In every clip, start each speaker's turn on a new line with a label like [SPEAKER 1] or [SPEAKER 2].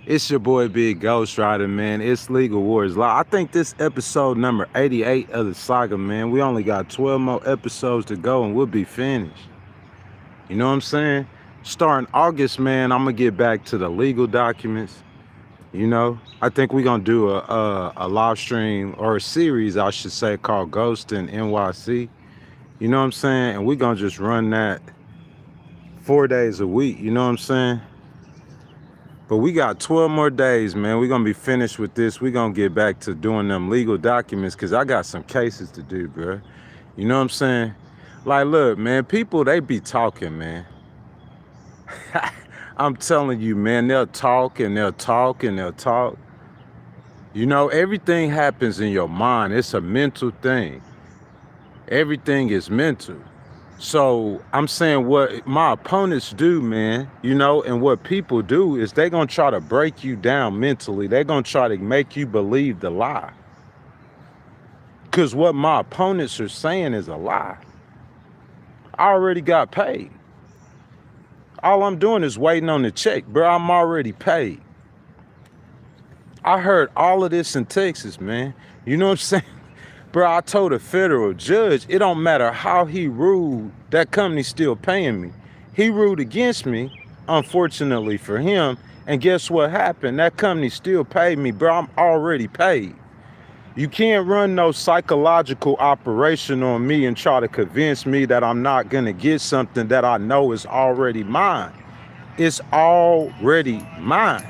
[SPEAKER 1] It's your boy Big Ghost Rider, man. It's Legal Wars Law. I think this episode number 88 of the saga, man. We only got 12 more episodes to go and we'll be finished. You know what I'm saying? Starting August, man, I'm going to get back to the legal documents. You know, I think we're going to do a live stream or a series, I should say, called Ghost in NYC. You know what I'm saying? And we're going to just run that 4 days a week. You know what I'm saying? But we got 12 more days, man. We're going to be finished with this. We're going to get back to doing them legal documents because I got some cases to do, bro. You know what I'm saying? Like, look, man, people, they be talking, man. I'm telling you, man, they'll talk and they'll talk and they'll talk. You know, everything happens in your mind. It's a mental thing. Everything is mental. So I'm saying what my opponents do, man, you know, and what people do is they're going to try to break you down mentally. They're going to try to make you believe the lie. Because what my opponents are saying is a lie. I already got paid. All I'm doing is waiting on the check, bro. I'm already paid. I heard all of this in Texas, man. You know what I'm saying? Bro, I told a federal judge, it don't matter how he ruled, that company's still paying me. He ruled against me, unfortunately for him, and guess what happened? That company still paid me, bro. I'm already paid. You can't run no psychological operation on me and try to convince me that I'm not gonna get something that I know is already mine. It's already mine.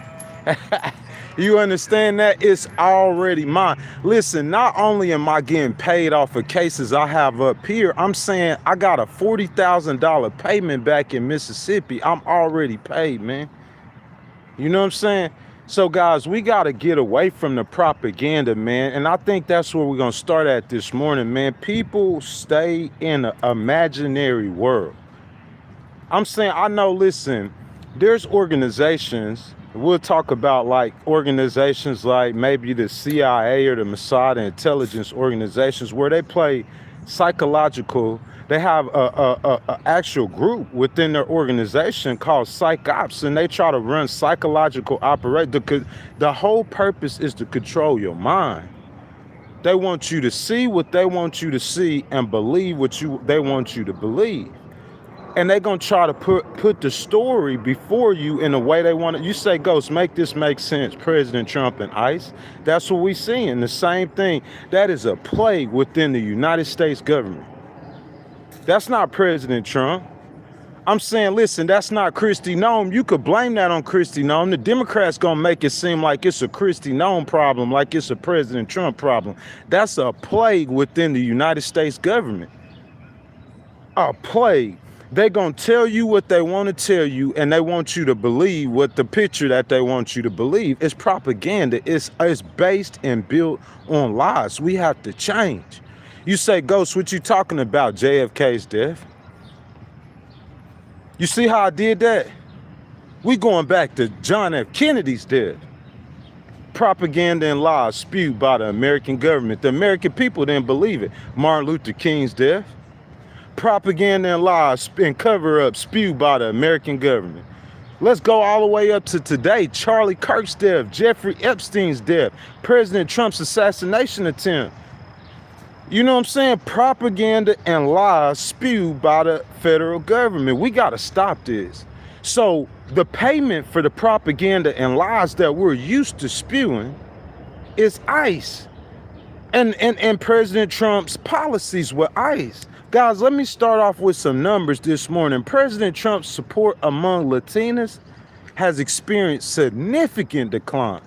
[SPEAKER 1] You understand that? It's already mine. Listen, not only am I getting paid off of cases I have up here, I'm saying I got a $40,000 payment back in Mississippi. I'm already paid, man. You know what I'm saying? So, guys, we got to get away from the propaganda, man. And I think that's where we're going to start at this morning, man. People stay in an imaginary world. I'm saying, I know, listen, there's organizations. We'll talk about like organizations like maybe the CIA or the Mossad intelligence organizations where they play psychological. They have a actual group within their organization called Psych Ops, and they try to run psychological operation. The whole purpose is to control your mind. They want you to see what they want you to see and believe what they want you to believe. And they're going to try to put the story before you in the way they want it. You say, Ghost, make this make sense, President Trump and ICE. That's what we're seeing. The same thing. That is a plague within the United States government. That's not President Trump. I'm saying, listen, that's not Kristi Noem. You could blame that on Kristi Noem. The Democrats going to make it seem like it's a Kristi Noem problem, like it's a President Trump problem. That's a plague within the United States government. A plague. They're going to tell you what they want to tell you, and they want you to believe what the picture that they want you to believe. It's propaganda. It's based and built on lies. We have to change. You say, Ghost, what you talking about? JFK's death? You see how I did that? We going back to John F. Kennedy's death. Propaganda and lies spewed by the American government. The American people didn't believe it. Martin Luther King's death. Propaganda and lies and cover-up spewed by the American government. Let's go all the way up to today. Charlie Kirk's death, Jeffrey Epstein's death, President Trump's assassination attempt. You know what I'm saying? Propaganda and lies spewed by the federal government. We got to stop this. So the payment for the propaganda and lies that we're used to spewing is ICE and President Trump's policies with ICE. Guys, let me start off with some numbers this morning. President Trump's support among Latinas has experienced significant decline.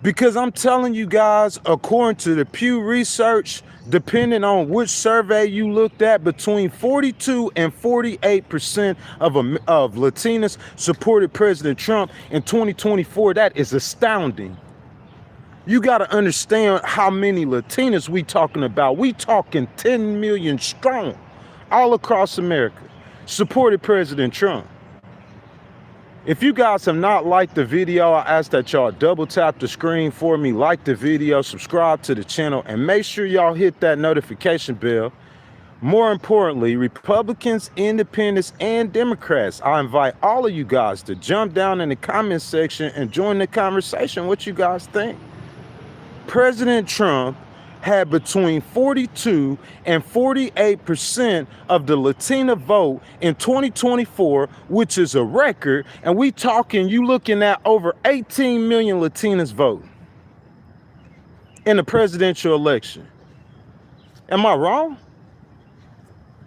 [SPEAKER 1] Because I'm telling you guys, according to the Pew Research, depending on which survey you looked at, between 42 and 48% of Latinas supported President Trump in 2024. That is astounding. You got to understand how many Latinas we talking about. We talking 10 million strong all across America supported President Trump. If you guys have not liked the video, I ask that y'all double tap the screen for me, like the video, subscribe to the channel, and make sure y'all hit that notification bell More importantly, Republicans, Independents, and Democrats, I invite all of you guys to jump down in the comment section and join the conversation. What you guys think? President Trump had between 42 and 48% of the Latina vote in 2024, which is a record. And you looking at over 18 million Latinas vote in the presidential election. Am I wrong?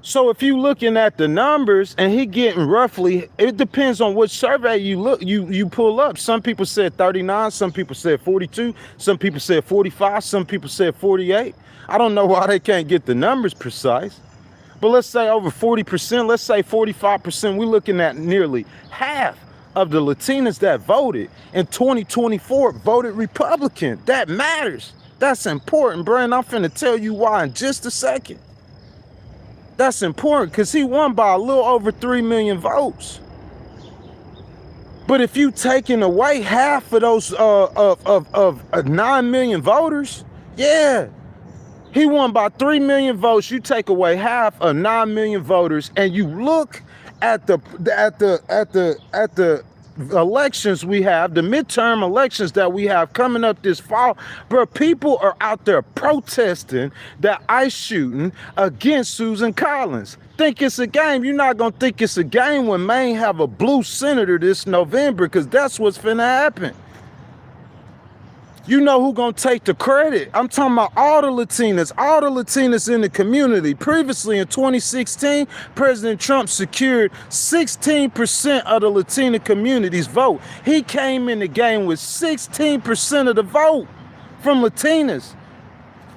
[SPEAKER 1] So if you looking at the numbers and he getting roughly, it depends on which survey you pull up. Some people said 39, some people said 42, some people said 45, some people said 48. I don't know why they can't get the numbers precise. But let's say over 40%, let's say 45%, we're looking at nearly half of the Latinas that voted in 2024 voted Republican. That matters. That's important, bro. And I'm finna tell you why in just a second. That's important because he won by a little over 3 million votes. But if you taking away half of those of 9 million voters, yeah, he won by 3 million votes. You take away half of 9 million voters, and you look at the elections we have, the midterm elections that we have coming up this fall, bro, people are out there protesting that ICE shooting against Susan Collins. Think it's a game. You're not gonna think it's a game when Maine have a blue senator this November, because that's what's finna happen. You know who gonna take the credit? I'm talking about all the Latinas in the community. Previously in 2016, President Trump secured 16% of the Latina community's vote. He came in the game with 16% of the vote from Latinas.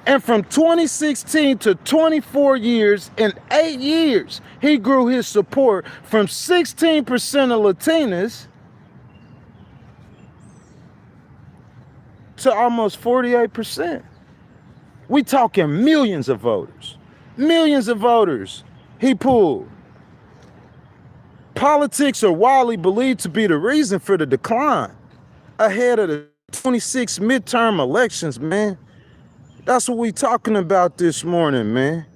[SPEAKER 1] And from 2016 to 24 years, in 8 years, he grew his support from 16% of Latinas to almost 48%. We talking millions of voters. Millions of voters he pulled. Politics are widely believed to be the reason for the decline ahead of the 26 midterm elections, man. That's what we talking about this morning, man.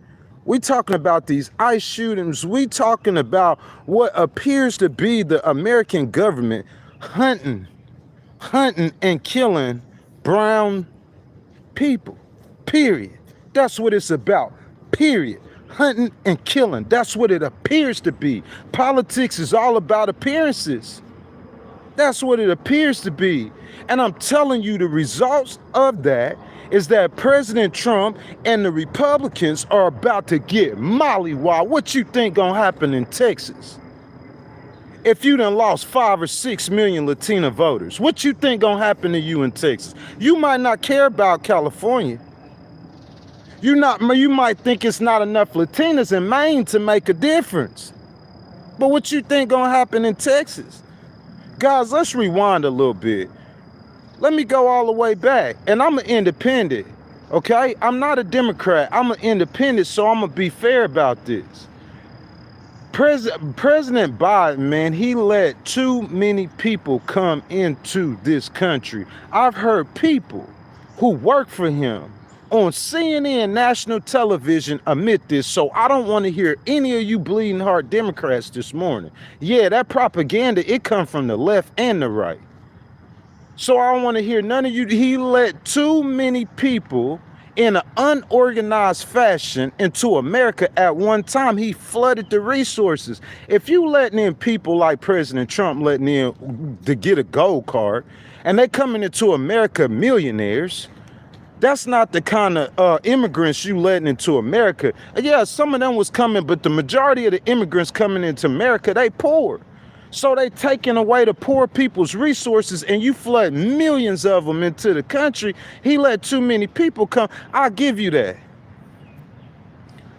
[SPEAKER 1] We talking about these ICE shootings. We talking about what appears to be the American government hunting and killing brown people, period. That's what it's about, period. Hunting and killing, that's what it appears to be. Politics is all about appearances. That's what it appears to be. And I'm telling you, the results of that is that President Trump and the Republicans are about to get mollywopped. What you think gonna happen in Texas? If you done lost 5 or 6 million Latina voters, what you think gonna happen to you in Texas? You might not care about California. You might think it's not enough Latinas in Maine to make a difference. But what you think gonna happen in Texas? Guys, let's rewind a little bit. Let me go all the way back. And I'm an independent, okay? I'm not a Democrat. I'm an independent, so I'm gonna be fair about this. President Biden, man, he let too many people come into this country. I've heard people who work for him on CNN national television admit this, so I don't want to hear any of you bleeding heart Democrats this morning. Yeah, that propaganda, it come from the left and the right. So I don't want to hear none of you. He let too many people in an unorganized fashion into America at one time. He flooded the resources. If you letting in people like President Trump letting in to get a gold card, and they coming into America millionaires, that's not the kind of immigrants you letting into America. Yeah, some of them was coming, but the majority of the immigrants coming into America, they poor. So they taking away the poor people's resources, and you flood millions of them into the country. He let too many people come. I'll give you that.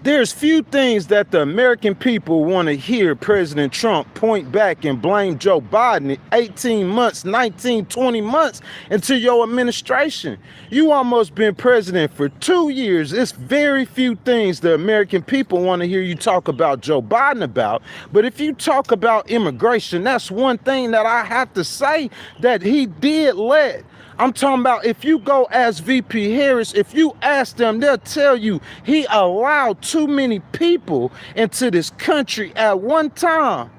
[SPEAKER 1] There's few things that the American people want to hear President Trump point back and blame Joe Biden 18 months, 19, 20 months into your administration. You almost been president for 2 years. It's very few things the American people want to hear you talk about Joe Biden about. But if you talk about immigration, that's one thing that I have to say that he did let. I'm talking about if you go ask VP Harris, if you ask them, they'll tell you he allowed too many people into this country at one time.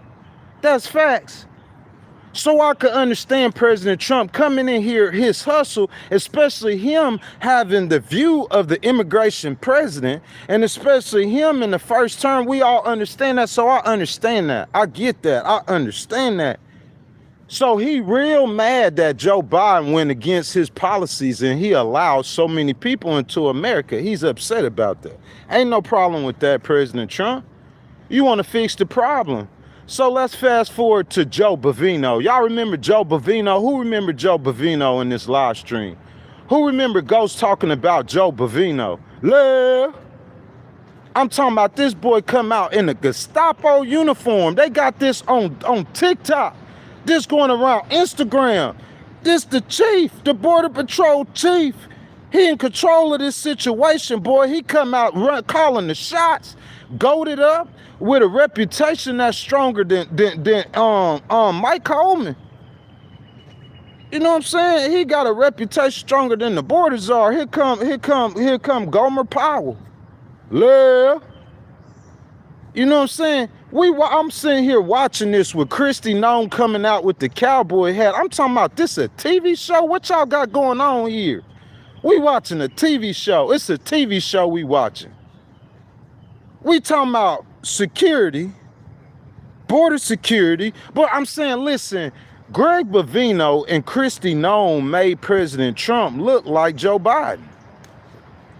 [SPEAKER 1] That's facts. So I could understand President Trump coming in here, his hustle, especially him having the view of the immigration president, and especially him in the first term. We all understand that, so I understand that. I get that. I understand that. So he real mad that Joe Biden went against his policies and he allowed so many people into America. He's upset about that. Ain't no problem with that, President Trump. You want to fix the problem. So let's fast forward to Joe Bovino. Y'all remember Joe Bovino? Who remember Joe Bovino in this live stream? Who remember Ghost talking about Joe Bovino? Love. I'm talking about this boy come out in a Gestapo uniform. They got this on TikTok. This going around Instagram. This the chief, the Border Patrol chief. He in control of this situation, boy. He come out calling the shots, goaded up with a reputation that's stronger than Mike Coleman. You know what I'm saying? He got a reputation stronger than the border czar. Here come Gomer Powell. Love. You know what I'm saying? I'm sitting here watching this with Kristi Noem coming out with the cowboy hat. I'm talking about this a TV show? What y'all got going on here? We watching a TV show. It's a TV show we watching. We talking about security, border security. But I'm saying, listen, Greg Bovino and Kristi Noem made President Trump look like Joe Biden.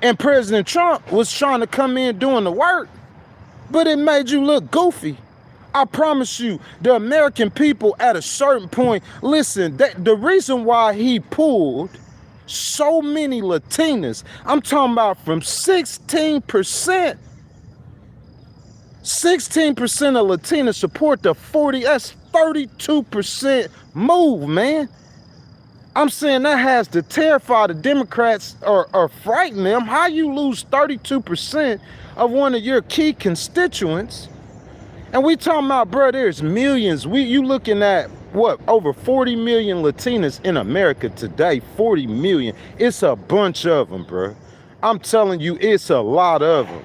[SPEAKER 1] And President Trump was trying to come in doing the work, but it made you look goofy. I promise you, the American people at a certain point, listen, the reason why he pulled so many Latinas, I'm talking about from 16% of Latinas support the 40, that's 32% move, man. I'm saying that has to terrify the Democrats or frighten them. How you lose 32% of one of your key constituents? And we talking about, bro, there's millions. You looking at, what, over 40 million Latinas in America today. 40 million. It's a bunch of them, bro. I'm telling you, it's a lot of them.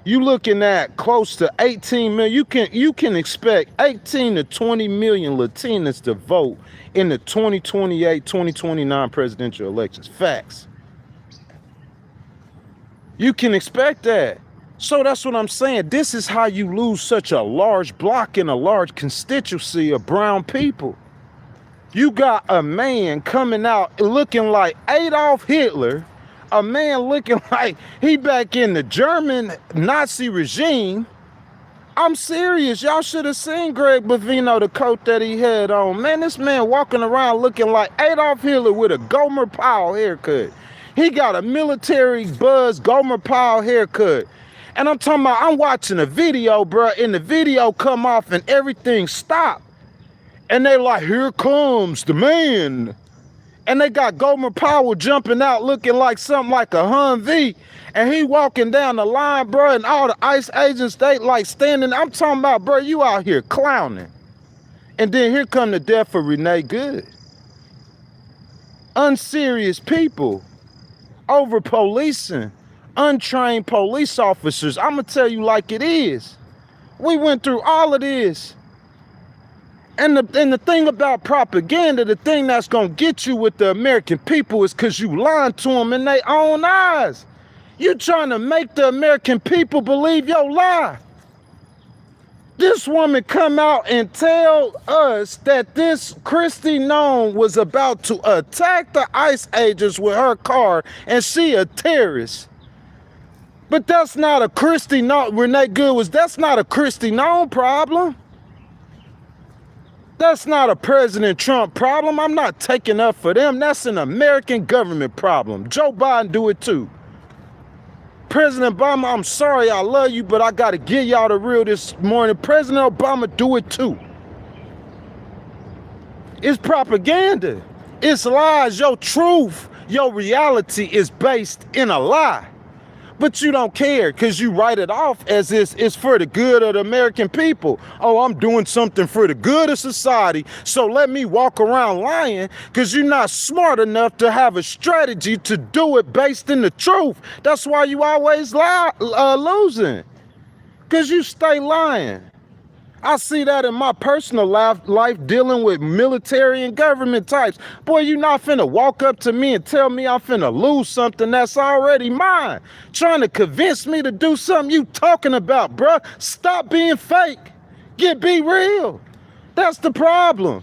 [SPEAKER 1] You looking at close to 18 million. You can expect 18 to 20 million Latinas to vote in the 2028, 2029 presidential elections. Facts. You can expect that. So that's what I'm saying. This is how you lose such a large block in a large constituency of brown people. You got a man coming out looking like Adolf Hitler, a man looking like he back in the German Nazi regime. I'm serious. Y'all should have seen Greg Bovino, the coat that he had on. Man, this man walking around looking like Adolf Hitler with a Gomer Powell haircut. He got a military buzz Gomer Powell haircut. And I'm talking about, I'm watching a video, bro, and the video come off and everything stopped. And they like, here comes the man. And they got Gomer Powell jumping out looking like something like a Humvee. And he walking down the line, bro, and all the ICE agents, they like standing. I'm talking about, bro, you out here clowning. And then here come the death of Renee Good. Unserious people over policing. Untrained police officers. I'm going to tell you like it is. We went through all of this. And the thing about propaganda, the thing that's going to get you with the American people is because you lying to them in their own eyes. You trying to make the American people believe your lie. This woman come out and tell us that this Kristi Noem was about to attack the ICE agents with her car and she a terrorist. But that's not a Kristi Noem, Renee Good was, that's not a Kristi Noem problem. That's not a President Trump problem. I'm not taking up for them. That's an American government problem. Joe Biden do it too. President Obama, I'm sorry, I love you, but I got to give y'all the real this morning. President Obama do it too. It's propaganda. It's lies. Your truth, your reality is based in a lie. But you don't care because you write it off as it's for the good of the American people. Oh, I'm doing something for the good of society, so let me walk around lying because you're not smart enough to have a strategy to do it based in the truth. That's why you always losing, because you stay lying. I see that in my personal life dealing with military and government types. Boy, you not finna walk up to me and tell me I'm finna lose something that's already mine. Trying to convince me to do something you talking about, bruh. Stop being fake. Be real. That's the problem.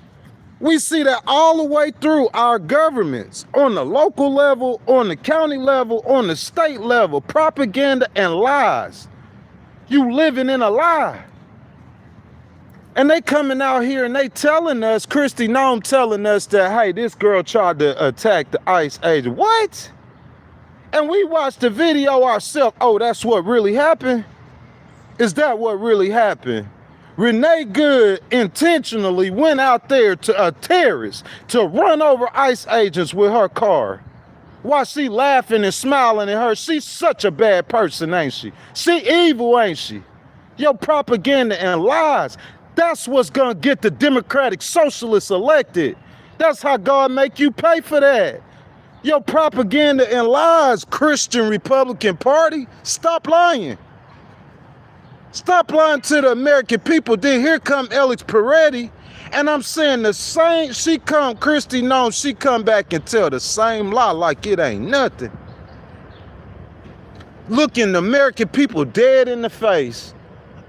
[SPEAKER 1] We see that all the way through our governments, on the local level, on the county level, on the state level, propaganda and lies. You living in a lie. And they coming out here and they telling us, Kristi Noem telling us that, hey, this girl tried to attack the ICE agent. What? And we watched the video ourselves. Oh, that's what really happened? Is that what really happened? Renee Good intentionally went out there to a terrorist to run over ICE agents with her car. Why she laughing and smiling at her? She's such a bad person, ain't she? She evil, ain't she? Your propaganda and lies. That's what's gonna get the Democratic Socialists elected. That's how God make you pay for that. Your propaganda and lies, Christian Republican Party. Stop lying. Stop lying to the American people. Then here come Alex Peretti, and I'm saying the same. Kristi Noem, she come back and tell the same lie like it ain't nothing. Looking the American people dead in the face.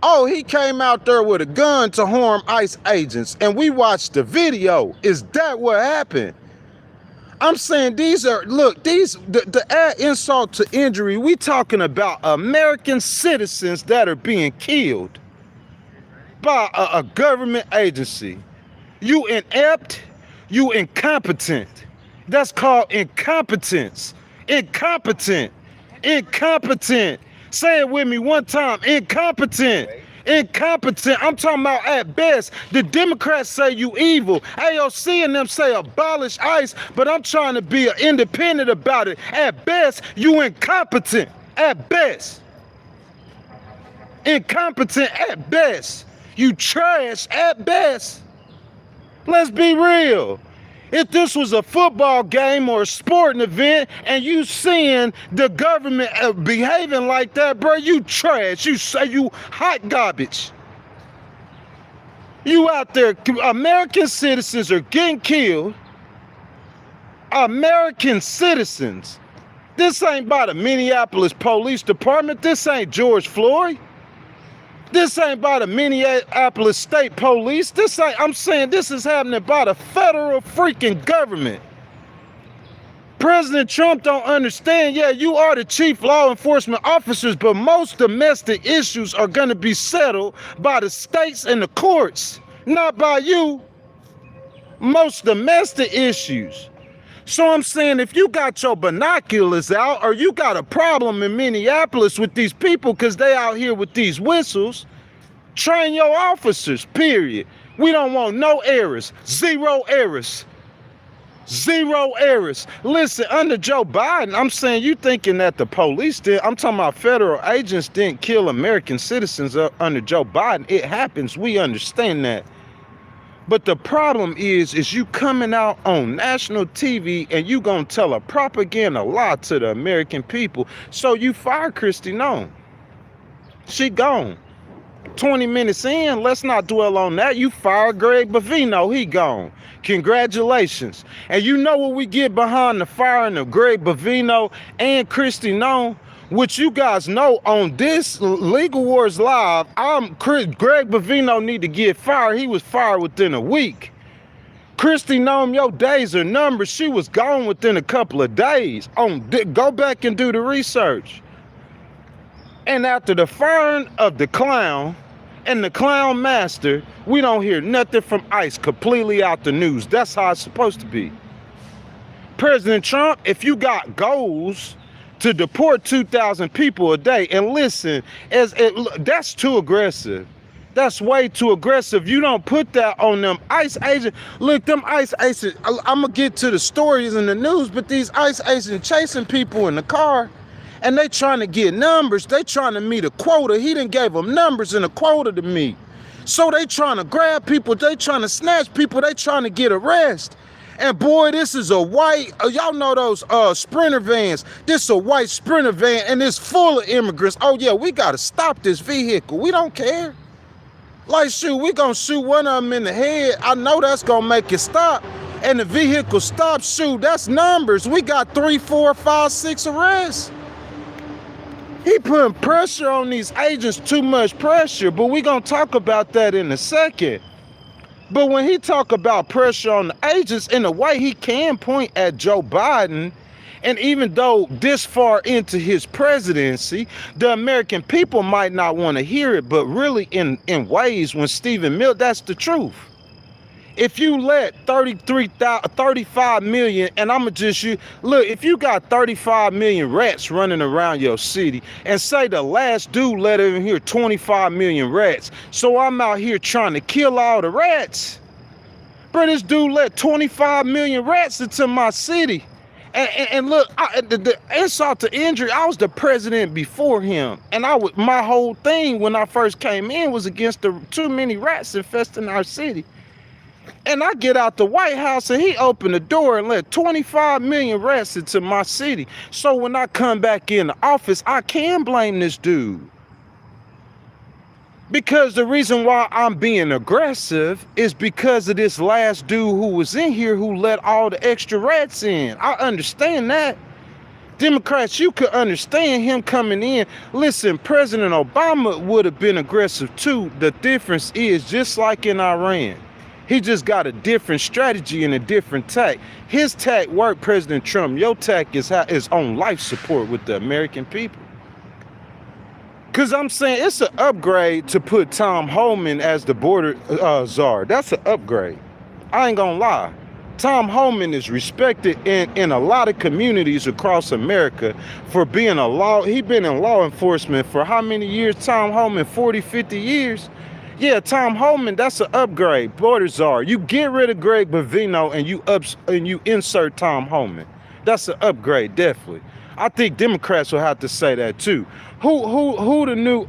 [SPEAKER 1] Oh, he came out there with a gun to harm ICE agents, and we watched the video. Is that what happened? I'm saying the add insult to injury, we talking about American citizens that are being killed by a government agency. You inept, you incompetent. That's called incompetence. Incompetent. Say it with me one time. Incompetent. I'm talking about at best. The Democrats say you evil. AOC and them say abolish ICE, but I'm trying to be independent about it. At best, you incompetent. At best. Incompetent at best. You trash at best. Let's be real. If this was a football game or a sporting event and you seeing the government behaving like that, bro, you trash. You say you hot garbage. You out there, American citizens are getting killed. American citizens. This ain't by the Minneapolis Police Department. This ain't George Floyd. This ain't by the Minneapolis State Police. I'm saying this is happening by the federal freaking government. President Trump don't understand. Yeah, you are the chief law enforcement officers, but most domestic issues are going to be settled by the states and the courts, not by you. Most domestic issues. So I'm saying if you got your binoculars out or you got a problem in Minneapolis with these people because they out here with these whistles, train your officers, period. We don't want no errors. Zero errors. Zero errors. Listen, under Joe Biden, I'm saying you thinking that the police did. I'm talking about federal agents didn't kill American citizens under Joe Biden. It happens. We understand that. But the problem is you coming out on national TV and you gonna tell a propaganda lie to the American people. So you fire Kristi Noem. She gone. 20 minutes in, let's not dwell on that. You fire Greg Bovino, he gone. Congratulations. And you know what we get behind the firing of Greg Bovino and Kristi Noem? Which you guys know on this Legal Wars Live, Greg Bovino need to get fired. He was fired within a week. Kristi Noem, your days are numbered. She was gone within a couple of days. Go back and do the research. And after the firing of the clown and the clown master, we don't hear nothing from ICE, completely out the news. That's how it's supposed to be. President Trump, if you got goals to deport 2,000 people a day, and listen, that's too aggressive. That's way too aggressive. You don't put that on them ICE agents. Look, them ICE agents, I'm gonna get to the stories in the news, but these ICE agents chasing people in the car, And they trying to get numbers. They trying to meet a quota. He done gave them numbers and a quota to meet. So they trying to grab people. They trying to snatch people. They trying to get arrested. And boy, this is a white, y'all know those Sprinter vans. This is a white Sprinter van and it's full of immigrants. Oh yeah, we got to stop this vehicle. We don't care. Like, shoot, we gonna shoot one of them in the head. I know that's gonna make it stop. And the vehicle stops, shoot, that's numbers. We got 3, 4, 5, 6 arrests. He putting pressure on these agents, too much pressure, but we gonna talk about that in a second. But when he talk about pressure on the agents, in a way he can point at Joe Biden, and even though this far into his presidency, the American people might not want to hear it, but really in ways when Stephen Miller, that's the truth. If you let 35 million, and I'ma just look, if you got 35 million rats running around your city, and say the last dude let in here 25 million rats, so I'm out here trying to kill all the rats. Bro, this dude let 25 million rats into my city. And look, the insult to injury, I was the president before him. And my whole thing when I first came in was against the too many rats infesting our city. And I get out the White House and he opened the door and let 25 million rats into my city. So when I come back in the office, I can blame this dude. Because the reason why I'm being aggressive is because of this last dude who was in here who let all the extra rats in. I understand that. Democrats, you could understand him coming in. Listen, President Obama would have been aggressive too. The difference is, just like in Iran, he just got a different strategy and a different tack. His tack worked, President Trump. Your tack is on life support with the American people. Because I'm saying it's an upgrade to put Tom Homan as the border czar. That's an upgrade. I ain't gonna lie. Tom Homan is respected in a lot of communities across America for being he been in law enforcement for how many years, Tom Homan? 40, 50 years? Yeah, Tom Homan, that's an upgrade, border czar. You get rid of Greg Bovino and you insert Tom Homan. That's an upgrade, definitely. I think Democrats will have to say that too. Who the new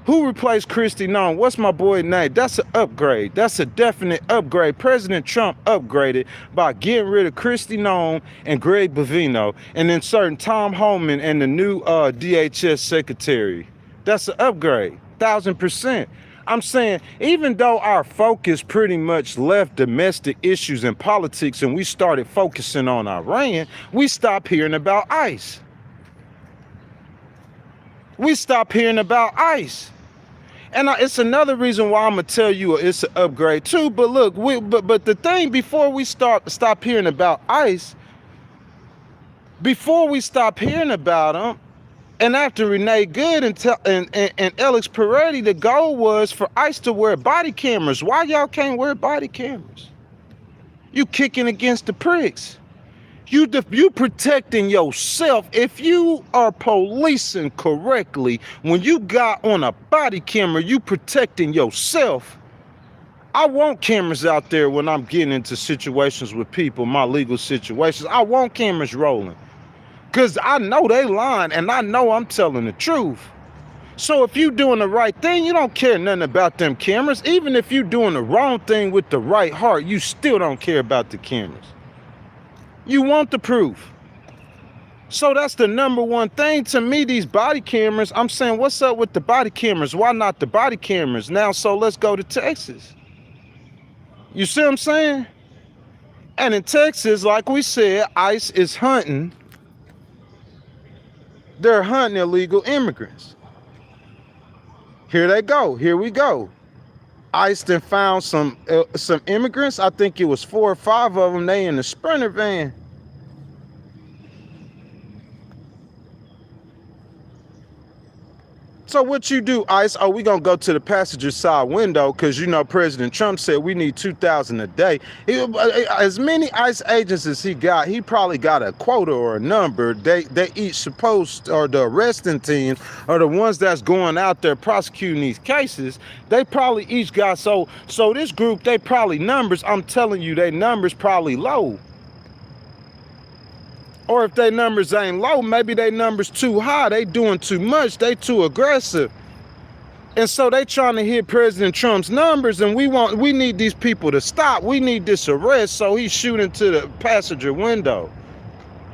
[SPEAKER 1] who replaced Kristi Noem? What's my boy's name? That's an upgrade. That's a definite upgrade. President Trump upgraded by getting rid of Kristi Noem and Greg Bovino and inserting Tom Homan and the new DHS secretary. That's an upgrade, 1,000%. I'm saying, even though our focus pretty much left domestic issues and politics and we started focusing on Iran, we stopped hearing about ICE. We stopped hearing about ICE. And it's another reason why I'm going to tell you it's an upgrade too. But look, but the thing, before we stop hearing about ICE, before we stop hearing about them, and after Renee Good and Alex Peretti, the goal was for ICE to wear body cameras. Why y'all can't wear body cameras? You kicking against the pricks. You protecting yourself. If you are policing correctly, when you got on a body camera, you protecting yourself. I want cameras out there when I'm getting into situations with people, my legal situations. I want cameras rolling. Because I know they lying and I know I'm telling the truth. So if you doing the right thing, you don't care nothing about them cameras. Even if you doing the wrong thing with the right heart, you still don't care about the cameras. You want the proof. So that's the number one thing to me, these body cameras. I'm saying, what's up with the body cameras? Why not the body cameras? Now, so let's go to Texas. You see what I'm saying? And in Texas, like we said, ICE is hunting. They're hunting illegal immigrants. Here they go. Here we go. ICE then found some immigrants. I think it was 4 or 5 of them. They in the Sprinter van. So what you do, ICE? Oh, we gonna go to the passenger side window because you know President Trump said we need 2,000 a day. As many ICE agents as he got, he probably got a quota or a number. They each supposed, or the arresting teams, or the ones that's going out there prosecuting these cases. They probably each got so this group, they probably numbers. I'm telling you, they numbers probably low. Or if their numbers ain't low, maybe their numbers too high. They doing too much. They too aggressive. And so they trying to hit President Trump's numbers, and we need these people to stop. We need this arrest. So he's shooting to the passenger window.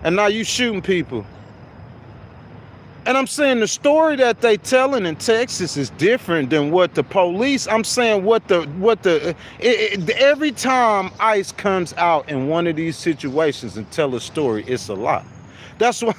[SPEAKER 1] And now you shooting people. And I'm saying the story that they telling in Texas is different than what the police. I'm saying every time ICE comes out in one of these situations and tell a story, it's a lie. That's why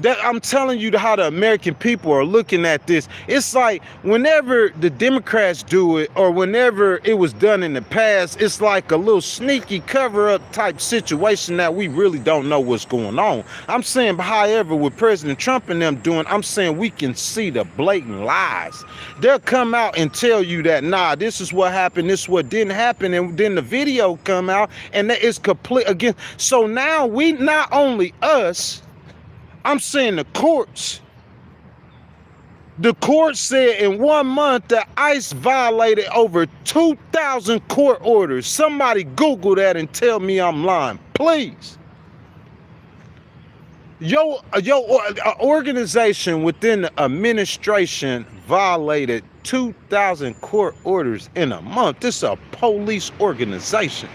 [SPEAKER 1] that I'm telling you how the American people are looking at this. It's like whenever the Democrats do it, or whenever it was done in the past, it's like a little sneaky cover-up type situation that we really don't know what's going on. I'm saying, however, with President Trump and them doing, I'm saying we can see the blatant lies. They'll come out and tell you that, nah, this is what happened, this is what didn't happen, and then the video come out, and that is complete again. So now we, not only us, I'm saying the courts. The court said in 1 month that ICE violated over 2,000 court orders. Somebody Google that and tell me I'm lying, please. Your organization within the administration violated 2,000 court orders in a month. This is a police organization.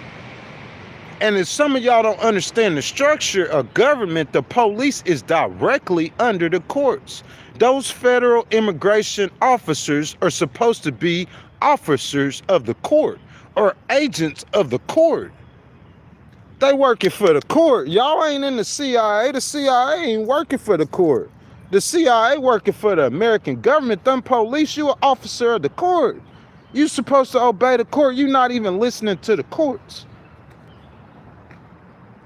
[SPEAKER 1] And if some of y'all don't understand the structure of government, the police is directly under the courts. Those federal immigration officers are supposed to be officers of the court or agents of the court. They working for the court. Y'all ain't in the CIA. The CIA ain't working for the court. The CIA working for the American government. Them police, you an officer of the court. You supposed to obey the court. You not even listening to the courts.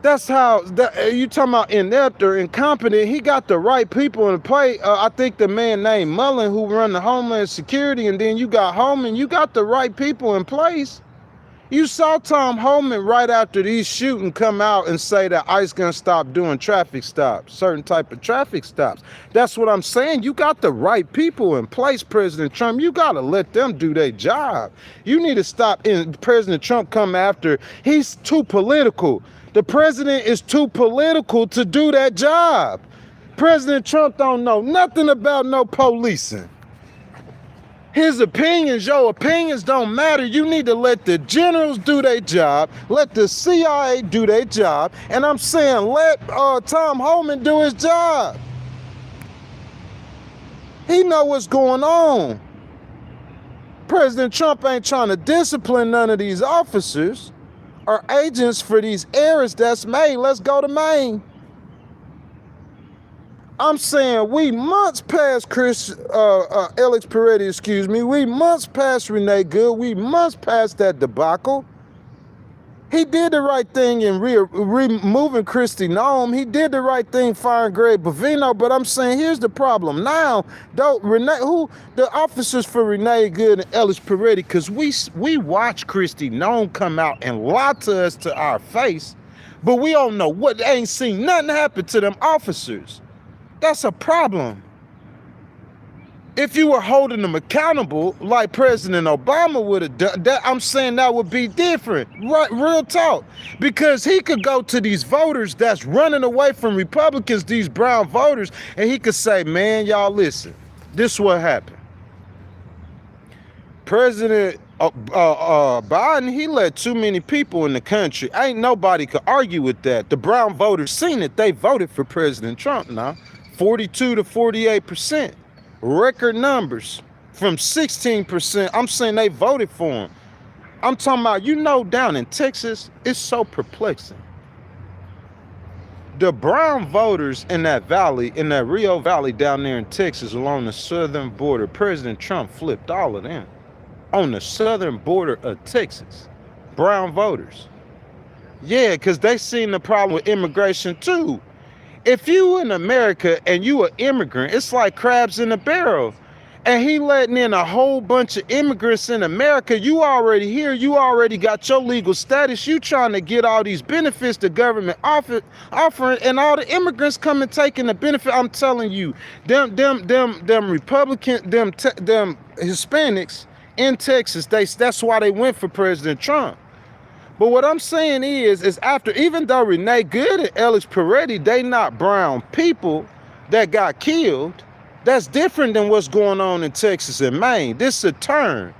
[SPEAKER 1] That's how, you talking about inept or incompetent. He got the right people in play. I think the man named Mullen who run the Homeland Security, and then you got Holman. You got the right people in place. You saw Tom Holman right after these shooting come out and say that ICE gonna stop doing traffic stops, certain type of traffic stops. That's what I'm saying. You got the right people in place, President Trump. You gotta let them do their job. You need to stop President Trump come after. He's too political. The president is too political to do that job. President Trump don't know nothing about no policing. His opinions, your opinions don't matter. You need to let the generals do their job. Let the CIA do their job. And I'm saying let Tom Holman do his job. He know what's going on. President Trump ain't trying to discipline none of these officers or agents for these errors that's made. Let's go to Maine. I'm saying we months past Alex Peretti, excuse me. We months past Renee Good. We months past that debacle. He did the right thing in removing Kristi Noem. He did the right thing firing Greg Bovino. But I'm saying here's the problem. Now, though, the officers for Renee Good and Alex Peretti, because we watch Kristi Noem come out and lie to us to our face, but we don't know what. They ain't seen nothing happen to them officers. That's a problem. If you were holding them accountable like President Obama would have done, I'm saying that would be different. Right, real talk. Because he could go to these voters that's running away from Republicans, these brown voters, and he could say, man, y'all listen, this is what happened. President Biden, he let too many people in the country. Ain't nobody could argue with that. The brown voters seen it. They voted for President Trump now. 42 to 48%. Record numbers from 16%. I'm saying they voted for him. I'm talking about, down in Texas, it's so perplexing. The brown voters in that valley, in that Rio Valley down there in Texas along the southern border, President Trump flipped all of them. On the southern border of Texas, brown voters. Yeah, because they seen the problem with immigration too. If you in America and you an immigrant, it's like crabs in a barrel. And he letting in a whole bunch of immigrants in America. You already here. You already got your legal status. You trying to get all these benefits the government offering, and all the immigrants come and taking the benefit. I'm telling you, them Republican, them Hispanics in Texas, that's why they went for President Trump. But what I'm saying is after, even though Renee Good and Alex Peretti, they not brown people that got killed, that's different than what's going on in Texas and Maine. This is a turn.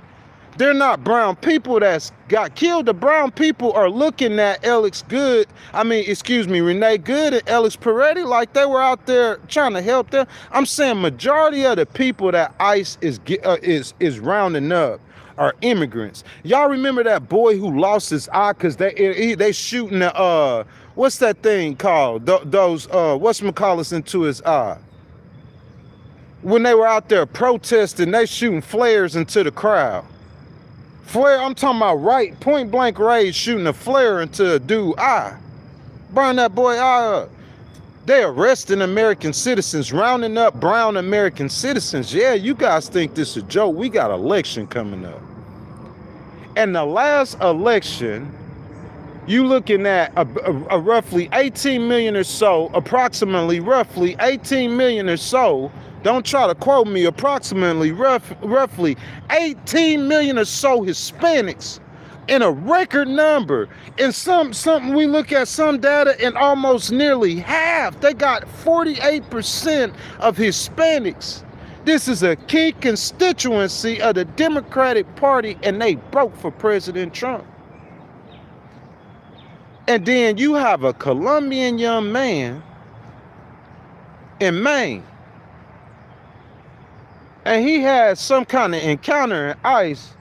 [SPEAKER 1] They're not brown people that's got killed. The brown people are looking at Renee Good and Alex Peretti like they were out there trying to help them. I'm saying majority of the people that ICE is rounding up are immigrants. Y'all remember that boy who lost his eye because they shooting the what's that thing called? Those whatchamacallits into his eye. When they were out there protesting, they shooting flares into the crowd. Flare, I'm talking about right, point blank range, shooting a flare into a dude's eye. Burn that boy eye up. They arresting American citizens, rounding up brown American citizens. Yeah, you guys think this is a joke. We got an election coming up. And the last election, you looking at a roughly 18 million or so, roughly 18 million or so. Don't try to quote me, roughly 18 million or so Hispanics in a record number. And something we look at some data, and almost nearly half, they got 48% of Hispanics. This is a key constituency of the Democratic Party, and they broke for President Trump. And then you have a Colombian young man in Maine, and he had some kind of encounter in ICE,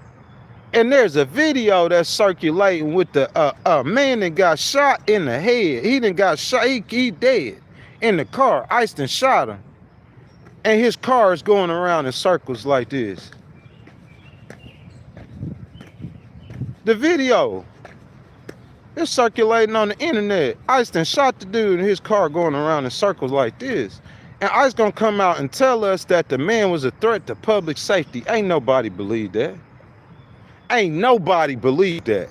[SPEAKER 1] and there's a video that's circulating with a man that got shot in the head. He done got shot, he dead in the car. ICE done shot him, and his car is going around in circles like this. The video is circulating on the internet. ICE done shot the dude in his car going around in circles like this. And ICE gonna come out and tell us that the man was a threat to public safety. Ain't nobody believe that. Ain't nobody believe that.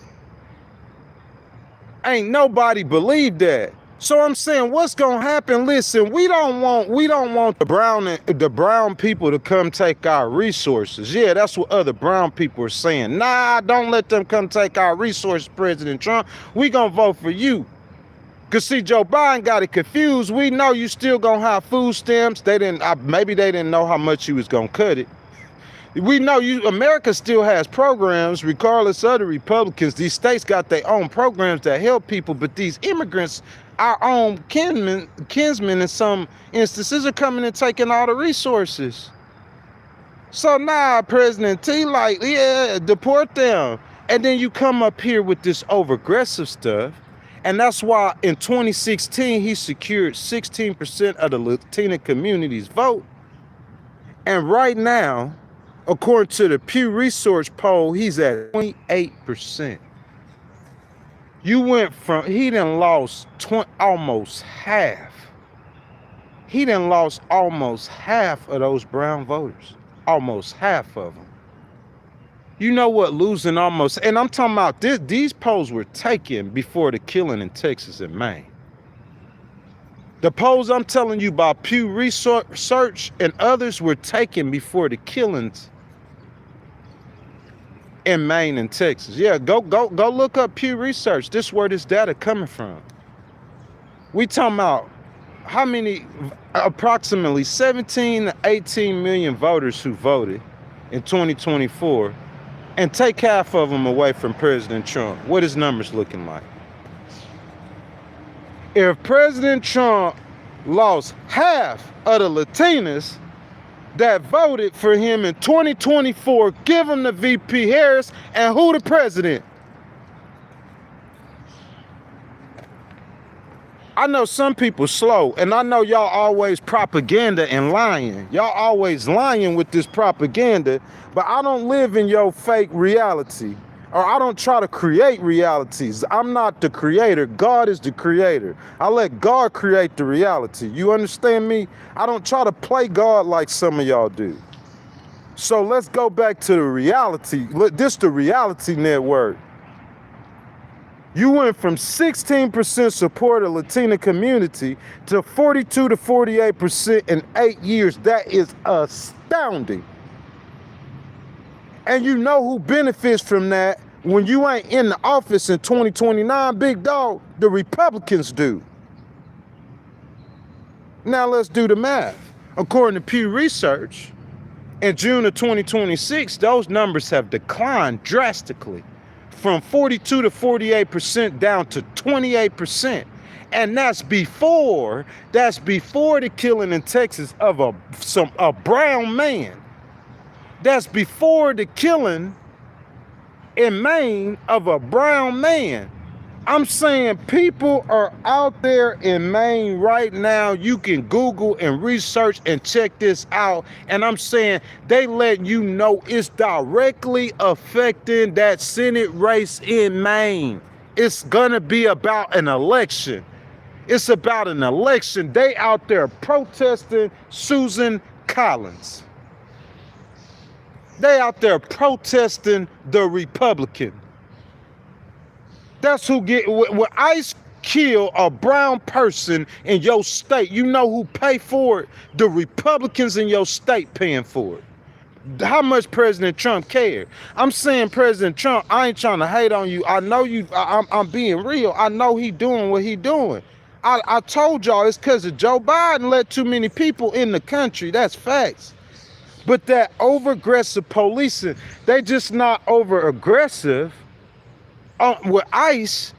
[SPEAKER 1] Ain't nobody believe that. So I'm saying, what's gonna happen? Listen, we don't want the brown people to come take our resources. Yeah, that's what other brown people are saying. Nah, don't let them come take our resources, President Trump. We gonna vote for you. Cause see, Joe Biden got it confused. We know you still gonna have food stamps. Maybe they didn't know how much you was gonna cut it. We know America still has programs, regardless of the Republicans. These states got their own programs that help people, but these immigrants, our own kinsmen in some instances, are coming and taking all the resources. So now President T like, yeah, deport them. And then you come up here with this over-aggressive stuff. And that's why in 2016, he secured 16% of the Latina community's vote. And right now, according to the Pew Research poll, he's at 28%. You went from, he done lost almost half. He done lost almost half of those brown voters. Almost half of them. You know what losing almost, and I'm talking about these polls were taken before the killing in Texas and Maine. The polls I'm telling you about Pew Research and others were taken before the killings in Maine and Texas. Yeah, go look up Pew Research. This is where this data coming from. We talking about how many, approximately 17 to 18 million voters who voted in 2024. And take half of them away from President Trump. What his numbers looking like? If President Trump lost half of the Latinas that voted for him in 2024, give him the VP Harris, and who the president? I know some people slow, and I know y'all always propaganda and lying. Y'all always lying with this propaganda, but I don't live in your fake reality, or I don't try to create realities. I'm not the creator. God is the creator. I let God create the reality. You understand me? I don't try to play God like some of y'all do. So let's go back to the reality. This the reality network. You went from 16% support of Latina community to 42 to 48% in 8 years. That is astounding. And you know who benefits from that? When you ain't in the office in 2029, big dog, the Republicans do. Now let's do the math. According to Pew Research, in June of 2026, those numbers have declined drastically from 42 to 48% down to 28%. And that's before the killing in Texas of a brown man. That's before the killing in Maine of a brown man. I'm saying people are out there in Maine right now. You can Google and research and check this out. And I'm saying they letting you know it's directly affecting that Senate race in Maine. It's gonna be about an election. It's about an election. They out there protesting Susan Collins. They out there protesting the Republican. That's who get, when ICE kill a brown person in your state, you know who pay for it? The Republicans in your state paying for it. How much President Trump cared? I'm saying President Trump, I ain't trying to hate on you. I know you, I'm being real. I know he doing what he doing. I told y'all it's because of Joe Biden let too many people in the country. That's facts. But that over-aggressive policing, they just not over-aggressive. With ICE,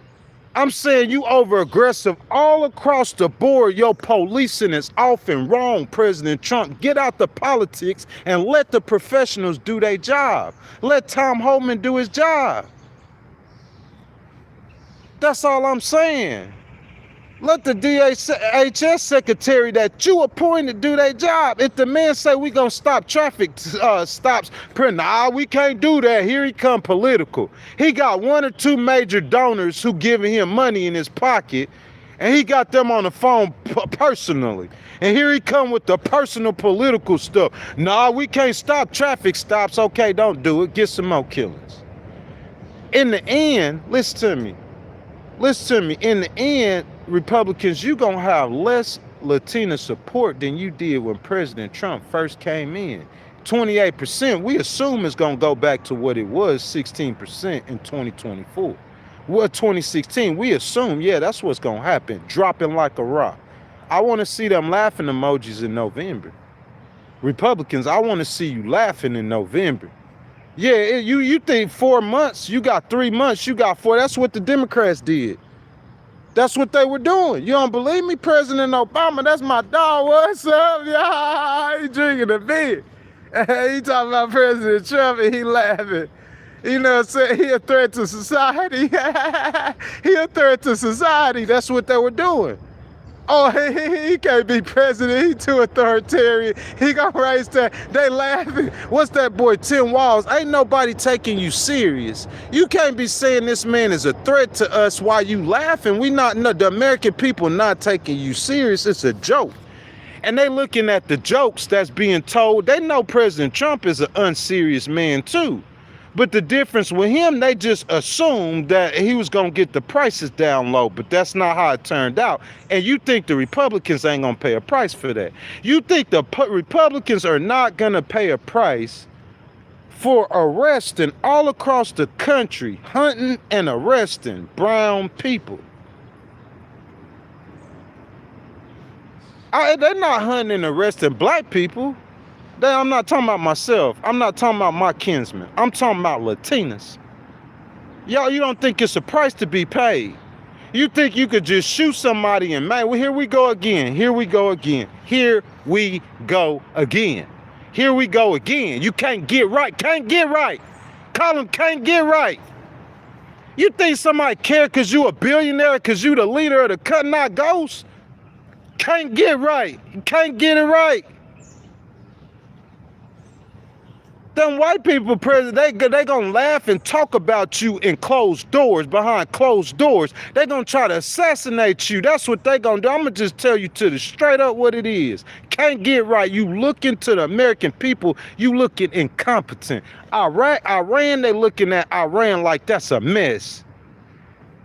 [SPEAKER 1] I'm saying you over-aggressive all across the board. Your policing is off and wrong, President Trump. Get out the politics and let the professionals do their job. Let Tom Homan do his job. That's all I'm saying. Let the DHS secretary that you appointed do their job. If the man say we gonna stop traffic stops, nah, we can't do that. Here he come political. He got one or two major donors who giving him money in his pocket, and he got them on the phone personally. And here he come with the personal political stuff. Nah, we can't stop traffic stops. Okay, don't do it. Get some more killings. In the end, listen to me. In the end, Republicans, you gonna have less Latina support than you did when President Trump first came in. 28%, we assume it's gonna go back to what it was, 16% in 2024. Well, 2016, we assume, yeah, that's what's gonna happen, dropping like a rock. I wanna see them laughing emojis in November. Republicans, I wanna see you laughing in November. Yeah, you think 4 months, you got 3 months, you got 4. That's what the Democrats did. That's what they were doing. You don't believe me? President Obama, that's my dog. What's up, y'all? He drinking a beer. He talking about President Trump and he laughing. You know what I'm saying? He a threat to society. He a threat to society. That's what they were doing. Oh, he can't be president. He too authoritarian. He gonna raise that. They laughing. What's that boy, Tim Walz? Ain't nobody taking you serious. You can't be saying this man is a threat to us while you laughing. We not, no, the American people not taking you serious. It's a joke. And they looking at the jokes that's being told. They know President Trump is an unserious man too. But the difference with him, they just assumed that he was going to get the prices down low, but that's not how it turned out. And you think the Republicans ain't going to pay a price for that. You think the Republicans are not going to pay a price for arresting all across the country, hunting and arresting brown people. They're not hunting and arresting black people. I'm not talking about myself. I'm not talking about my kinsmen. I'm talking about Latinas. Y'all, you don't think it's a price to be paid. You think you could just shoot somebody and, man, well, here we go again. Here we go again. Here we go again. Here we go again. You can't get right. Can't get right. Call them can't get right. You think somebody care because you a billionaire, because you the leader of the Cutting Out Ghost? Can't get right. Can't get it right. Them white people, president, they gonna laugh and talk about you in closed doors, behind closed doors. They gonna try to assassinate you. That's what they gonna do. I'm gonna just tell you to the straight up what it is. Can't get right. You looking to the American people, you looking incompetent. Iran, they looking at Iran like that's a mess.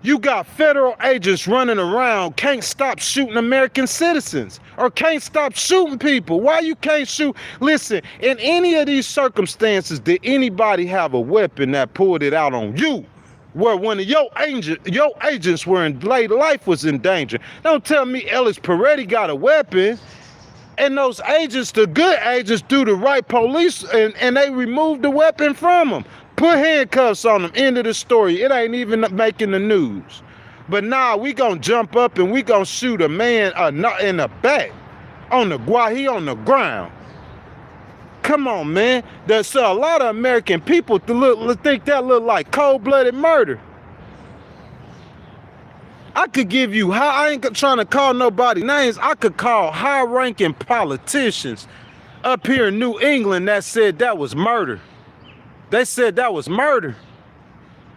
[SPEAKER 1] You got federal agents running around, can't stop shooting American citizens or can't stop shooting people. Why you can't shoot? Listen, in any of these circumstances, did anybody have a weapon that pulled it out on you? Where one of your agents were in life was in danger. Don't tell me Ellis Peretti got a weapon. And those agents, the good agents, do the right police and they remove the weapon from them. Put handcuffs on them. End of the story. It ain't even making the news. But nah, we gonna jump up and we gonna shoot a man in the back while he on the ground. Come on, man. So a lot of American people think that look like cold-blooded murder. I could give you I ain't trying to call nobody names. I could call high-ranking politicians up here in New England that said that was murder. They said that was murder.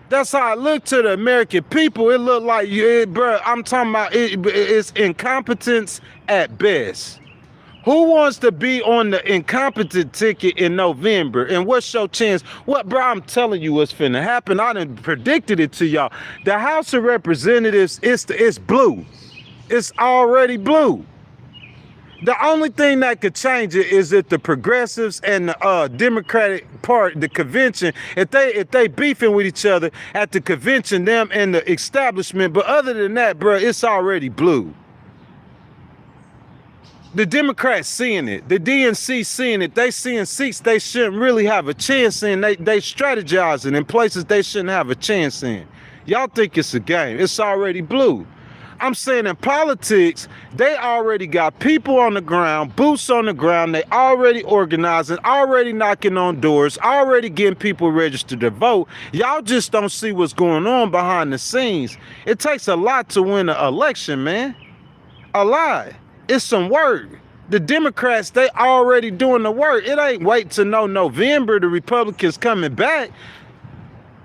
[SPEAKER 1] That's how it looked to the American people. It looked like, bro, I'm talking about it's incompetence at best. Who wants to be on the incompetent ticket in November? And what's your chance? What, bro, I'm telling you what's finna happen. I done predicted it to y'all. The House of Representatives, it's blue. It's already blue. The only thing that could change it is if the progressives and the Democratic part, the convention, if they beefing with each other at the convention, them and the establishment. But other than that, bro, it's already blue. The Democrats seeing it, the DNC seeing it, they seeing seats they shouldn't really have a chance in. They strategizing in places they shouldn't have a chance in. Y'all think it's a game. It's already blue. I'm saying in politics, they already got people on the ground, boots on the ground. They already organizing, already knocking on doors, already getting people registered to vote. Y'all just don't see what's going on behind the scenes. It takes a lot to win an election, man. A lot. It's some work. The Democrats, they already doing the work. It ain't wait till November, the Republicans coming back.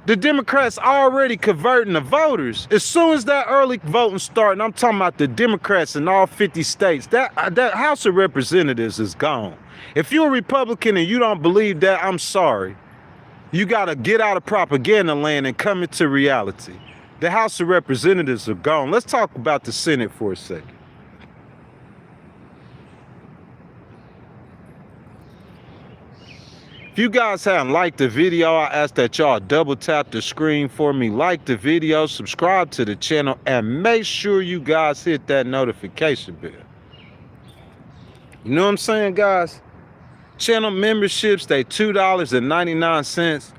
[SPEAKER 1] The Democrats already converting the voters. As soon as that early voting starting, I'm talking about the Democrats in all 50 states, that House of Representatives is gone. If you're a Republican and you don't believe that, I'm sorry. You got to get out of propaganda land and come into reality. The House of Representatives are gone. Let's talk about the Senate for a second. If you guys haven't liked the video, I ask that y'all double tap the screen for me, like the video, subscribe to the channel, and make sure you guys hit that notification bell. You know what I'm saying, guys? Channel memberships, they $2.99.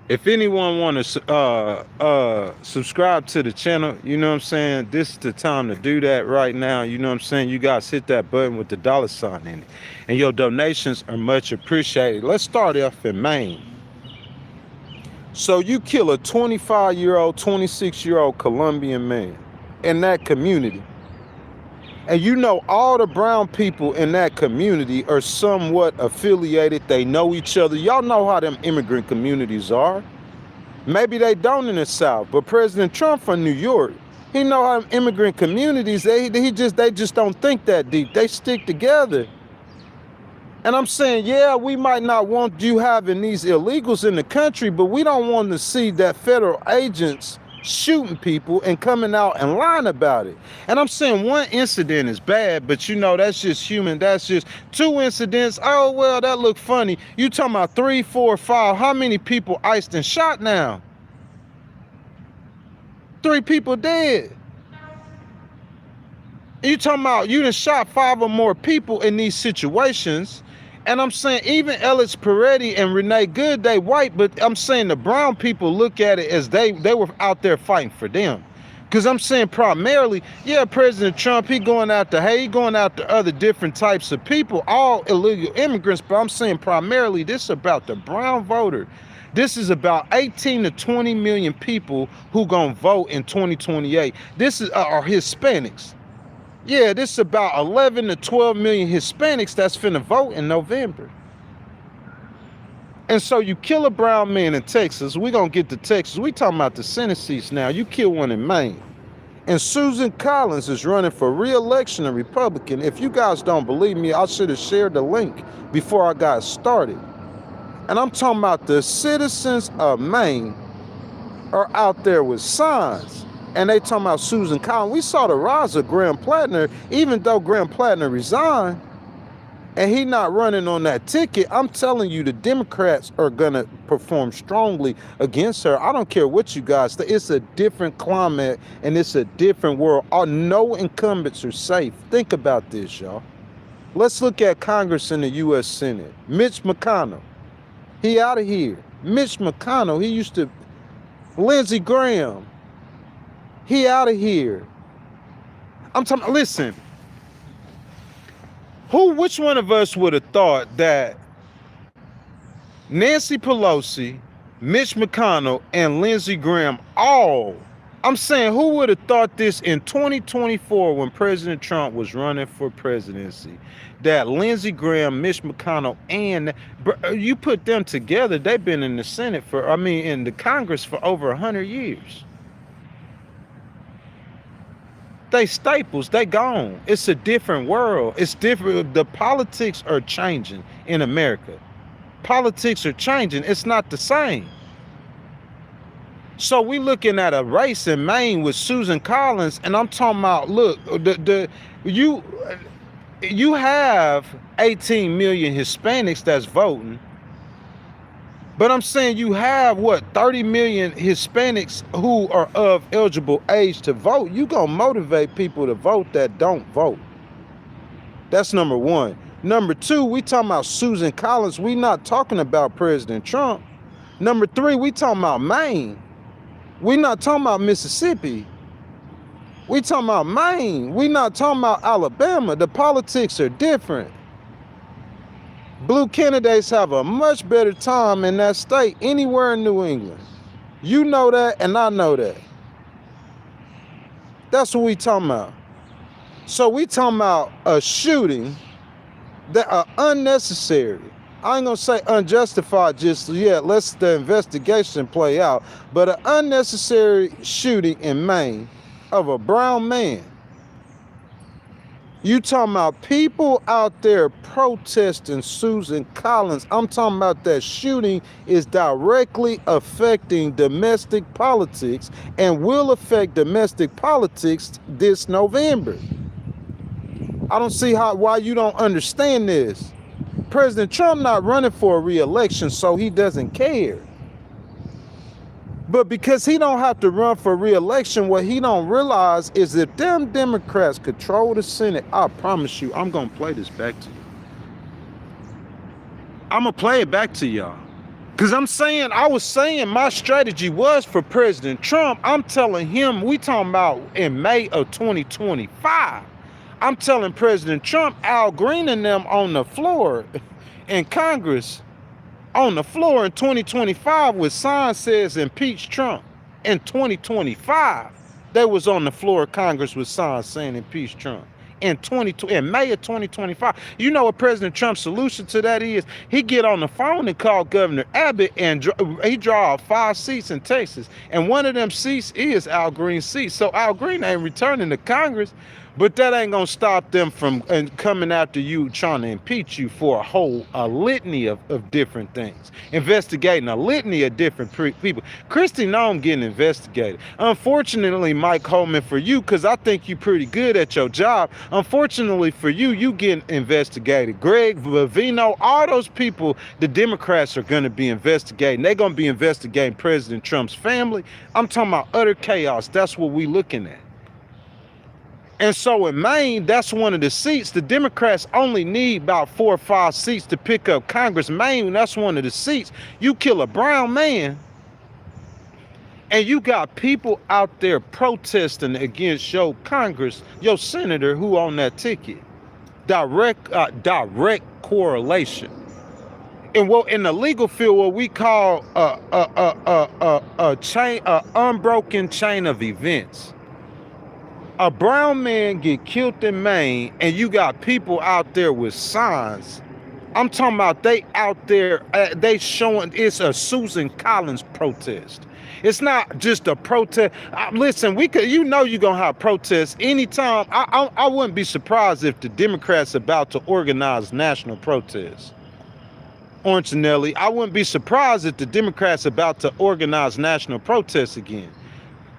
[SPEAKER 1] If anyone want to subscribe to the channel, you know what I'm saying, this is the time to do that right now. You know what I'm saying? You guys hit that button with the $sign in it. And your donations are much appreciated. Let's start off in Maine. So you kill a 25-year-old, 26-year-old Colombian man in that community. And you know all the brown people in that community are somewhat affiliated. They know each other. Y'all know how them immigrant communities are. Maybe they don't in the South, but President Trump from New York, he know how them immigrant communities, they just don't think that deep. They stick together. And I'm saying, yeah, we might not want you having these illegals in the country, but we don't want to see that federal agents shooting people and coming out and lying about it. And I'm saying one incident is bad, but you know, that's just human. That's just 2 incidents. Oh, well, that looked funny. You talking about 3, 4, 5. How many people iced and shot now? 3 people dead. You talking about you done shot 5 or more people in these situations. And I'm saying even Ellis Peretti and Renee Good, they white, but I'm saying the brown people look at it as they were out there fighting for them. Because I'm saying primarily, yeah, President Trump, he going after other different types of people, all illegal immigrants, but I'm saying primarily this is about the brown voter. This is about 18 to 20 million people who gonna vote in 2028. This are Hispanics. Yeah, this is about 11 to 12 million Hispanics that's finna vote in November. And so you kill a brown man in Texas. We're going to get to Texas. We talking about the Senate seats now. You kill one in Maine. And Susan Collins is running for re-election, a Republican. If you guys don't believe me, I should have shared the link before I got started. And I'm talking about the citizens of Maine are out there with signs. And they talking about Susan Collins. We saw the rise of Graham Plattner, even though Graham Plattner resigned and he not running on that ticket. I'm telling you, the Democrats are going to perform strongly against her. I don't care what you guys think. It's a different climate and it's a different world. No incumbents are safe. Think about this, y'all. Let's look at Congress and the U.S. Senate. Mitch McConnell, he out of here. Mitch McConnell, he used to, Lindsey Graham, he out of here. I'm talking, listen, which one of us would have thought that Nancy Pelosi, Mitch McConnell, and Lindsey Graham I'm saying, who would have thought this in 2024 when President Trump was running for presidency, that Lindsey Graham, Mitch McConnell, and you put them together, they've been in the Senate in the Congress for over 100 years. They staples, they gone. It's a different world. It's different. The politics are changing in America. Politics are changing. It's not the same. So we looking at a race in Maine with Susan Collins, and I'm talking about, look, you have 18 million Hispanics that's voting, but I'm saying you have 30 million Hispanics who are of eligible age to vote. You gonna motivate people to vote that don't vote. That's number one. Number two, we talking about Susan Collins. We not talking about President Trump. Number three, we talking about Maine. We not talking about Mississippi. We talking about Maine. We not talking about Alabama. The politics are different. Blue candidates have a much better time in that state anywhere in New England. You know that, and I know that. That's what we talking about. So we talking about a shooting that are unnecessary. I ain't gonna say unjustified just yet. Let's the investigation play out. But an unnecessary shooting in Maine of a brown man. You talking about people out there protesting Susan Collins. I'm talking about that shooting is directly affecting domestic politics and will affect domestic politics this November. I don't see why you don't understand this. President Trump not running for a re-election, so he doesn't care. But because he don't have to run for re-election, what he don't realize is that them Democrats control the Senate. I promise you, I'm gonna play this back to you. I'm gonna play it back to y'all. Because I was saying my strategy was for President Trump. I'm telling him, we talking about in May of 2025. I'm telling President Trump, Al Green and them on the floor in Congress, on the floor in 2025 with sign says impeach Trump. In 2025, they was on the floor of Congress with signs saying impeach Trump. In May of 2025, you know what President Trump's solution to that is? He get on the phone and call Governor Abbott and he draw 5 seats in Texas. And one of them seats is Al Green's seat. So Al Green ain't returning to Congress, but that ain't gonna stop them from coming after you, trying to impeach you for a litany of different things, investigating a litany of different people. Kristi Noem getting investigated. Unfortunately, Mike Holman, for you, because I think you pretty good at your job. Unfortunately for you, you getting investigated. Greg Vivino, all those people, the Democrats are gonna be investigating. They're gonna be investigating President Trump's family. I'm talking about utter chaos. That's what we looking at. And so in Maine, that's one of the seats. The Democrats only need about 4 or 5 seats to pick up Congress. Maine, that's one of the seats. You kill a brown man, and you got people out there protesting against your Congress, your senator who on that ticket. Direct correlation. And in the legal field, what we call a unbroken chain of events. A brown man get killed in Maine, and you got people out there with signs. I'm talking about they out there, they showing it's a Susan Collins protest. It's not just a protest. Listen, you're gonna have protests anytime. I wouldn't be surprised if the Democrats about to organize national protests. Orncinelli, I wouldn't be surprised if the Democrats about to organize national protests again.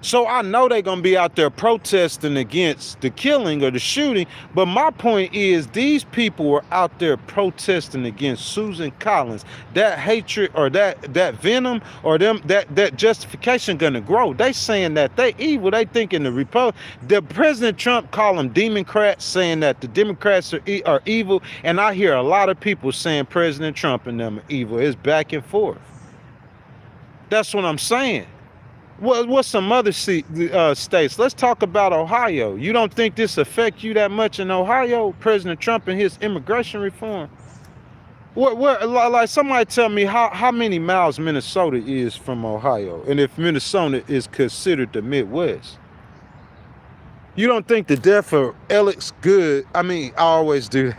[SPEAKER 1] So I know they're going to be out there protesting against the killing or the shooting. But my point is, these people were out there protesting against Susan Collins. That hatred or that venom or that justification going to grow. They saying that they evil. They thinking the President Trump call them Democrats, saying that the Democrats are evil. And I hear a lot of people saying President Trump and them are evil. It's back and forth. That's what I'm saying. What's some other states? Let's talk about Ohio. You don't think this affect you that much in Ohio, President Trump and his immigration reform? Like somebody tell me how many miles Minnesota is from Ohio, and if Minnesota is considered the Midwest. You don't think the death of Alex Good, I always do,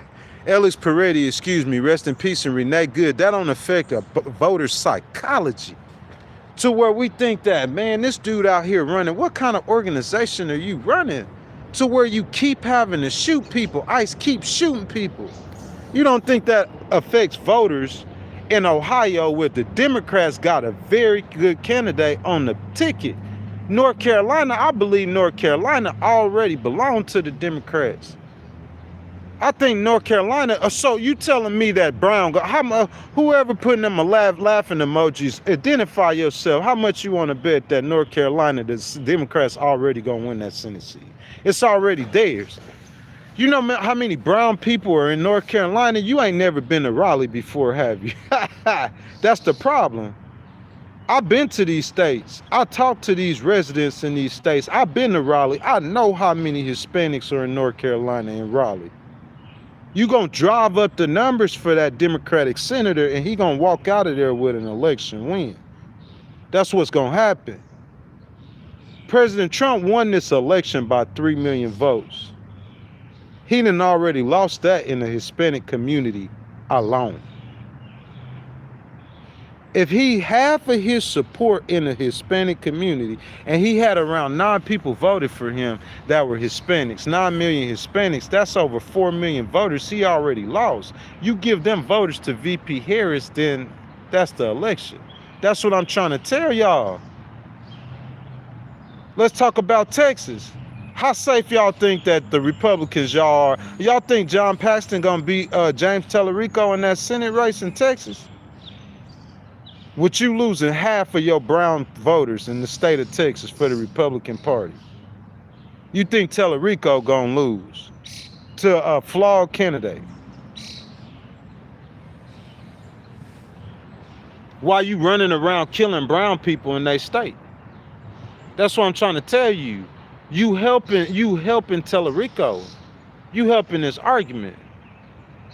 [SPEAKER 1] Alex Peretti, excuse me, rest in peace, and Renee Good, that don't affect a voter's psychology? To where we think that, man, this dude out here running, what kind of organization are you running? To where you keep having to shoot people, ICE keeps shooting people. You don't think that affects voters in Ohio where the Democrats got a very good candidate on the ticket? North Carolina, I believe North Carolina already belonged to the Democrats. I think North Carolina, so you telling me that Brown, whoever putting them a laughing emojis, identify yourself. How much you want to bet that North Carolina, the Democrats already going to win that Senate seat? It's already theirs. You know how many brown people are in North Carolina? You ain't never been to Raleigh before, have you? That's the problem. I've been to these states. I talked to these residents in these states. I've been to Raleigh. I know how many Hispanics are in North Carolina and Raleigh. You gonna drive up the numbers for that Democratic senator and he gonna walk out of there with an election win. That's what's gonna happen. President Trump won this election by 3 million votes. He done already lost that in the Hispanic community alone. If he half of his support in the Hispanic community, and he had around 9 people voted for him that were Hispanics, 9 million Hispanics, that's over 4 million voters he already lost. You give them voters to VP Harris, then that's the election. That's what I'm trying to tell y'all. Let's talk about Texas. How safe y'all think that the Republicans y'all are? Y'all think John Paxton gonna beat James Tellerico in that Senate race in Texas? With you losing half of your brown voters in the state of Texas for the Republican Party, you think Tellerico gonna lose to a flawed candidate? Why you running around killing brown people in their state? That's what I'm trying to tell you. You helping Tellerico. You helping this argument.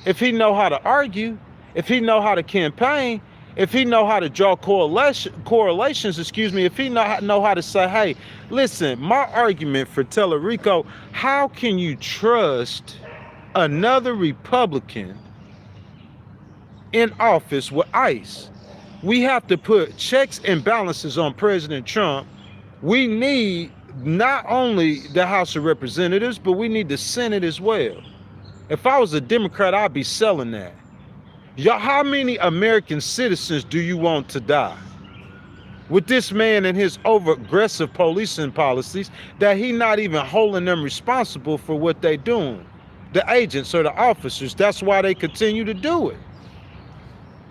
[SPEAKER 1] If he know how to argue, if he know how to campaign, if he know how to draw correlations, if he know how to say, hey, listen, my argument for Tellerico, how can you trust another Republican in office with ICE? We have to put checks and balances on President Trump. We need not only the House of Representatives, but we need the Senate as well. If I was a Democrat, I'd be selling that. Y'all, how many American citizens do you want to die? With this man and his over-aggressive policing policies, that he not even holding them responsible for what they doing. The agents or the officers, that's why they continue to do it.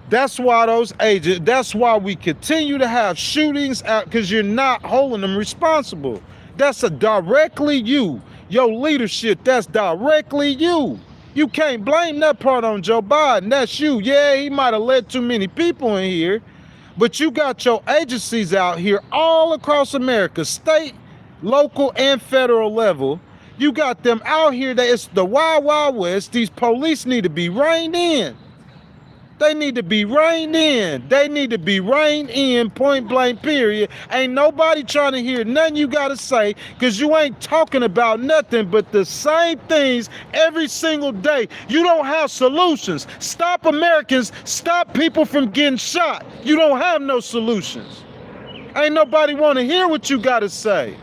[SPEAKER 1] That's why we continue to have shootings out, because you're not holding them responsible. That's directly you. Your leadership, that's directly you. You can't blame that part on Joe Biden. That's you. Yeah, he might have let too many people in here, but you got your agencies out here all across America, state, local, and federal level. You got them out here. It's the Wild Wild West. These police need to be reined in. They need to be reined in. They need to be reined in, point blank, period. Ain't nobody trying to hear nothing you got to say, because you ain't talking about nothing but the same things every single day. You don't have solutions. Stop Americans. Stop people from getting shot. You don't have no solutions. Ain't nobody want to hear what you got to say.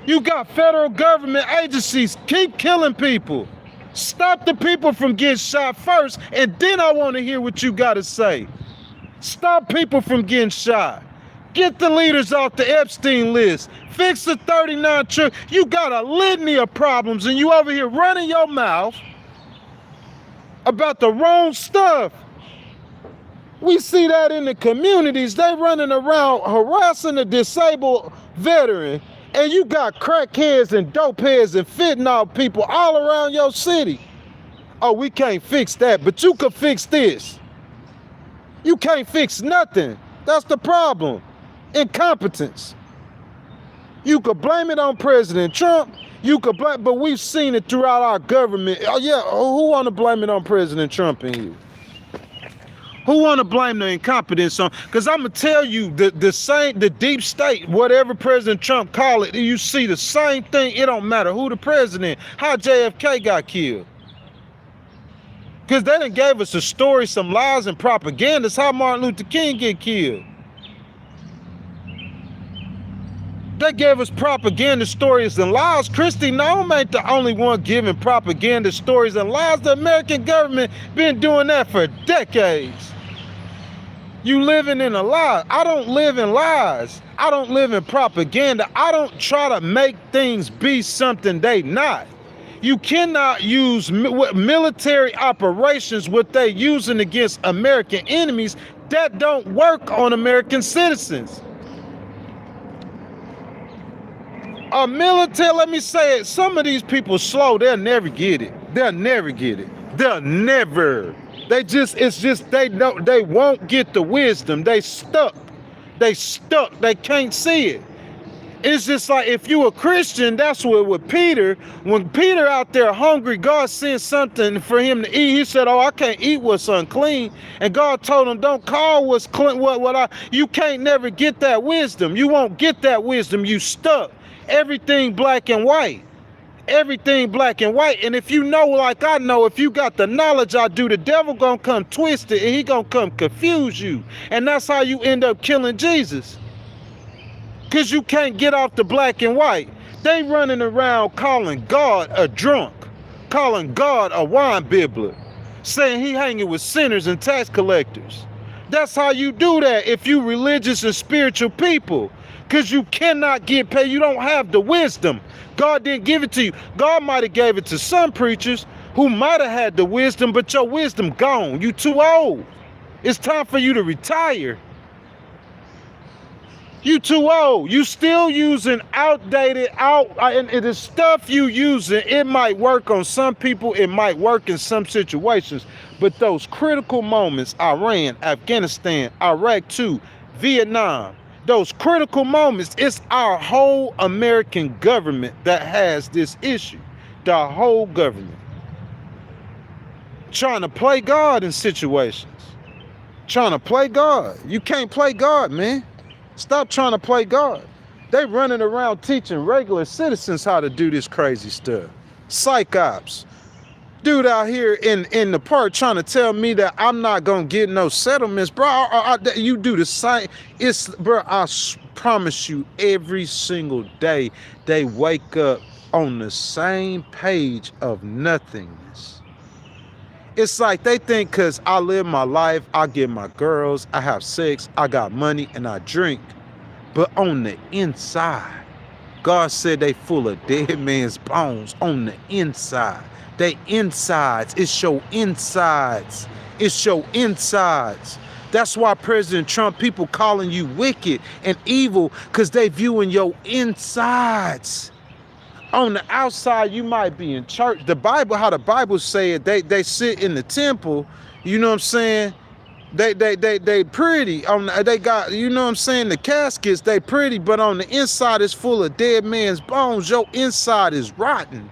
[SPEAKER 1] You got federal government agencies keep killing people. Stop the people from getting shot first, and then I want to hear what you got to say. Stop people from getting shot. Get the leaders off the Epstein list. Fix the 39 trillion. You got a litany of problems, and you over here running your mouth about the wrong stuff. We see that in the communities. They running around harassing a disabled veteran, and you got crackheads and dopeheads and fentanyl people all around your city. Oh, we can't fix that, but you can fix this. You can't fix nothing. That's the problem. Incompetence. You could blame it on President Trump. You could blame, but we've seen it throughout our government. Oh yeah, who want to blame it on President Trump in here? Who want to blame the incompetence on? Because I'm going to tell you, the deep state, whatever President Trump call it, you see the same thing. It don't matter who the president, how JFK got killed. Because they done gave us a story, some lies and propaganda. It's how Martin Luther King get killed. They gave us propaganda stories and lies. Kristi Noem ain't the only one giving propaganda stories and lies. The American government been doing that for decades. You living in a lie. I don't live in lies. I don't live in propaganda. I don't try to make things be something they not. You cannot use military operations, what they using against American enemies, that don't work on American citizens. A military, let me say it, some of these people slow, they'll never get it. They'll never get it. They'll never. They just, it's just, they won't get the wisdom. They stuck. They stuck. They can't see it. It's just like if you a Christian, that's what with Peter, when Peter out there hungry, God sent something for him to eat. He said, oh, I can't eat what's unclean. And God told him, don't call what's clean, you can't never get that wisdom. You won't get that wisdom. You stuck. Everything black and white. Everything black and white. And if you know, like I know, if you got the knowledge I do, the devil gonna come twist it and he gonna come confuse you. And that's how you end up killing Jesus. Because you can't get off the black and white. They running around calling God a drunk, calling God a wine bibbler, saying he hanging with sinners and tax collectors. That's how you do that if you religious and spiritual people. Because you cannot get paid. You don't have the wisdom. God didn't give it to you. God might have gave it to some preachers who might have had the wisdom, but your wisdom gone. You too old. It's time for you to retire. You too old. You still using outdated, and the stuff you using, it might work on some people, it might work in some situations, but those critical moments, Iran, Afghanistan, Iraq too, Vietnam, those critical moments, it's our whole American government that has this issue. The whole government. Trying to play God in situations. Trying to play God. You can't play God, man. Stop trying to play God. They running around teaching regular citizens how to do this crazy stuff. Psych ops. Dude out here in the park trying to tell me that I'm not gonna get no settlements, bro. You do the same. It's, bro, I promise you, every single day they wake up on the same page of nothingness. It's like they think because I live my life, I get my girls, I have sex, I got money, and I drink. But on the inside, God said they full of dead man's bones on the inside. They insides. It's your insides. It's your insides. That's why President Trump, people calling you wicked and evil, because they viewing your insides. On the outside, you might be in church. The Bible, how the Bible say it, they sit in the temple, you know what I'm saying? They pretty. They got, you know what I'm saying, the caskets, they pretty, but on the inside it's full of dead man's bones. Your inside is rotten.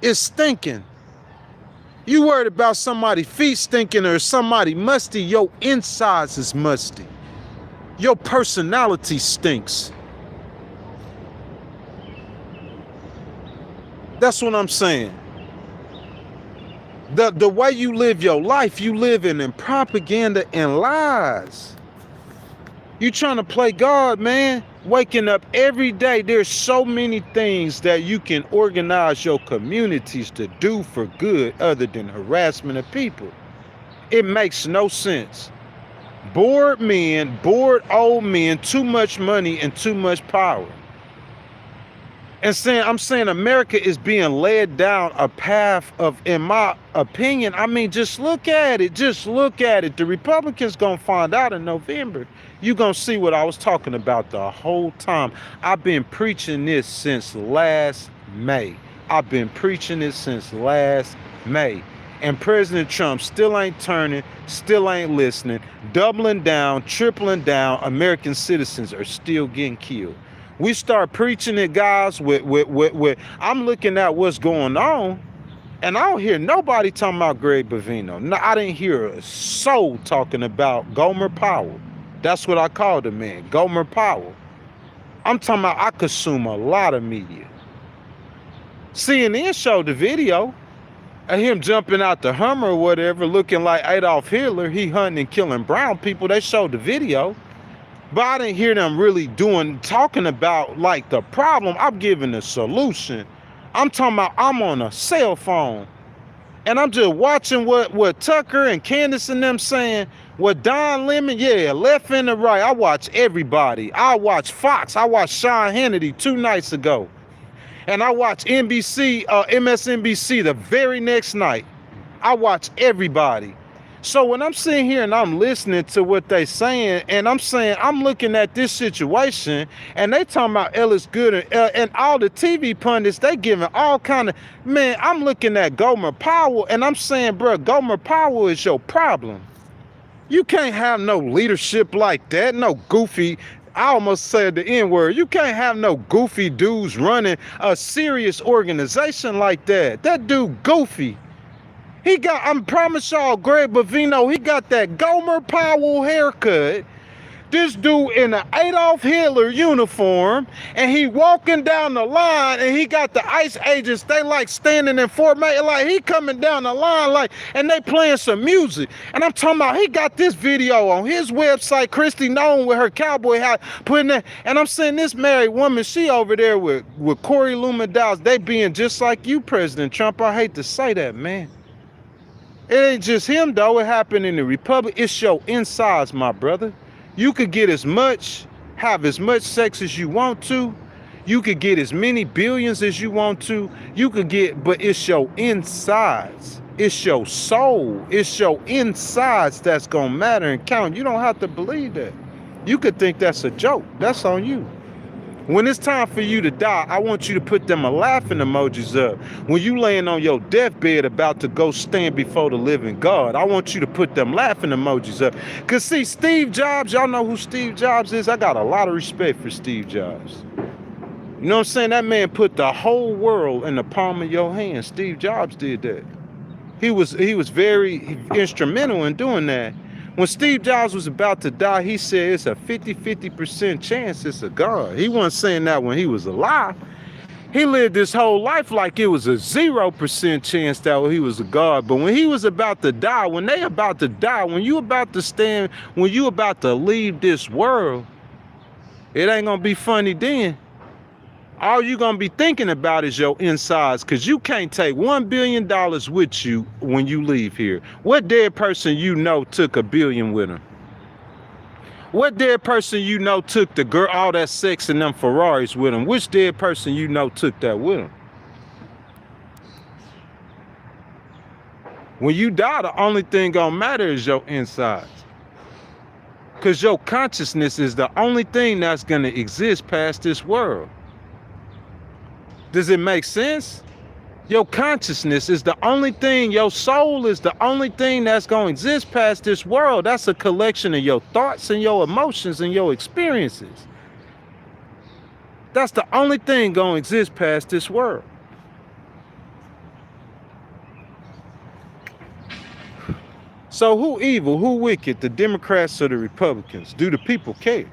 [SPEAKER 1] It's stinking. You worried about somebody's feet stinking or somebody musty, your insides is musty. Your personality stinks. That's what I'm saying. The way you live your life, you live in propaganda and lies. You trying to play God, man. Waking up every day, there's so many things that you can organize your communities to do for good other than harassment of people. It makes no sense. Bored men, bored old men, too much money and too much power. And I'm saying America is being led down a path of, in my opinion, I mean, just look at it. Just look at it. The Republicans gonna find out in November. You gonna see what I was talking about the whole time. I've been preaching this since last May. I've been preaching this since last May. And President Trump still ain't turning, still ain't listening, doubling down, tripling down. American citizens are still getting killed. We start preaching it, guys, with I'm looking at what's going on, and I don't hear nobody talking about Greg Bovino. No, I didn't hear a soul talking about Gomer Powell. That's what I call the man, Gomer Powell. I'm talking about I consume a lot of media. CNN showed the video of him jumping out the Hummer or whatever, looking like Adolf Hitler. He hunting and killing brown people. They showed the video. But I didn't hear them really talking about like the problem. I'm giving the solution. I'm talking about I'm on a cell phone and I'm just watching what Tucker and Candace and them saying, what Don Lemon, yeah, left and the right. I watch everybody. I watch Fox. I watched Sean Hannity 2 nights ago. And I watched NBC, MSNBC the very next night. I watch everybody. So when I'm sitting here and I'm listening to what they saying, and I'm saying, I'm looking at this situation, and they talking about Ellis Good and all the TV pundits, they giving all kind of, man, I'm looking at Gomer Powell, and I'm saying, bro, Gomer Powell is your problem. You can't have no leadership like that, no goofy, I almost said the N-word. You can't have no goofy dudes running a serious organization like that. That dude goofy. He got, I promise y'all, Greg Bovino, he got that Gomer Powell haircut. This dude in an Adolf Hitler uniform, and he walking down the line, and he got the ICE agents, they like standing in formation, like he coming down the line, like, and they playing some music. And I'm talking about, he got this video on his website, Christy Known with her cowboy hat, putting that, and I'm saying this married woman, she over there with Corey Lumadow's, they being just like you, President Trump. I hate to say that, man. It ain't just him, though. It happened in the Republic. It's your insides, my brother. You could get have as much sex as you want to. You could get as many billions as you want to. You could get, but it's your insides. It's your soul. It's your insides that's going to matter and count. You don't have to believe that. You could think that's a joke. That's on you. When it's time for you to die, I want you to put them a laughing emojis up. When you laying on your deathbed about to go stand before the living God, I want you to put them laughing emojis up. Because see, Steve Jobs, y'all know who Steve Jobs is? I got a lot of respect for Steve Jobs. You know what I'm saying? That man put the whole world in the palm of your hand. Steve Jobs did that. He was very instrumental in doing that. When Steve Jobs was about to die, he said it's a 50% chance it's a God. He wasn't saying that when he was alive. He lived his whole life like it was a 0% chance that he was a God. But when he was about to die, when they about to die, when you about to stand, when you about to leave this world, it ain't gonna be funny then. All you gonna be thinking about is your insides, because you can't take $1 billion with you when you leave here. What dead person you know took $1 billion with him? What dead person you know took the girl, all that sex and them Ferraris with him? Which dead person you know took that with him? When you die, the only thing gonna matter is your insides. Because your consciousness is the only thing that's gonna exist past this world. Does it make sense? Your consciousness is the only thing, your soul is the only thing that's going to exist past this world. That's a collection of your thoughts and your emotions and your experiences. That's the only thing going to exist past this world. So who evil, who wicked, the Democrats or the Republicans? Do the people care?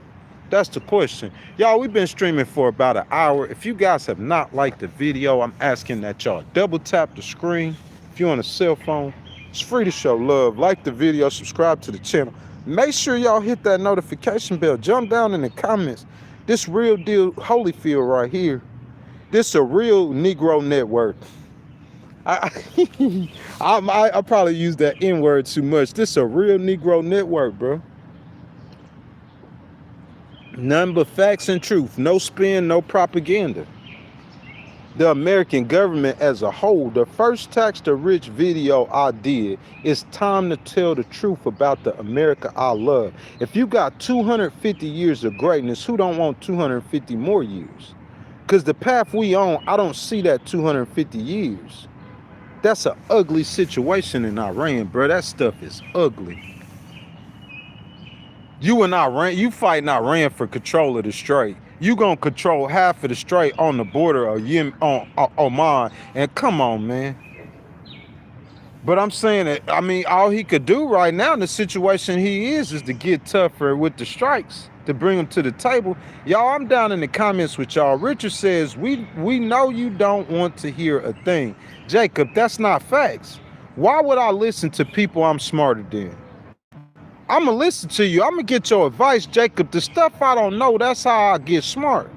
[SPEAKER 1] That's the question. Y'all, we've been streaming for about an hour. If you guys have not liked the video, I'm asking that y'all double tap the screen. If you're on a cell phone, it's free to show love. Like the video, subscribe to the channel. Make sure y'all hit that notification bell. Jump down in the comments This real deal Holyfield right here. This a real Negro network. I I probably use that N-word too much. This a real Negro network, bro. None but facts and truth. No spin, no propaganda. The American government as a whole, the first tax the rich video I did, it's time to tell the truth about the America I love. If you got 250 years of greatness, who don't want 250 more years? Because the path we on, I don't see that 250 years. That's an ugly situation in Iran, bro. That stuff is ugly. You and Iran, you fighting Iran for control of the Strait. You gonna control half of the Strait on the border of Oman, and come on, man. But I'm saying that, I mean, all he could do right now in the situation he is to get tougher with the strikes, to bring them to the table. Y'all, I'm down in the comments with y'all. Richard says, we know you don't want to hear a thing. Jacob, that's not facts. Why would I listen to people I'm smarter than? I'm going to listen to you. I'm going to get your advice, Jacob. The stuff I don't know, that's how I get smart.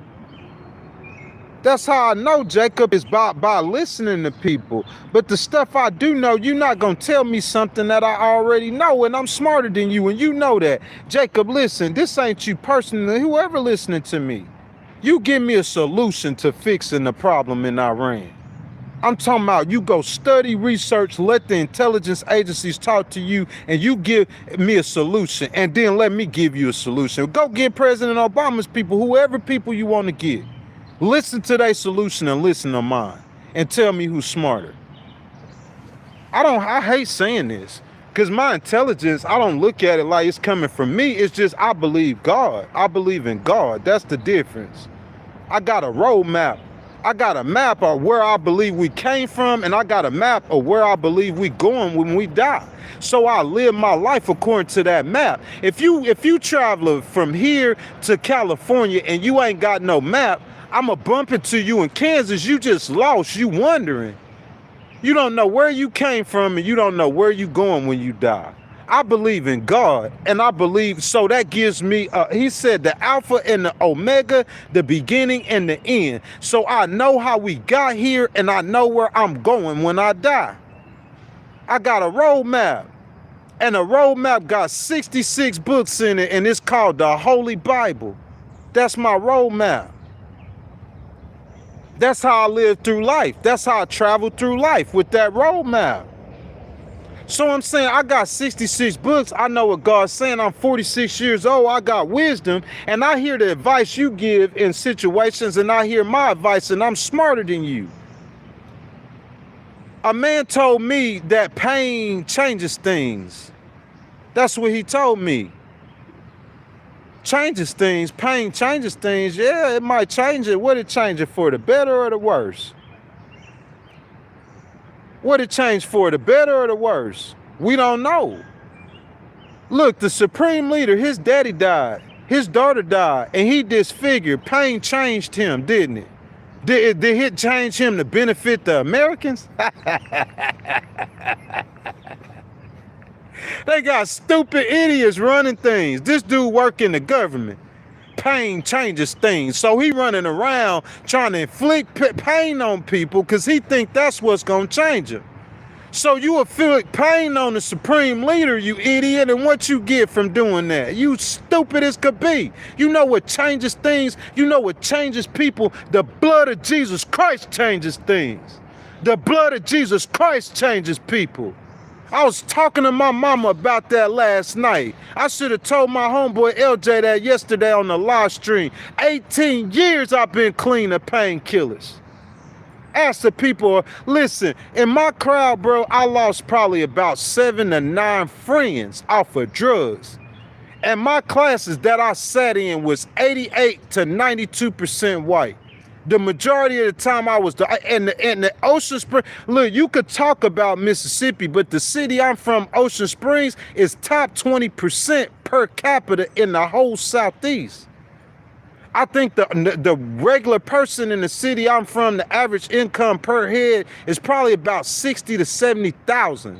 [SPEAKER 1] That's how I know, Jacob, is by listening to people. But the stuff I do know, you're not going to tell me something that I already know, and I'm smarter than you, and you know that. Jacob, listen, this ain't you personally, whoever listening to me. You give me a solution to fixing the problem in Iran. I'm talking about you go study, research, let the intelligence agencies talk to you, and you give me a solution, and then let me give you a solution. Go get President Obama's people, whoever people you want to get. Listen to their solution and listen to mine, and tell me who's smarter. I hate saying this, because my intelligence, I don't look at it like it's coming from me. It's just I believe God. I believe in God. That's the difference. I got a roadmap. I got a map of where I believe we came from, and I got a map of where I believe we going when we die. So I live my life according to that map. If you travel from here to California and you ain't got no map, I'ma bump into you in Kansas. You just lost. You wondering. You don't know where you came from, and you don't know where you going when you die. I believe in God, and I believe, so that gives me, he said the Alpha and the Omega, the beginning and the end. So I know how we got here, and I know where I'm going when I die. I got a roadmap, and a roadmap got 66 books in it, and it's called the Holy Bible. That's my roadmap. That's how I live through life. That's how I travel through life, with that roadmap. So I'm saying I got 66 books. I know what God's saying. I'm 46 years old. I got wisdom, and I hear the advice you give in situations, and I hear my advice, and I'm smarter than you. A man told me that pain changes things. That's what he told me. Changes things. Pain changes things. Yeah, it might change it. What it change it for, the better or the worse? What it changed for, the better or the worse? We don't know. Look, the supreme leader, his daddy died, his daughter died, and he disfigured. Pain changed him, didn't it? Did it change him to benefit the Americans? They got stupid idiots running things. This dude work in the government. Pain changes things. So he running around trying to inflict pain on people because he think that's what's going to change him. So you inflict pain on the supreme leader, you idiot, and what you get from doing that? You stupid as could be. You know what changes things? You know what changes people? The blood of Jesus Christ changes things. The blood of Jesus Christ changes people. I was talking to my mama about that last night. I should have told my homeboy LJ that yesterday on the live stream. 18 years I've been clean of painkillers. Ask the people, listen, in my crowd, bro, I lost probably about 7 to 9 friends off of drugs. And my classes that I sat in was 88 to 92% white. The majority of the time I was in the Ocean Springs. Look, you could talk about Mississippi, but the city I'm from, Ocean Springs, is top 20% per capita in the whole Southeast. I think the regular person in the city I'm from, the average income per head is probably about 60 to 70,000.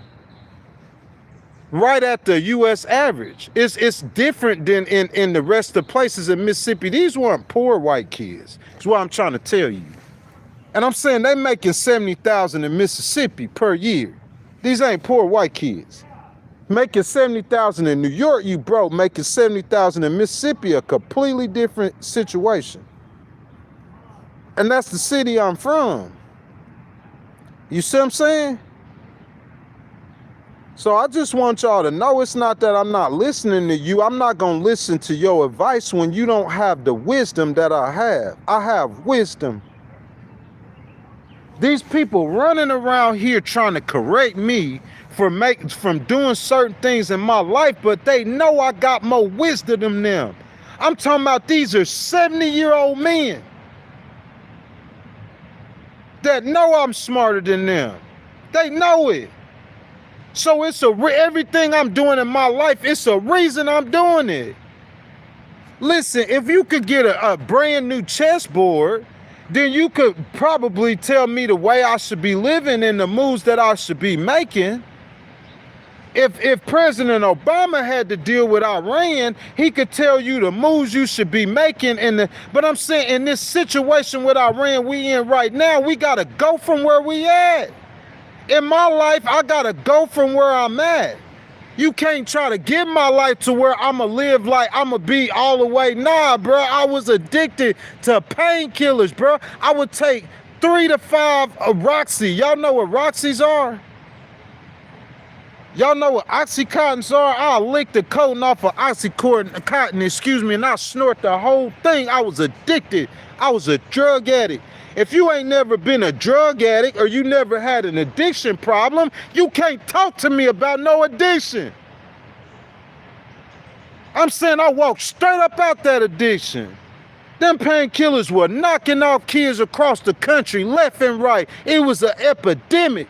[SPEAKER 1] right at the U.S. average. It's different than in the rest of the places in Mississippi. These weren't poor white kids. That's what I'm trying to tell you. And I'm saying they making $70,000 in Mississippi per year. These ain't poor white kids. Making $70,000 in New York, you broke. Making $70,000 in Mississippi, a completely different situation. And that's the city I'm from. You see what I'm saying? So I just want y'all to know it's not that I'm not listening to you. I'm not going to listen to your advice when you don't have the wisdom that I have. I have wisdom. These people running around here trying to correct me from doing certain things in my life, but they know I got more wisdom than them. I'm talking about these are 70-year-old men that know I'm smarter than them. They know it. So it's everything I'm doing in my life, it's a reason I'm doing it. Listen, if you could get a brand new chessboard, then you could probably tell me the way I should be living and the moves that I should be making. If President Obama had to deal with Iran, he could tell you the moves you should be making. But I'm saying in this situation with Iran we in right now, we got to go from where we at. In my life, I got to go from where I'm at. You can't try to get my life to where I'm going to live like I'm going to be all the way. Nah, bro, I was addicted to painkillers, bro. I would take 3 to 5 Roxy. Y'all know what Roxys are? Y'all know what Oxycontins are? I'll lick the coating off of Oxycontin, and I'll snort the whole thing. I was addicted. I was a drug addict. If you ain't never been a drug addict or you never had an addiction problem, you can't talk to me about no addiction. I'm saying I walked straight up out that addiction. Them painkillers were knocking off kids across the country, left and right. It was an epidemic.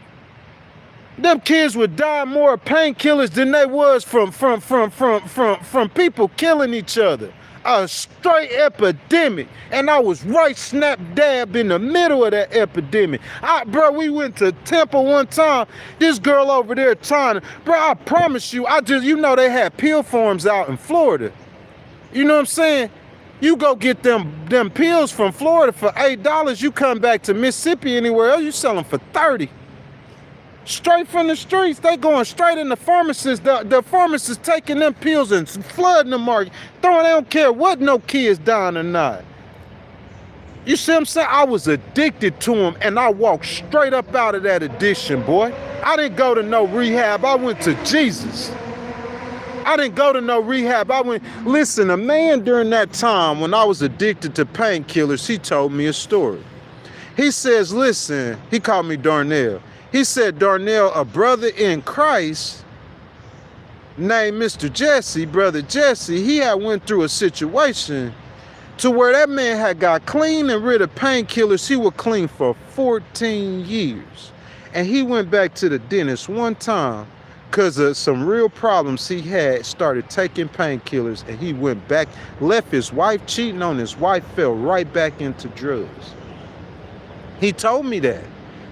[SPEAKER 1] Them kids would die more of painkillers than they was from people killing each other. A straight epidemic. And I was right snap dab in the middle of that epidemic. Bro, we went to Temple one time. This girl over there trying to, bro, I promise you, you know they had pill forms out in Florida. You know what I'm saying? You go get them pills from Florida for $8. You come back to Mississippi anywhere else, you sell them for $30. Straight from the streets, they going straight in the pharmacists. The pharmacists taking them pills and flooding the market, they don't care what no kids dying or not. You see what I'm saying? I was addicted to them and I walked straight up out of that addiction, boy. I didn't go to no rehab, I went to Jesus. I didn't go to no rehab, listen, a man during that time when I was addicted to painkillers, he told me a story. He says, listen, he called me Darnell. He said, Darnell, a brother in Christ named Mr. Jesse, Brother Jesse, he had went through a situation to where that man had got clean and rid of painkillers. He was clean for 14 years. And he went back to the dentist one time because of some real problems he had, started taking painkillers, and he went back, left his wife cheating on his wife, fell right back into drugs. He told me that.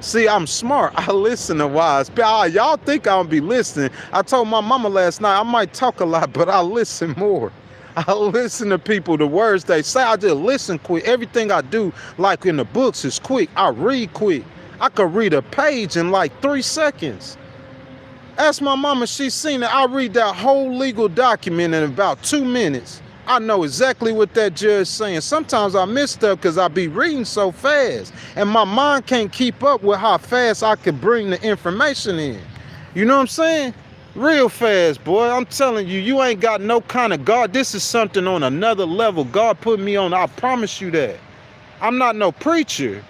[SPEAKER 1] See, I'm smart. I listen to wise people. Y'all think I don't be listening. I told my mama last night, I might talk a lot, but I listen more. I listen to people, the words they say. I just listen quick. Everything I do, like in the books, is quick. I read quick. I could read a page in like 3 seconds. Ask my mama, she's seen it. I read that whole legal document in about 2 minutes. I know exactly what that judge saying. Sometimes I miss stuff because I be reading so fast. And my mind can't keep up with how fast I can bring the information in. You know what I'm saying? Real fast, boy. I'm telling you, you ain't got no kind of God. This is something on another level. God put me on. I promise you that. I'm not no preacher.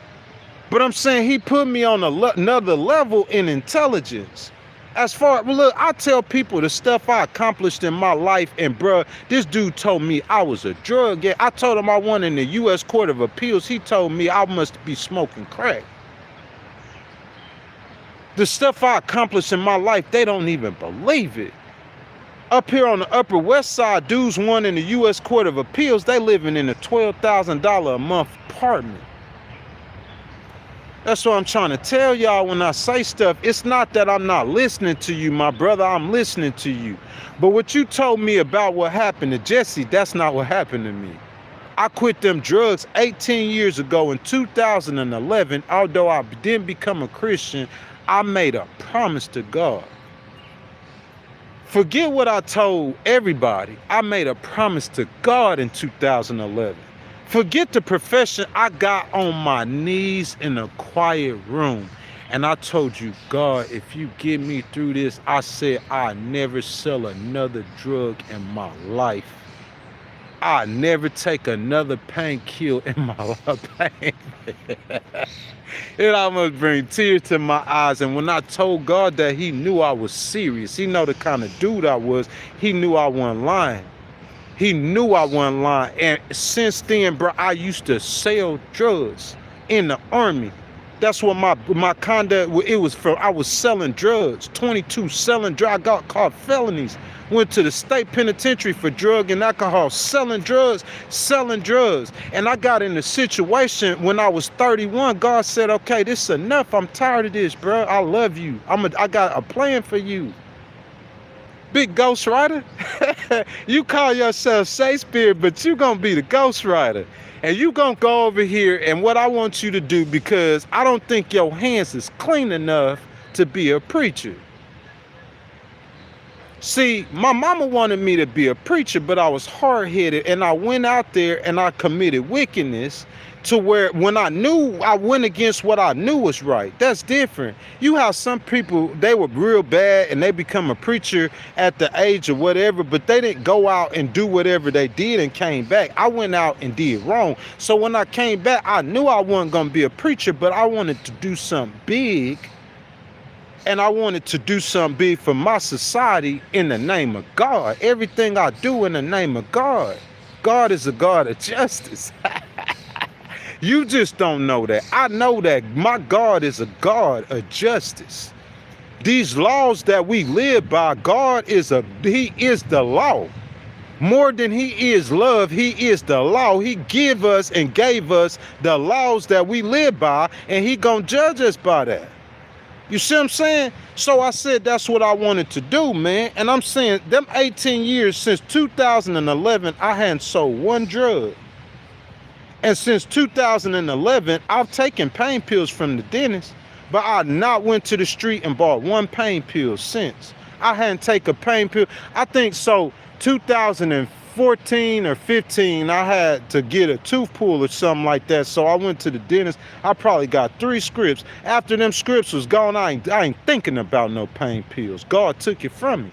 [SPEAKER 1] But I'm saying he put me on another level in intelligence. As far, look, I tell people the stuff I accomplished in my life, and bruh, this dude told me I was a drug addict. I told him I won in the U.S. Court of Appeals. He told me I must be smoking crack. The stuff I accomplished in my life, they don't even believe it. Up here on the Upper West Side, dudes won in the U.S. Court of Appeals. They living in a $12,000 a month apartment. That's what I'm trying to tell y'all when I say stuff. It's not that I'm not listening to you, my brother. I'm listening to you. But what you told me about what happened to Jesse, that's not what happened to me. I quit them drugs 18 years ago in 2011. Although I didn't become a Christian, I made a promise to God. Forget what I told everybody. I made a promise to God in 2011. Forget the profession. I got on my knees in a quiet room and I told you, God, if you get me through this, I said I never sell another drug in my life. I never take another painkiller in my life. It almost brings tears to my eyes. And when I told God that, he knew I was serious. He know the kind of dude I was. He knew I wasn't lying. He knew I wasn't lying. And since then, bro, I used to sell drugs in the Army. That's what my conduct, it was for. I was selling drugs, 22 selling drugs. I got caught felonies. Went to the state penitentiary for drug and alcohol, selling drugs. And I got in a situation when I was 31. God said, okay, this is enough. I'm tired of this, bro. I love you. I got a plan for you. Big ghostwriter. You call yourself Shakespeare, but you gonna be the ghostwriter. And you gonna go over here, and what I want you to do, because I don't think your hands is clean enough to be a preacher. See, my mama wanted me to be a preacher, but I was hard-headed, and I went out there and I committed wickedness to where when I knew, I went against what I knew was right. That's different. You have some people, they were real bad and they become a preacher at the age of whatever, but they didn't go out and do whatever they did and came back. I went out and did wrong. So when I came back, I knew I wasn't going to be a preacher, but I wanted to do something big. And I wanted to do something big for my society in the name of God. Everything I do in the name of God. God is a God of justice. You just don't know that. I know that my God is a God of justice. These laws that we live by, he is the law. More than he is love, he is the law. He gave us the laws that we live by, and he gonna judge us by that. You see what I'm saying? So I said that's what I wanted to do, man. And I'm saying them 18 years since 2011, I hadn't sold one drug. And since 2011, I've taken pain pills from the dentist, but I not went to the street and bought one pain pill since. I hadn't taken a pain pill. I think so 2014 or 15, I had to get a tooth pull or something like that. So I went to the dentist. I probably got 3 scripts. After them scripts was gone, I ain't thinking about no pain pills. God took it from me.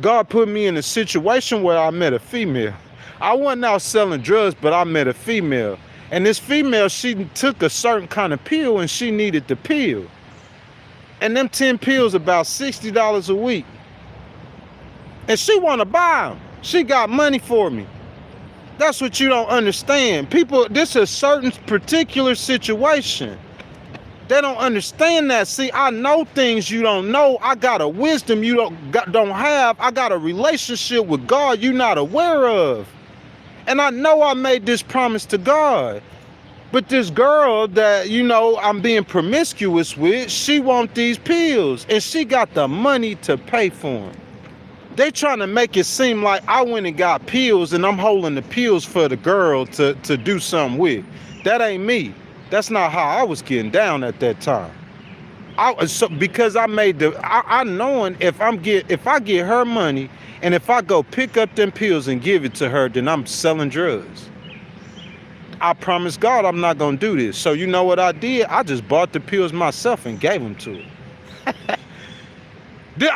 [SPEAKER 1] God put me in a situation where I met a female. I wasn't out selling drugs, but I met a female. And this female, she took a certain kind of pill and she needed the pill. And them 10 pills about $60 a week. And she want to buy them. She got money for me. That's what you don't understand. People, this is a certain particular situation. They don't understand that. See, I know things you don't know. I got a wisdom you don't have. I got a relationship with God you're not aware of. And I know I made this promise to God. But this girl that, I'm being promiscuous with, she want these pills. And she got the money to pay for them. They trying to make it seem like I went and got pills and I'm holding the pills for the girl to do something with. That ain't me. That's not how I was getting down at that time. Because I made I knowing if I get her money and if I go pick up them pills and give it to her, then I'm selling drugs. I promised God I'm not gonna do this. So you know what I did? I just bought the pills myself and gave them to her.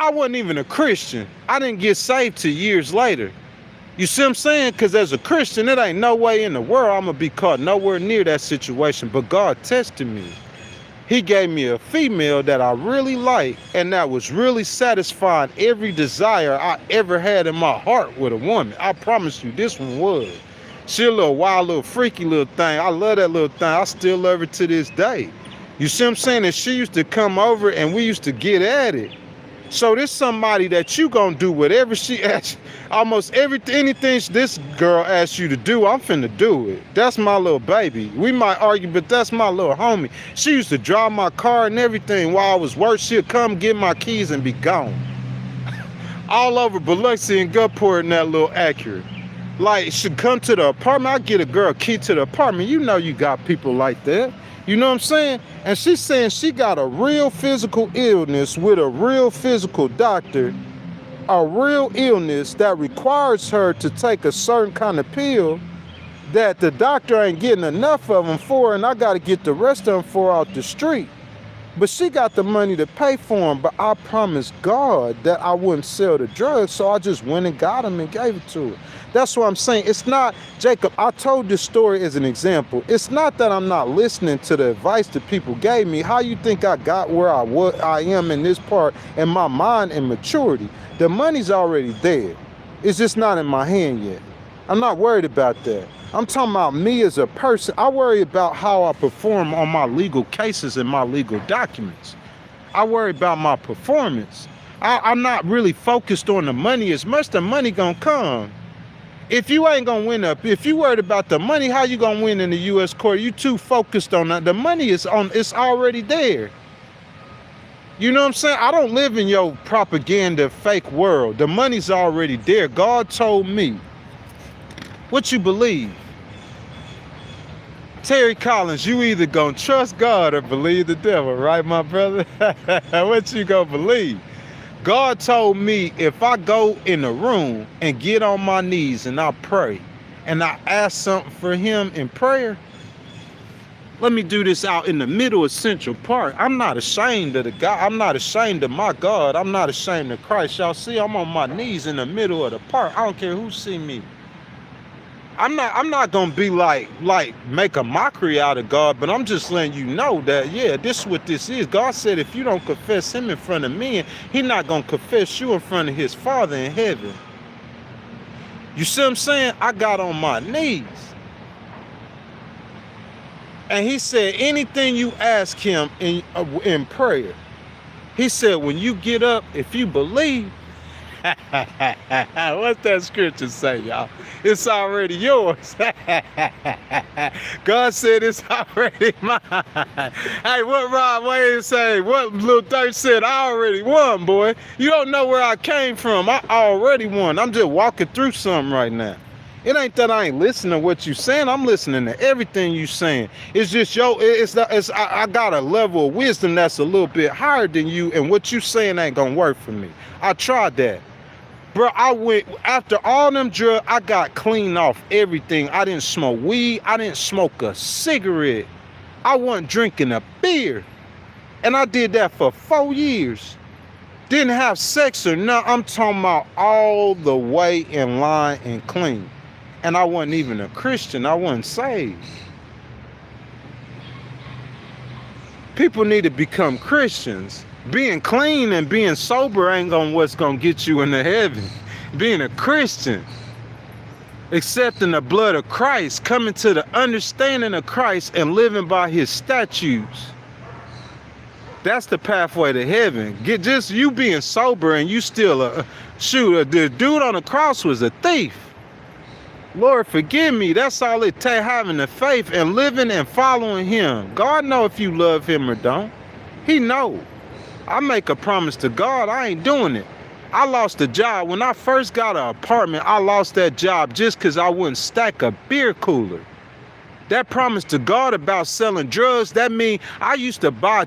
[SPEAKER 1] I wasn't even a Christian. I didn't get saved till years later. You see what I'm saying? Because as a Christian, it ain't no way in the world I'm going to be caught nowhere near that situation. But God tested me. He gave me a female that I really liked and that was really satisfying every desire I ever had in my heart with a woman. I promise you, this one was. She a little wild, little freaky little thing. I love that little thing. I still love her to this day. You see what I'm saying? And she used to come over and we used to get at it. So this somebody that you gonna do whatever she asks, almost anything this girl asks you to do, I'm finna do it. That's my little baby. We might argue, but that's my little homie. She used to drive my car and everything while I was working. She'd come get my keys and be gone. All over Biloxi and Gulfport in that little Acura. Like, she'd come to the apartment. I get a girl key to the apartment. You know you got people like that. You know what I'm saying? And she's saying she got a real physical illness with a real physical doctor, a real illness that requires her to take a certain kind of pill that the doctor ain't getting enough of them for, and I got to get the rest of them for out the street. But she got the money to pay for them, but I promised God that I wouldn't sell the drugs, so I just went and got them and gave it to her. That's what I'm saying. It's not, Jacob, I told this story as an example. It's not that I'm not listening to the advice that people gave me. How you think I got where I am in this part in my mind and maturity? The money's already there. It's just not in my hand yet. I'm not worried about that. I'm talking about me as a person. I worry about how I perform on my legal cases and my legal documents. I worry about my performance. I'm not really focused on the money as much. The money gonna come. If you ain't gonna win up, if you worried about the money, how you gonna win in the U.S. court? You too focused on that. The money is on, it's already there. You know what I'm saying? I don't live in your propaganda fake world. The money's already there. God told me. What you believe? Terry Collins, you either gonna trust God or believe the devil, right, my brother? What you gonna believe? God told me if I go in the room and get on my knees and I pray and I ask something for him in prayer, let me do this out in the middle of Central Park. I'm not ashamed of the God. I'm not ashamed of my God. I'm not ashamed of Christ. Y'all see, I'm on my knees in the middle of the park. I don't care who see me. I'm not gonna be like make a mockery out of God, but I'm just letting you know that, yeah, this is what this is. God said if you don't confess him in front of men, he's not gonna confess you in front of his Father in heaven. You see what I'm saying? I got on my knees. And he said anything you ask him in prayer, he said when you get up, if you believe, what's that scripture say, y'all? It's already yours. God said it's already mine. Hey, what Rod Wayne say? What Lil Durk said? I already won, boy. You don't know where I came from. I already won. I'm just walking through something right now. It ain't that I ain't listening to what you saying. I'm listening to everything you saying. It's just I got a level of wisdom that's a little bit higher than you, and what you saying ain't gonna work for me. I tried that. Bro, I went, after all them drugs, I got clean off everything. I didn't smoke weed. I didn't smoke a cigarette. I wasn't drinking a beer. And I did that for 4 years. Didn't have sex or nothing. I'm talking about all the way in line and clean. And I wasn't even a Christian. I wasn't saved. People need to become Christians. Being clean and being sober ain't what's gonna get you into heaven. Being a Christian, accepting the blood of Christ, coming to the understanding of Christ and living by his statutes. That's the pathway to heaven. Get just you being sober and you still the dude on the cross was a thief. Lord, forgive me. That's all it takes, having the faith and living and following him. God know if you love him or don't. He know. I make a promise to God, I ain't doing it. I lost a job. When I first got an apartment, I lost that job just because I wouldn't stack a beer cooler. That promise to God about selling drugs, that mean I used to buy,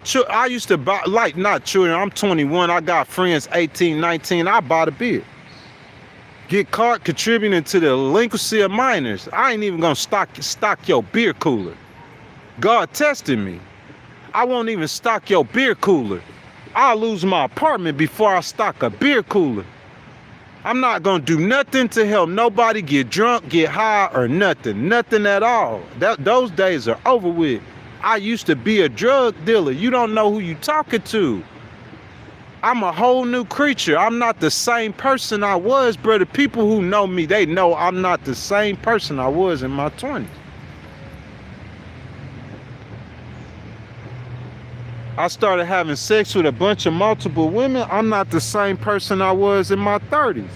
[SPEAKER 1] like, not children, I'm 21, I got friends 18, 19, I bought a beer. Get caught contributing to the delinquency of minors. I ain't even gonna stock your beer cooler. God tested me. I won't even stock your beer cooler. I'll lose my apartment before I stock a beer cooler. I'm not gonna do nothing to help nobody get drunk, get high, or nothing. Nothing at all. Those days are over with. I used to be a drug dealer. You don't know who you talking to. I'm a whole new creature. I'm not the same person I was, brother. People who know me, they know I'm not the same person I was in my 20s. I started having sex with a bunch of multiple women. I'm not the same person I was in my 30s.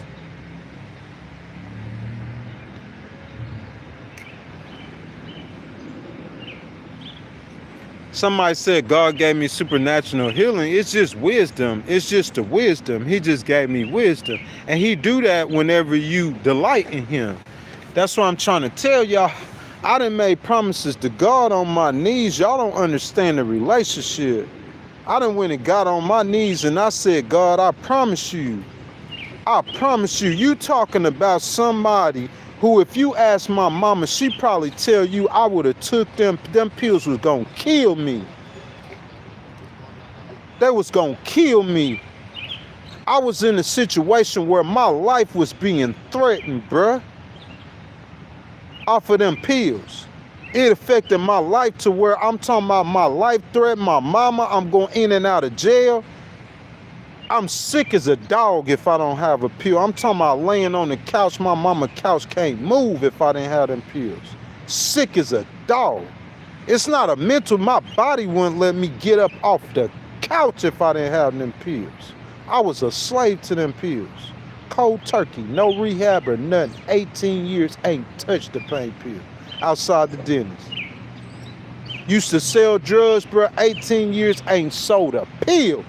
[SPEAKER 1] Somebody said God gave me supernatural healing. It's just wisdom. It's just the wisdom. He just gave me wisdom. And he do that whenever you delight in him. That's what I'm trying to tell y'all. I done made promises to God on my knees. Y'all don't understand the relationship. I done went and got on my knees and I said, God, I promise you, you talking about somebody who, if you ask my mama, she probably tell you I would have took them pills was gonna kill me. They was gonna kill me. I was in a situation where my life was being threatened, bruh, off of them pills. It affected my life to where I'm talking about my life threat, my mama, I'm going in and out of jail. I'm sick as a dog if I don't have a pill. I'm talking about laying on the couch. My mama couch can't move if I didn't have them pills. Sick as a dog. It's not a mental. My body wouldn't let me get up off the couch if I didn't have them pills. I was a slave to them pills. Cold turkey, no rehab or nothing. 18 years, ain't touched the pain pill outside the dentist. Used to sell drugs, bro. 18 years, ain't sold a pill.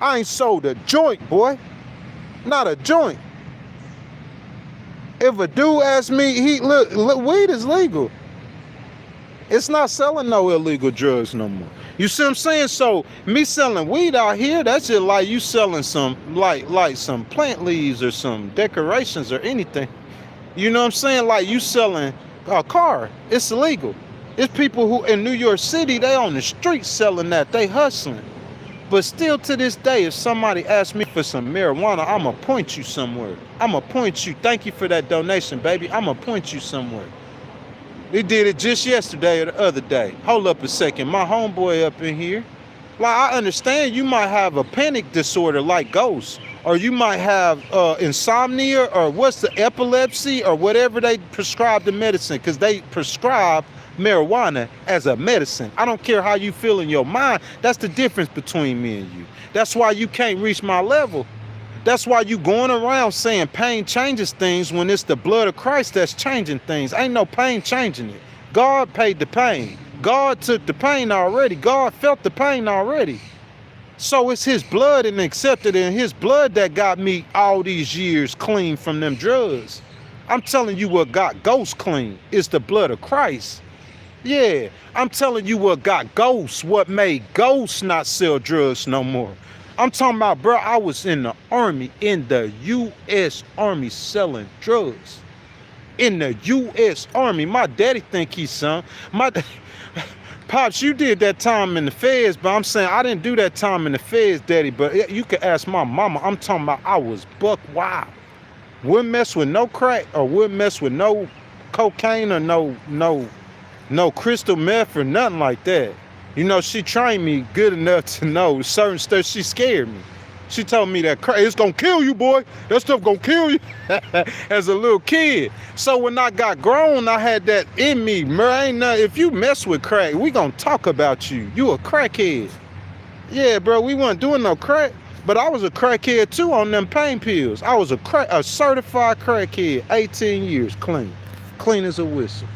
[SPEAKER 1] I ain't sold a joint, boy. Not a joint. If a dude asks me, look, weed is legal. It's not selling no illegal drugs no more. You see what I'm saying? So me selling weed out here, that's just like you selling some like some plant leaves or some decorations or anything. You know what I'm saying? Like you selling a car. It's illegal. It's people who in New York City, they on the street selling that. They hustling. But still to this day, if somebody asks me for some marijuana, I'ma point you somewhere. I'ma point you. Thank you for that donation, baby. I'ma point you somewhere. They did it just yesterday or the other day. Hold up a second. My homeboy up in here. Like, I understand you might have a panic disorder like ghosts. Or you might have insomnia or what's the epilepsy or whatever they prescribe the medicine. Because they prescribe marijuana as a medicine. I don't care how you feel in your mind. That's the difference between me and you. That's why you can't reach my level. That's why you going around saying pain changes things when it's the blood of Christ that's changing things. Ain't no pain changing it. God paid the pain. God took the pain already. God felt the pain already. So it's his blood and accepted in his blood that got me all these years clean from them drugs. I'm telling you what got ghosts clean is the blood of Christ. Yeah, I'm telling you what got ghosts, what made ghosts not sell drugs no more. I'm talking about, bro, I was in the Army, in the U.S. Army selling drugs. In the U.S. Army. My daddy think he's son. Pops, you did that time in the feds, but I'm saying I didn't do that time in the feds, daddy. But you could ask my mama. I'm talking about I was buck wild. Wouldn't mess with no crack or wouldn't mess with no cocaine or no crystal meth or nothing like that. You know, she trained me good enough to know certain stuff. She scared me. She told me that crack, it's gonna kill you, boy. That stuff gonna kill you as a little kid. So when I got grown, I had that in me. Ain't nothing, if you mess with crack, we gonna talk about you. You a crackhead. Yeah, bro, we wasn't doing no crack. But I was a crackhead too on them pain pills. I was a certified crackhead, 18 years clean. Clean as a whistle.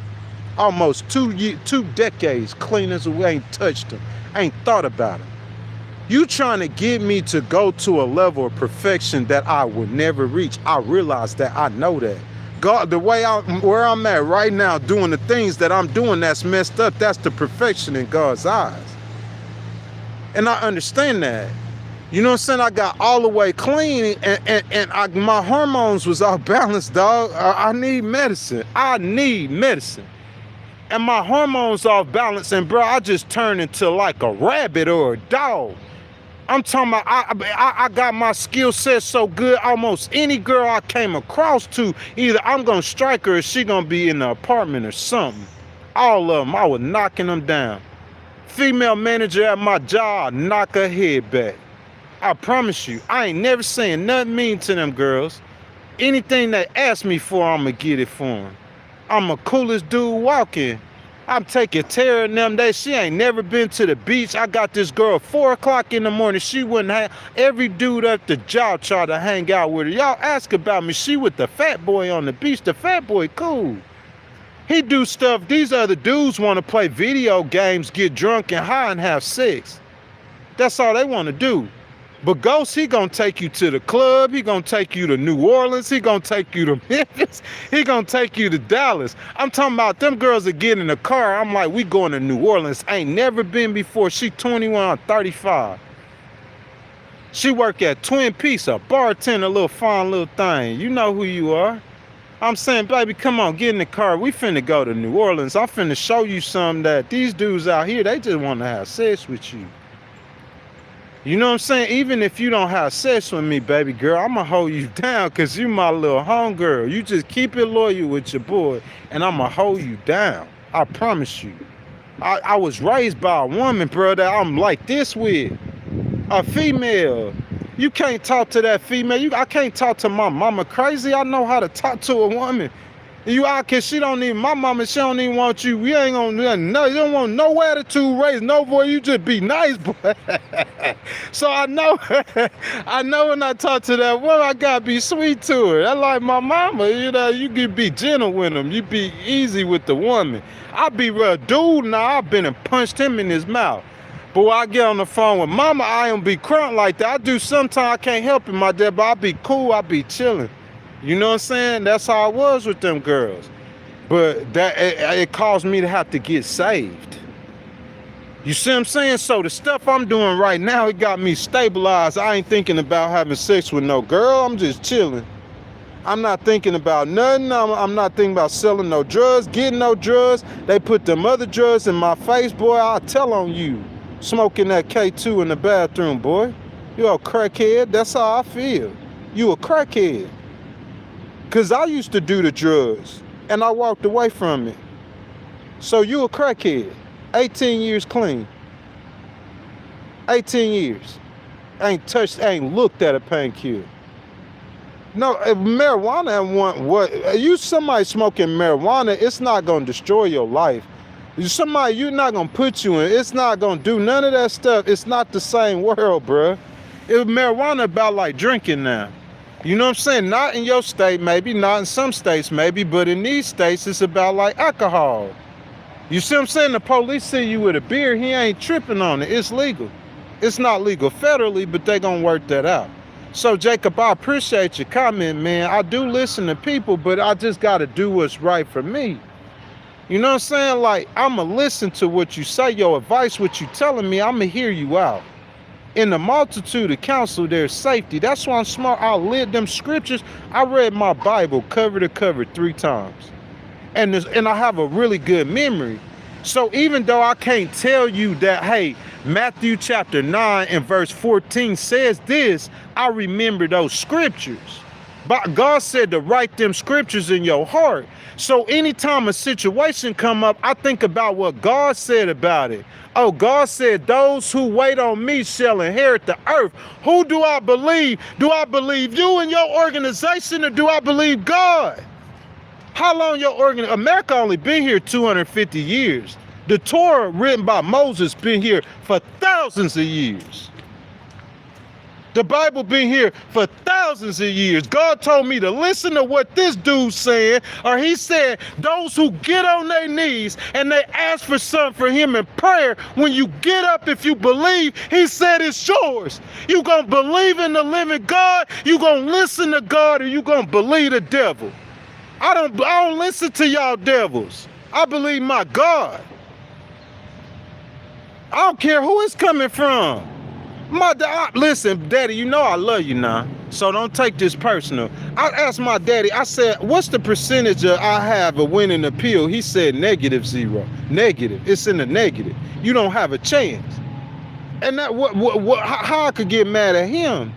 [SPEAKER 1] Almost 2 decades clean as a whistle. Ain't touched them. Ain't thought about it. You trying to get me to go to a level of perfection that I will never reach. I realize that. I know that. God, the way where I'm at right now, doing the things that I'm doing that's messed up, that's the perfection in God's eyes. And I understand that. You know what I'm saying? I got all the way clean and my hormones was off balance, dog. I need medicine. I need medicine. And my hormones off balance, and bro, I just turned into like a rabbit or a dog. I'm talking about, I got my skill set so good, almost any girl I came across to, either I'm going to strike her or she going to be in the apartment or something. All of them, I was knocking them down. Female manager at my job, knock her head back. I promise you, I ain't never saying nothing mean to them girls. Anything they ask me for, I'm going to get it for them. I'm the coolest dude walking. I'm taking Tara and them days. She ain't never been to the beach. I got this girl 4 o'clock in the morning. She wouldn't have every dude at the job try to hang out with her. Y'all ask about me. She with the fat boy on the beach. The fat boy cool. He do stuff. These other dudes want to play video games, get drunk and high and have sex. That's all they want to do. But Ghost, he gonna take you to the club. He gonna take you to New Orleans. He gonna take you to Memphis. He gonna take you to Dallas. I'm talking about them girls that get in the car. I'm like, we going to New Orleans. Ain't never been before. She 21, I'm 35. She work at Twin Peaks, a bartender, little fine little thing. You know who you are. I'm saying, baby, come on, get in the car. We finna go to New Orleans. I'm finna show you something that these dudes out here, they just want to have sex with you. You know what I'm saying? Even if you don't have sex with me, baby girl, I'm going to hold you down because you my little homegirl. You just keep it loyal with your boy, and I'm going to hold you down. I promise you. I was raised by a woman, bro, that I'm like this with. A female. You can't talk to that female. I can't talk to my mama crazy. I know how to talk to a woman. You out cause she don't even, my mama, she don't even want you. We ain't gonna, no, you don't want no attitude raised, no boy, you just be nice, boy. So I know, I know when I talk to that woman, I gotta be sweet to her. That's like my mama, you know, you can be gentle with them. You be easy with the woman. I be real dude now, I've been and punched him in his mouth. But when I get on the phone with mama, I don't be crunk like that. I do sometimes, I can't help it, my dad, but I be cool, I be chilling. You know what I'm saying? That's how I was with them girls. But that it caused me to have to get saved. You see what I'm saying? So the stuff I'm doing right now, it got me stabilized. I ain't thinking about having sex with no girl. I'm just chilling. I'm not thinking about nothing. I'm not thinking about selling no drugs, getting no drugs. They put them other drugs in my face, boy. I'll tell on you. Smoking that K2 in the bathroom, boy. You a crackhead. That's how I feel. You a crackhead. Because I used to do the drugs, and I walked away from it. So you a crackhead. 18 years clean. 18 years. Ain't touched, ain't looked at a painkiller. No, if marijuana and what you somebody smoking marijuana, it's not gonna destroy your life. Somebody you're not gonna put you in, it's not gonna do none of that stuff. It's not the same world, bruh. If marijuana about like drinking now. You know what I'm saying? Not in your state, maybe, not in some states, maybe, but in these states, it's about like alcohol. You see what I'm saying? The police see you with a beer, he ain't tripping on it. It's legal. It's not legal federally, but they gonna work that out. So, Jacob, I appreciate your comment, man. I do listen to people, but I just gotta do what's right for me. You know what I'm saying? Like, I'ma listen to what you say, your advice, what you telling me, I'ma hear you out. In the multitude of counsel, there's safety. That's why I'm smart. I read them scriptures. I read my Bible cover to cover 3 times. And I have a really good memory. So even though I can't tell you that, hey, Matthew chapter 9 and verse 14 says this, I remember those scriptures. But God said to write them scriptures in your heart. So anytime a situation come up, I think about what God said about it. Oh, God said, those who wait on me shall inherit the earth. Who do I believe? Do I believe you and your organization, or do I believe God? How long your organization? America only been here 250 years. The Torah written by Moses been here for thousands of years. The Bible been here for thousands of years. God told me to listen to what this dude's saying, or he said, those who get on their knees and they ask for something for him in prayer, when you get up, if you believe, he said it's yours. You gonna believe in the living God, you gonna listen to God, or you gonna believe the devil. I don't listen to y'all devils. I believe my God. I don't care who it's coming from. Listen, Daddy, you know I love you now, so don't take this personal. I asked my daddy, I said, what's the percentage I have of winning the appeal? He said -0. Negative. It's in the negative. You don't have a chance. And that how I could get mad at him?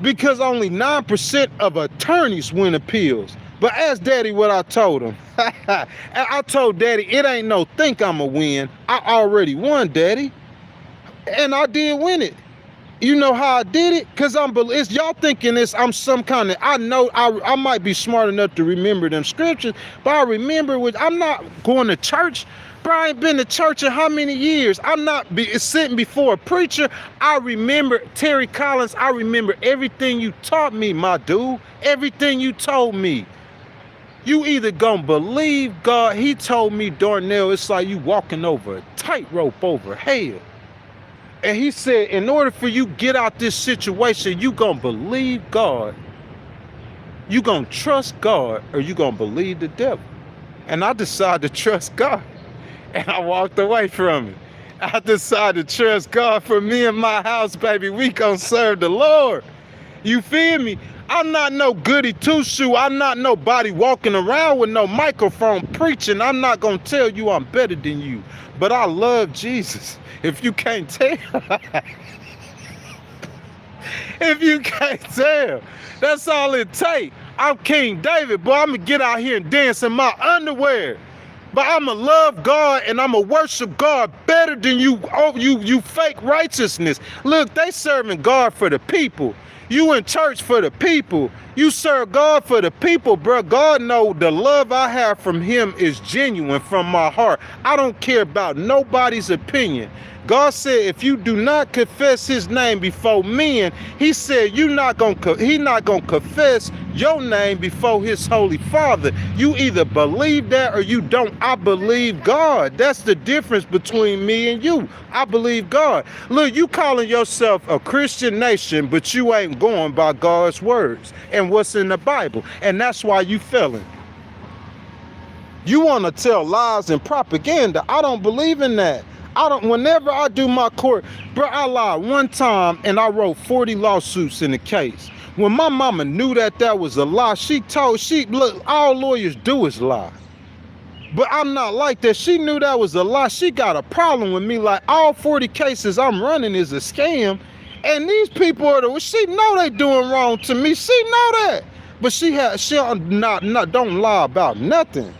[SPEAKER 1] Because only 9% of attorneys win appeals. But ask Daddy what I told him. I told Daddy, it ain't no think I'ma win. I already won, Daddy. And I did win it. You know how I did it? Because it's y'all thinking this, I'm some kind of, I know I might be smart enough to remember them scriptures, but I remember I'm not going to church, Bro, I ain't been to church in how many years? I'm not sitting before a preacher. I remember, Terry Collins, I remember everything you taught me, my dude. Everything you told me. You either gonna believe God. He told me, Darnell, it's like you walking over a tightrope over hell. And he said, in order for you get out this situation, you gonna believe God. You gonna trust God, or you gonna believe the devil. And I decided to trust God. And I walked away from it. I decided to trust God. For me and my house, baby, we gonna serve the Lord. You feel me? I'm not no goody two-shoe. I'm not nobody walking around with no microphone preaching. I'm not gonna tell you I'm better than you. But I love Jesus. If you can't tell. If you can't tell. That's all it takes. I'm King David, boy. I'm gonna get out here and dance in my underwear. But I'ma love God and I'ma worship God better than you fake righteousness. Look, they serving God for the people. You in church for the people. You serve God for the people, bro. God know the love I have from him is genuine from my heart. I don't care about nobody's opinion. God said, if you do not confess his name before men, he said he not gonna confess your name before his holy Father. You either believe that or you don't. I believe God. That's the difference between me and you. I believe God. Look, you calling yourself a Christian nation, but you ain't going by God's words and what's in the Bible. And that's why you failing. You want to tell lies and propaganda. I don't believe in that. Whenever I do my court, bro, I lied one time and I wrote 40 lawsuits in the case. When my mama knew that was a lie, look, all lawyers do is lie. But I'm not like that. She knew that was a lie. She got a problem with me. Like, all 40 cases I'm running is a scam. And these people she know they doing wrong to me. She know that. But she don't lie about nothing.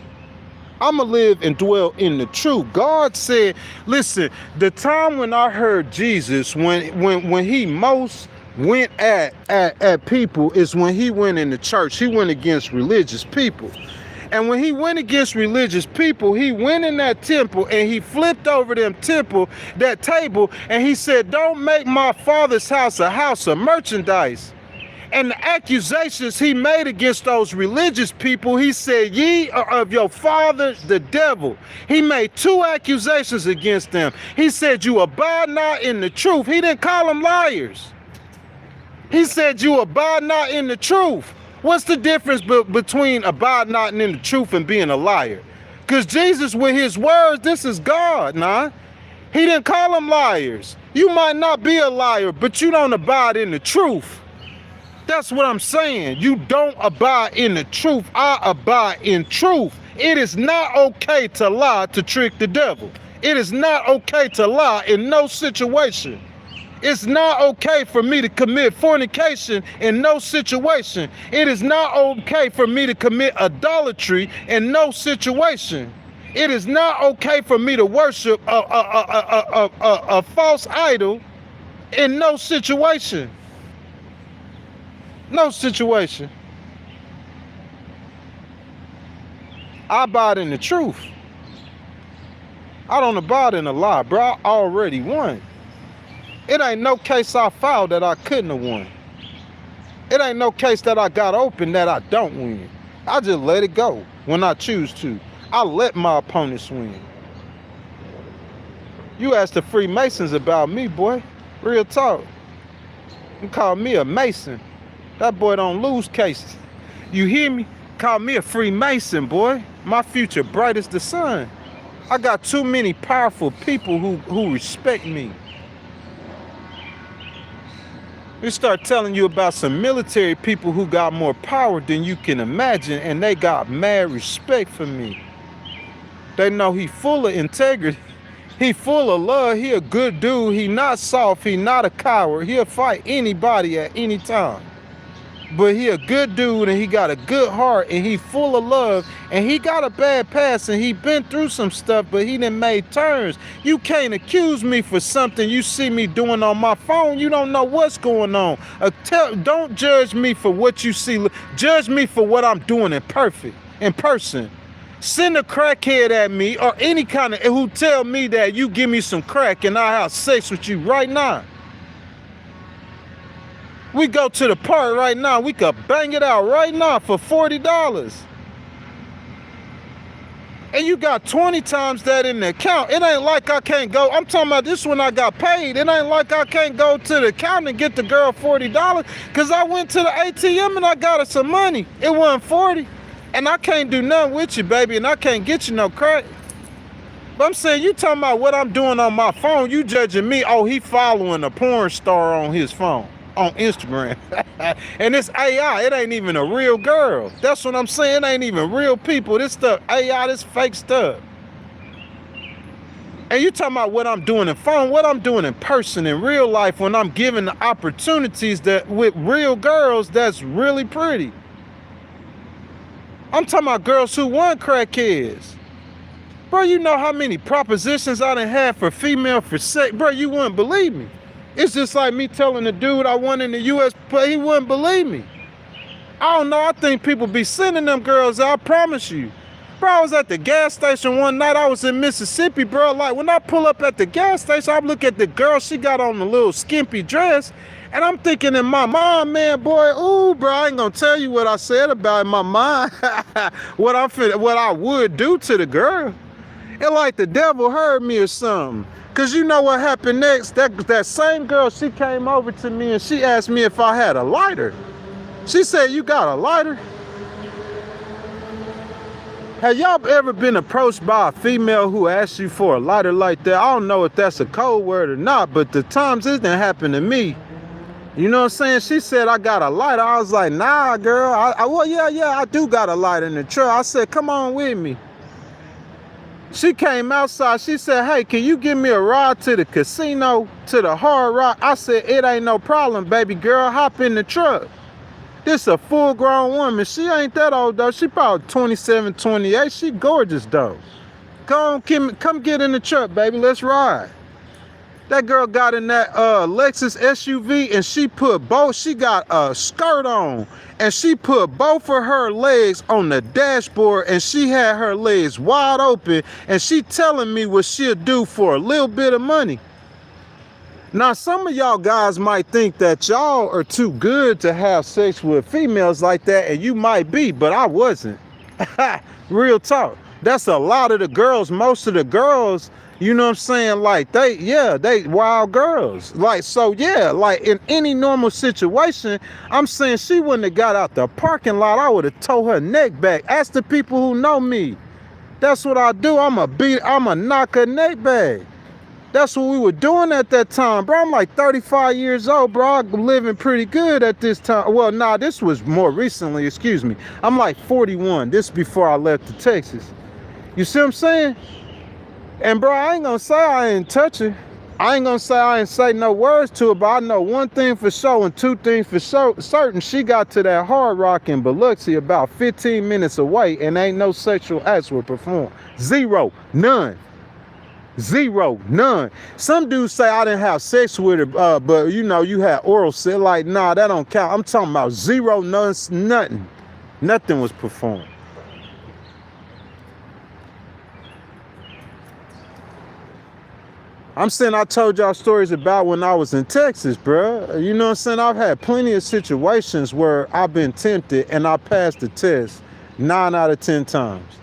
[SPEAKER 1] I'ma live and dwell in the truth. God said, listen, the time when I heard Jesus, when he most went at people is when he went in the church. He went against religious people. And when he went against religious people, he went in that temple and he flipped over that table, and he said, don't make my Father's house a house of merchandise. And the accusations he made against those religious people, he said, ye are of your father, the devil. He made 2 accusations against them. He said, you abide not in the truth. He didn't call them liars. He said, you abide not in the truth. What's the difference between abide not in the truth and being a liar? Because Jesus, with his words, this is God, nah. He didn't call them liars. You might not be a liar, but you don't abide in the truth. That's what I'm saying. You don't abide in the truth. I abide in truth. It is not okay to lie to trick the devil. It is not okay to lie in no situation. It's not okay for me to commit fornication in no situation. It is not okay for me to commit idolatry in no situation. It is not okay for me to worship a false idol in no situation. No situation. I abide in the truth. I don't abide in a lie, bro. I already won. It ain't no case I filed that I couldn't have won. It ain't no case that I got open that I don't win. I just let it go when I choose to. I let my opponents win. You ask the Freemasons about me, boy. Real talk. You call me a Mason. That boy don't lose cases. You hear me? Call me a Freemason, boy. My future bright as the sun. I got too many powerful people who respect me. We start telling you about some military people who got more power than you can imagine, and they got mad respect for me. They know he full of integrity. He full of love. He a good dude. He not soft. He not a coward. He'll fight anybody at any time. But he a good dude, and he got a good heart, and he full of love, and he got a bad past, and he been through some stuff, but he done made turns. You can't accuse me for something you see me doing on my phone. You don't know what's going on. Don't judge me for what you see. Judge me for what I'm doing in person. Send a crackhead at me or any kind of who tell me that you give me some crack and I have sex with you right now. We go to the park right now. We could bang it out right now for $40. And you got 20 times that in the account. It ain't like I can't go. I'm talking about this when I got paid. It ain't like I can't go to the account and get the girl $40 because I went to the ATM and I got her some money. It wasn't 40. And I can't do nothing with you, baby, and I can't get you no crack. But I'm saying, you talking about what I'm doing on my phone, you judging me, oh, he following a porn star on his phone, on Instagram. And it's AI, it ain't even a real girl. That's what I'm saying, it ain't even real people. This stuff, AI, this fake stuff. And you talking about what I'm doing in phone, what I'm doing in person, in real life, when I'm giving the opportunities that with real girls that's really pretty. I'm talking about girls who want crackheads. Bro, you know how many propositions I done had for female for sex? Bro, you wouldn't believe me. It's just like me telling the dude I won in the US, but he wouldn't believe me. I don't know, I think people be sending them girls, I promise you. Bro, I was at the gas station one night, I was in Mississippi, bro. Like, when I pull up at the gas station, I look at the girl, she got on a little skimpy dress, and I'm thinking in my mind, man, boy, ooh, bro, I ain't gonna tell you what I said about in my mind, what I would do to the girl. It like the devil heard me or something. Cause you know what happened next? That same girl, she came over to me and she asked me if I had a lighter. She said, you got a lighter? Have y'all ever been approached by a female who asked you for a lighter like that? I don't know if that's a code word or not, but the times it didn't happen to me. You know what I'm saying? She said, I got a lighter. I was like, nah, girl. Well, yeah, I do got a lighter in the truck. I said, come on with me. She came outside. She said, hey, can you give me a ride to the casino, to the Hard Rock? I said, it ain't no problem, baby girl. Hop in the truck. This a full-grown woman. She ain't that old, though. She probably 27, 28. She gorgeous, though. Come get in the truck, baby. Let's ride. That girl got in that Lexus SUV and she got a skirt on and she put both of her legs on the dashboard and she had her legs wide open and she telling me what she'll do for a little bit of money. Now, some of y'all guys might think that y'all are too good to have sex with females like that, and you might be, but I wasn't. Real talk. That's a lot of the girls, most of the girls, you know what I'm saying? Like, they wild girls. Like, so, yeah, like in any normal situation, I'm saying she wouldn't have got out the parking lot. I would have towed her neck back. Ask the people who know me. That's what I do. I'ma knock her neck back. That's what we were doing at that time, bro. I'm like 35 years old, bro. I'm living pretty good at this time. Well, nah, this was more recently, excuse me. I'm like 41. This before I left to Texas. You see what I'm saying? And bro, I ain't gonna say I ain't touch her. I ain't gonna say I ain't say no words to her, but I know one thing for sure and two things for certain. She got to that Hard Rock in Biloxi about 15 minutes away and ain't no sexual acts were performed. Zero, none. Zero, none. Some dudes say I didn't have sex with her, but you know, you had oral sex. Like, nah, that don't count. I'm talking about zero, none, nothing. Nothing was performed. I'm saying I told y'all stories about when I was in Texas, bro. You know what I'm saying? I've had plenty of situations where I've been tempted and I passed the test 9 out of 10 times.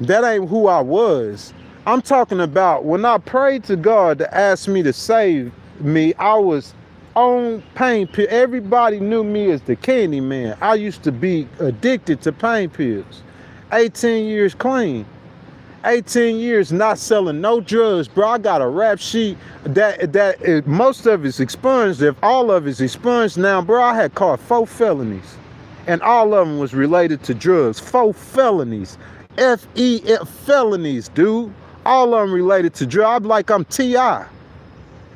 [SPEAKER 1] That ain't who I was. I'm talking about when I prayed to God to ask me to save me, I was on pain pills. Everybody knew me as the candy man. I used to be addicted to pain pills. 18 years clean. 18 years not selling no drugs, bro. I got a rap sheet that most of it's expunged. If all of it's expunged now, bro, I had caught 4 felonies. And all of them was related to drugs. 4 felonies. F-E-F felonies, dude. All of them related to drugs. Like I'm T.I.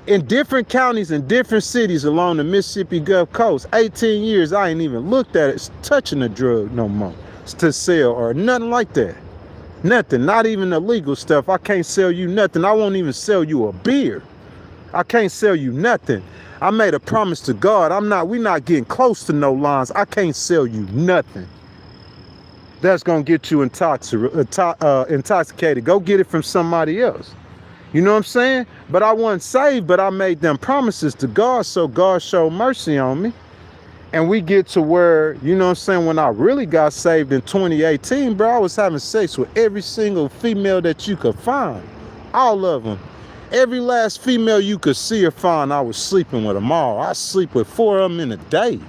[SPEAKER 1] In different counties and different cities along the Mississippi Gulf Coast. 18 years, I ain't even looked at it touching a drug no more to sell or nothing like that. Nothing, not even illegal stuff. I can't sell you nothing. I won't even sell you a beer. I can't sell you nothing. I made a promise to God. We not getting close to no lines. I can't sell you nothing. that's going to get you intoxicated. Go get it from somebody else. You know what I'm saying? But I wasn't saved, but I made them promises to God, so God showed mercy on me. And we get to where, you know what I'm saying, when I really got saved in 2018, bro, I was having sex with every single female that you could find. All of them. Every last female you could see or find, I was sleeping with them all. I sleep with 4 of them in a day.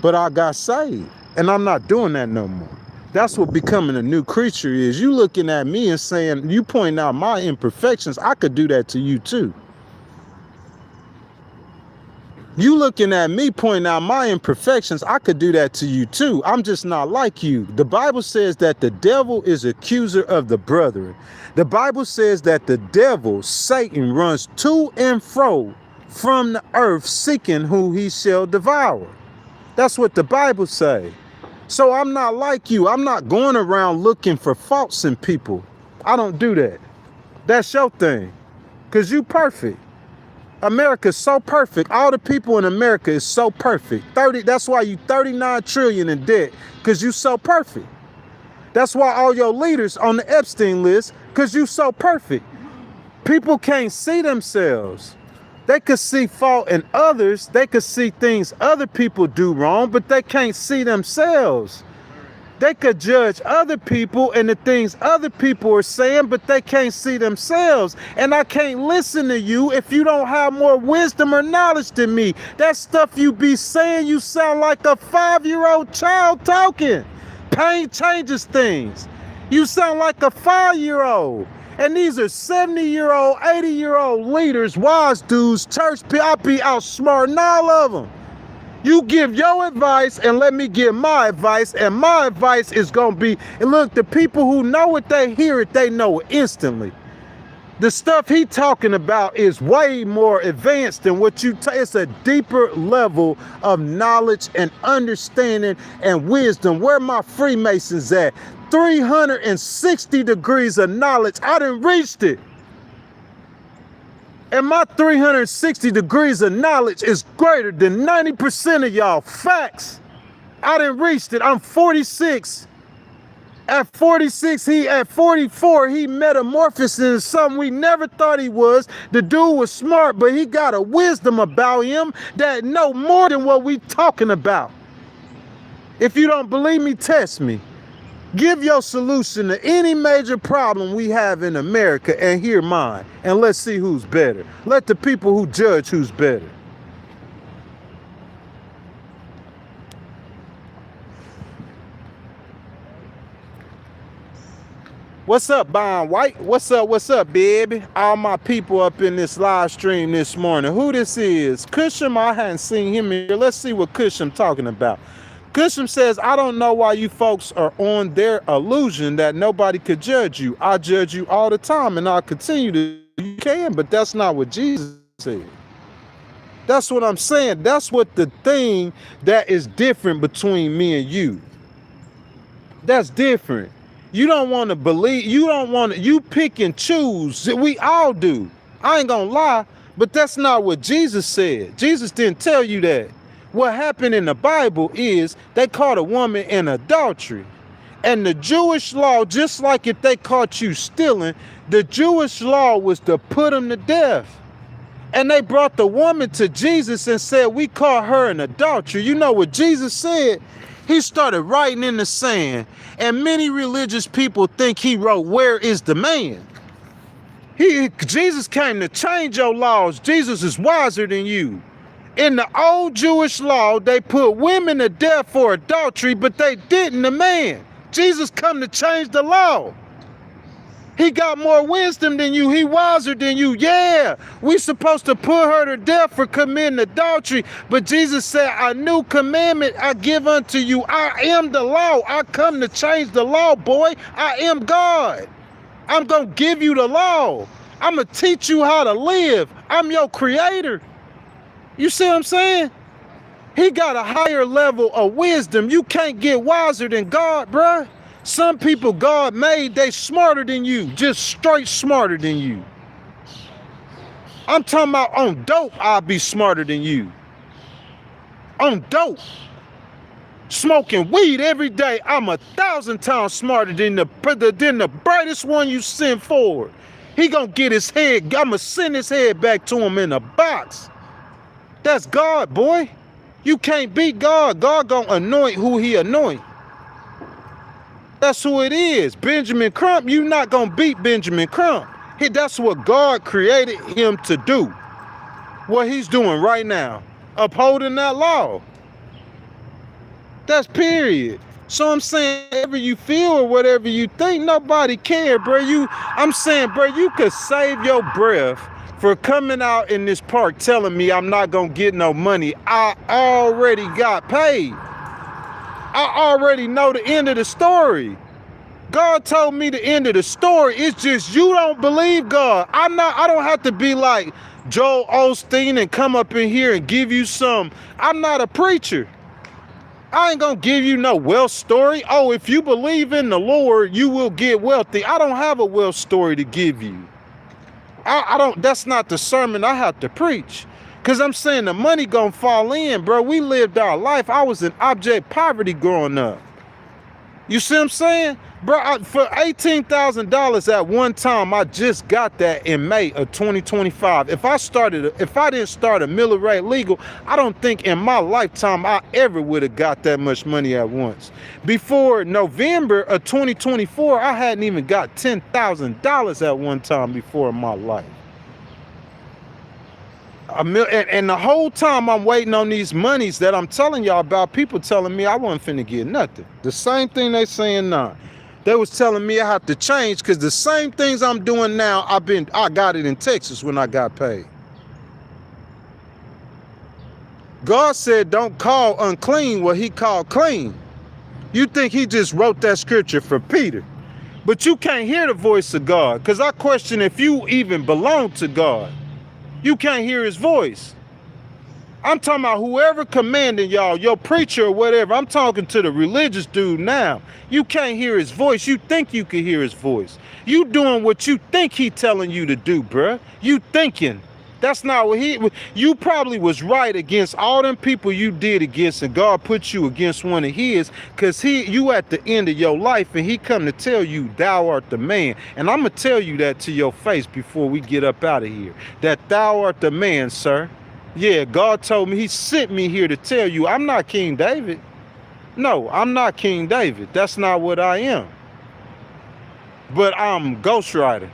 [SPEAKER 1] But I got saved, and I'm not doing that no more. That's what becoming a new creature is. You looking at me and saying, you pointing out my imperfections, I could do that to you too. You looking at me pointing out my imperfections, I could do that to you too. I'm just not like you. The Bible says that the devil is accuser of the brethren. The Bible says that the devil, Satan, runs to and fro from the earth seeking who he shall devour. That's what the Bible say. So I'm not like you. I'm not going around looking for faults in people. I don't do that. That's your thing. Because you perfect. America's so perfect. All the people in America is so perfect. That's why you 39 trillion in debt. Because you so perfect. That's why all your leaders on the Epstein list. Because you so perfect. People can't see themselves. They could see fault in others. They could see things other people do wrong, but they can't see themselves. They could judge other people and the things other people are saying, but they can't see themselves. And I can't listen to you if you don't have more wisdom or knowledge than me. That stuff you be saying, you sound like a 5-year-old child talking. Pain changes things. You sound like a 5-year-old. And these are 70-year-old, 80-year-old leaders, wise dudes, church people. I be outsmarting all of them. You give your advice and let me give my advice. And my advice is going to be, and look, the people who know it, they hear it, they know it instantly. The stuff he talking about is way more advanced than what you it's a deeper level of knowledge and understanding and wisdom. Where my Freemasons at? 360 degrees of knowledge. I done reached it. And my 360 degrees of knowledge is greater than 90% of y'all. Facts. I done reached it. I'm 46. At 46, at 44, he metamorphosed into something we never thought he was. The dude was smart, but he got a wisdom about him that know more than what we talking about. If you don't believe me, test me. Give your solution to any major problem we have in America and hear mine. And let's see who's better. Let the people who judge who's better. What's up, Bond White? What's up, baby? All my people up in this live stream this morning. Who this is? Cusham, I hadn't seen him here. Let's see what Cusham talking about. Cusham says, I don't know why you folks are on their illusion that nobody could judge you. I judge you all the time and I'll continue to. You can, but that's not what Jesus said. That's what I'm saying. That's what the thing that is different between me and you. That's different. You don't want to believe, you pick and choose. We all do. I ain't gonna lie, but that's not what Jesus said. Jesus didn't tell you that. What happened in the Bible is they caught a woman in adultery. And the Jewish law, just like if they caught you stealing, the Jewish law was to put them to death. And they brought the woman to Jesus and said, we caught her in adultery. You know what Jesus said? He started writing in the sand. And many religious people think he wrote, where is the man? Jesus came to change your laws. Jesus is wiser than you. In the old Jewish law, they put women to death for adultery, but they didn't the man. Jesus come to change the law. He got more wisdom than you. He wiser than you. Yeah, we supposed to put her to death for committing adultery. But Jesus said, a new commandment I give unto you. I am the law. I come to change the law, boy. I am God. I'm going to give you the law. I'm going to teach you how to live. I'm your creator. You see what I'm saying? He got a higher level of wisdom. You can't get wiser than God, bruh. Some people God made, they smarter than you, just straight smarter than you. I'm talking about on dope, I'll be smarter than you. On dope. smoking weed every day. I'm 1,000 times smarter than the brightest one you send forward. He gonna get his head, I'ma send his head back to him in a box. That's God, boy. You can't beat God. God gonna anoint who he anoint. That's who it is. Benjamin Crump, you not gonna beat Benjamin Crump. That's what God created him to do. What he's doing right now, upholding that law. That's period. So I'm saying, whatever you feel or whatever you think, nobody care, bro. I'm saying, bro, you could save your breath for coming out in this park telling me I'm not gonna get no money. I already got paid. I already know the end of the story. God told me the end of the story. It's just you don't believe God. I don't have to be like Joel Osteen and come up in here and give you some. I'm not a preacher. I ain't gonna give you no wealth story. Oh, if you believe in the Lord, you will get wealthy. I don't have a wealth story to give you. I don't, that's not the sermon I have to preach. Cause I'm saying the money gonna fall in, bro. We lived our life. I was in abject poverty growing up. You see what I'm saying? Bro, for $18,000 at one time, I just got that in May of 2025. If I didn't start a Miller Rate Legal, I don't think in my lifetime I ever would have got that much money at once. Before November of 2024, I hadn't even got $10,000 at one time before in my life. And the whole time I'm waiting on these monies that I'm telling y'all about, people telling me I wasn't finna get nothing. The same thing they saying now. They was telling me I have to change because the same things I'm doing now, I got it in Texas when I got paid. God said don't call unclean what he called clean. You think he just wrote that scripture for Peter. But you can't hear the voice of God, because I question if you even belong to God. You can't hear his voice. I'm talking about whoever commanding y'all, your preacher or whatever. I'm talking to the religious dude now. You can't hear his voice. You think you can hear his voice. You doing what you think he telling you to do, bruh. You thinking. That's not what you probably was right against all them people you did against, and God put you against one of his, because you at the end of your life and he come to tell you thou art the man. And I'm gonna tell you that to your face before we get up out of here, that thou art the man, sir. Yeah, God told me, he sent me here to tell you I'm not King David. No, I'm not King David. That's not what I am. But I'm Ghost Rider.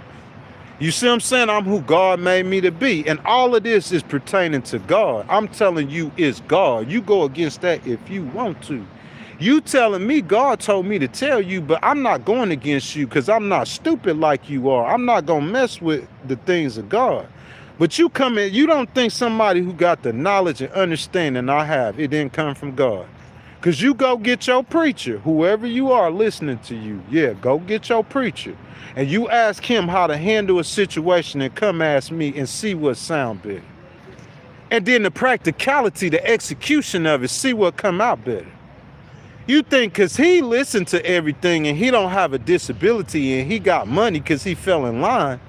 [SPEAKER 1] You see what I'm saying? I'm who God made me to be. And all of this is pertaining to God. I'm telling you it's God. You go against that if you want to. You telling me God told me to tell you, but I'm not going against you because I'm not stupid like you are. I'm not going to mess with the things of God. But you come in, you don't think somebody who got the knowledge and understanding I have, it didn't come from God. Because you go get your preacher, whoever you are listening to you. Yeah, go get your preacher. And you ask him how to handle a situation and come ask me and see what sound better. And then the practicality, the execution of it, see what come out better. You think because he listened to everything and he don't have a disability and he got money because he fell in line,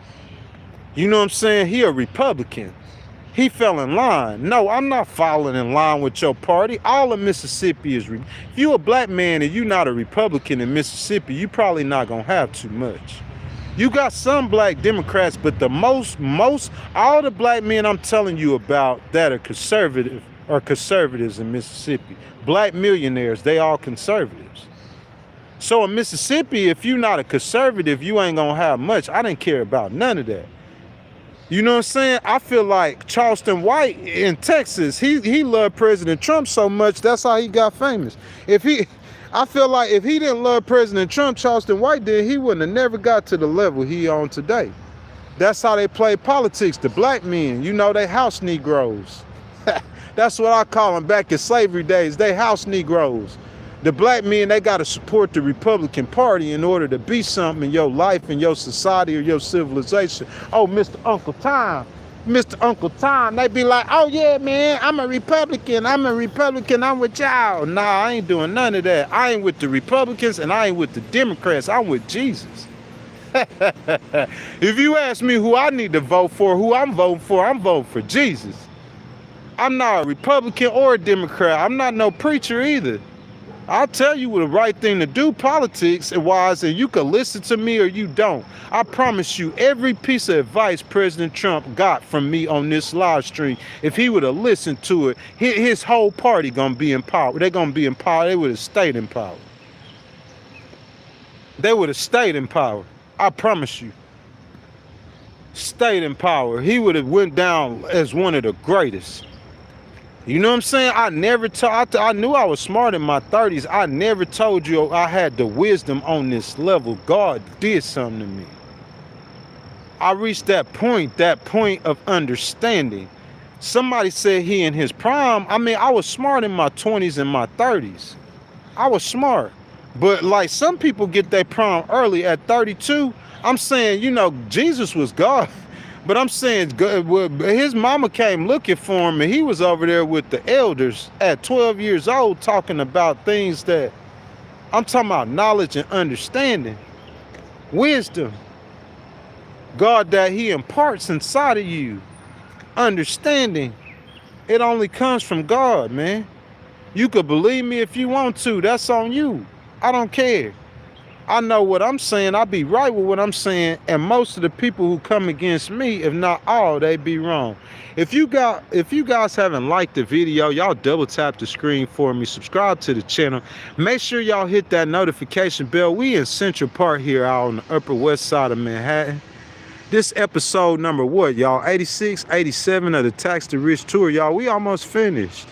[SPEAKER 1] you know what I'm saying? He a Republican. He fell in line. No, I'm not falling in line with your party. All of Mississippi is, if you a black man and you not a Republican in Mississippi, you probably not gonna have too much. You got some black Democrats, but the most, all the black men I'm telling you about that are conservative are conservatives in Mississippi. Black millionaires, they all conservatives. So in Mississippi, if you're not a conservative, you ain't gonna have much. I didn't care about none of that. You know what I'm saying? I feel like Charleston White in Texas, he loved President Trump so much, that's how he got famous. I feel like if he didn't love President Trump, Charleston White did, he wouldn't have never got to the level he on today. That's how they play politics. The black men, you know, they house Negroes. That's what I call them back in slavery days. They house Negroes. The black men, they got to support the Republican Party in order to be something in your life, in your society, or your civilization. Oh, Mr. Uncle Tom. Mr. Uncle Tom, they be like, oh yeah, man, I'm a Republican, I'm with y'all. Nah, I ain't doing none of that. I ain't with the Republicans and I ain't with the Democrats, I'm with Jesus. If you ask me who I need to vote for, who I'm voting for Jesus. I'm not a Republican or a Democrat. I'm not no preacher either. I'll tell you what the right thing to do, politics wise, and you can listen to me or you don't. I promise you, every piece of advice President Trump got from me on this live stream, if he would have listened to it, his whole party gonna be in power. They're gonna be in power. They would have stayed in power. They would have stayed in power. I promise you. Stayed in power. He would have went down as one of the greatest. You know what I'm saying? I knew I was smart in my 30s. I never told you I had the wisdom on this level. God did something to me. I reached that point of understanding. Somebody said he in his prime. I mean, I was smart in my 20s and my 30s. I was smart. But like some people get their prime early at 32. I'm saying, you know, Jesus was God. But I'm saying his mama came looking for him, and he was over there with the elders at 12 years old talking about things that I'm talking about, knowledge and understanding, wisdom. God that he imparts inside of you, understanding. It only comes from God, man. You could believe me if you want to. That's on you. I don't care. I know what I'm saying. I be right with what I'm saying, and most of the people who come against me, if not all, they be wrong. If you guys haven't liked the video, y'all double tap the screen for me. Subscribe to the channel. Make sure y'all hit that notification bell. We in Central Park here out on the Upper West Side of Manhattan. This episode number what, y'all? 86, 87 of the Tax the Rich tour, y'all. We almost finished.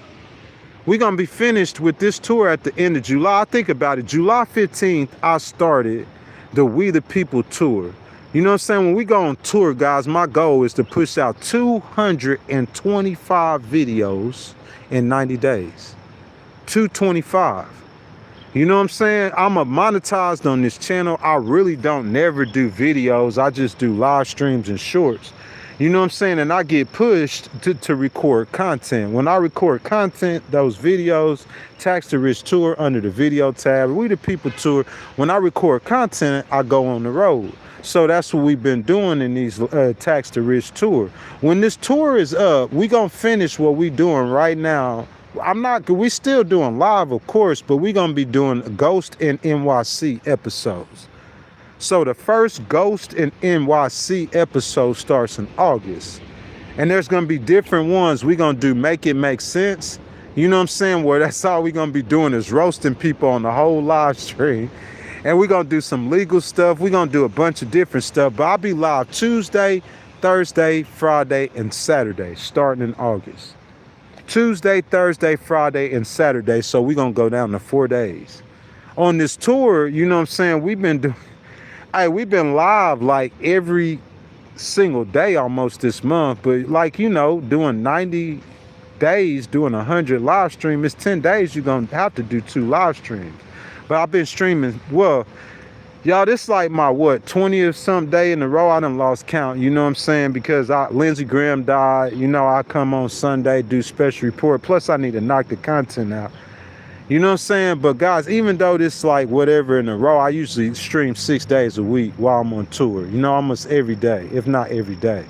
[SPEAKER 1] We're going to be finished with this tour at the end of July. Think about it. July 15th, I started the We the People tour. You know what I'm saying? When we go on tour, guys, my goal is to push out 225 videos in 90 days. 225. You know what I'm saying? I'm monetized on this channel. I really don't never do videos. I just do live streams and shorts. You know what I'm saying? And I get pushed to record content. When I record content, those videos, Tax the Rich tour under the video tab, We the People tour. When I record content, I go on the road. So that's what we've been doing in these Tax the Rich tour. When this tour is up, we gonna finish what we doing right now. We still doing live, of course, but we gonna be doing Ghost in NYC episodes. So the first Ghost in NYC episode starts in August. And there's going to be different ones. We're going to do Make It Make Sense. You know what I'm saying? Where that's all we're going to be doing is roasting people on the whole live stream. And we're going to do some legal stuff. We're going to do a bunch of different stuff. But I'll be live Tuesday, Thursday, Friday, and Saturday starting in August. Tuesday, Thursday, Friday, and Saturday. So we're going to go down to 4 days. On this tour, you know what I'm saying? We've been live like every single day almost this month, but like, you know, doing 90 days, doing 100 live streams, it's 10 days you're going to have to do 2 live streams. But I've been streaming, well, y'all, this is like my, 20th some day in a row. I done lost count, you know what I'm saying? Because Lindsey Graham died, you know, I come on Sunday, do special report, plus I need to knock the content out. You know what I'm saying? But guys, even though this like whatever in a row, I usually stream 6 days a week while I'm on tour. You know, almost every day, if not every day.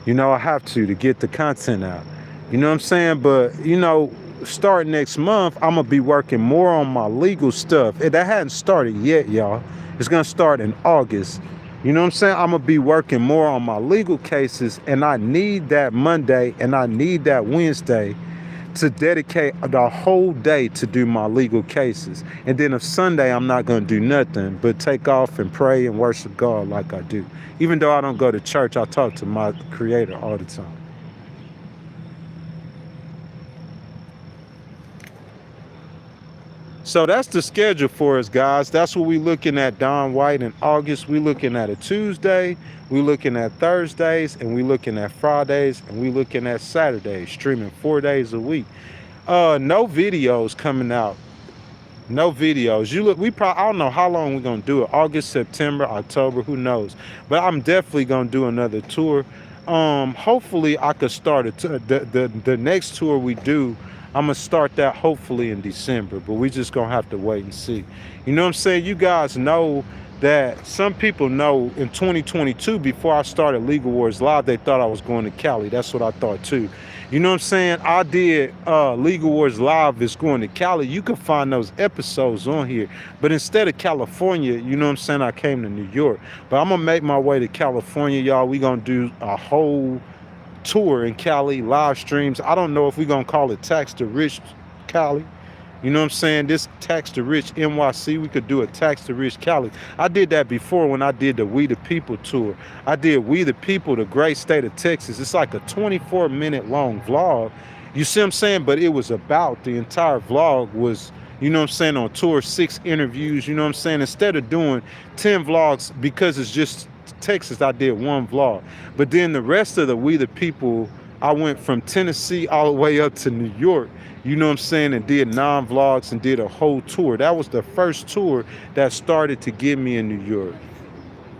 [SPEAKER 1] You know, I have to get the content out. You know what I'm saying? But, you know, starting next month, I'm going to be working more on my legal stuff. That hadn't started yet, y'all. It's going to start in August. You know what I'm saying? I'm going to be working more on my legal cases, and I need that Monday and I need that Wednesday to dedicate the whole day to do my legal cases. And then if Sunday, I'm not going to do nothing but take off and pray and worship God like I do. Even though I don't go to church, I talk to my Creator all the time. So that's the schedule for us, guys. That's what we're looking at, Don White, in August. We're looking at a Tuesday, we're looking at Thursdays, and we're looking at Fridays, and we're looking at Saturdays, streaming 4 days a week. No videos coming out. No videos. I don't know how long we're gonna do it. August, September, October, who knows? But I'm definitely gonna do another tour. Hopefully I could start the next tour we do. I'm going to start that hopefully in December, but we just going to have to wait and see. You know what I'm saying? You guys know that some people know in 2022, before I started Legal Wars Live, they thought I was going to Cali. That's what I thought too. You know what I'm saying? I did Legal Wars Live is going to Cali. You can find those episodes on here. But instead of California, you know what I'm saying, I came to New York. But I'm going to make my way to California, y'all. We going to do a whole tour in Cali, live streams. I don't know if we're going to call it Tax the Rich Cali. You know what I'm saying? This Tax the Rich NYC, we could do a Tax the Rich Cali. I did that before when I did the We the People tour. I did We the People, the great state of Texas. It's like a 24-minute long vlog. You see what I'm saying? But it was about, the entire vlog was, you know what I'm saying, on tour, 6 interviews, you know what I'm saying? Instead of doing 10 vlogs, because it's just Texas, I did 1 vlog. But then the rest of the We the People, I went from Tennessee all the way up to New York, you know what I'm saying, and did 9 vlogs and did a whole tour. That was the first tour that started to get me in New York.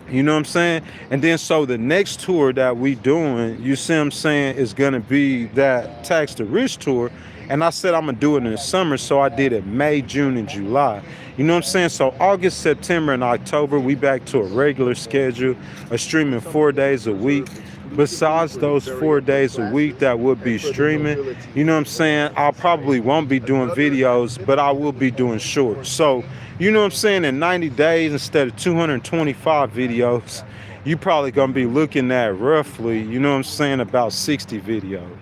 [SPEAKER 1] You know what I'm saying? And then so the next tour that we doing, you see what I'm saying, is gonna be that Tax the Rich tour. And I said I'm gonna do it in the summer, so I did it May, June, and July. You know what I'm saying? So August, September, and October, we back to a regular schedule of streaming 4 days a week. Besides those 4 days a week that will be streaming, you know what I'm saying, I probably won't be doing videos, but I will be doing shorts. So, you know what I'm saying, in 90 days, instead of 225 videos, you probably gonna be looking at roughly, you know what I'm saying, about 60 videos,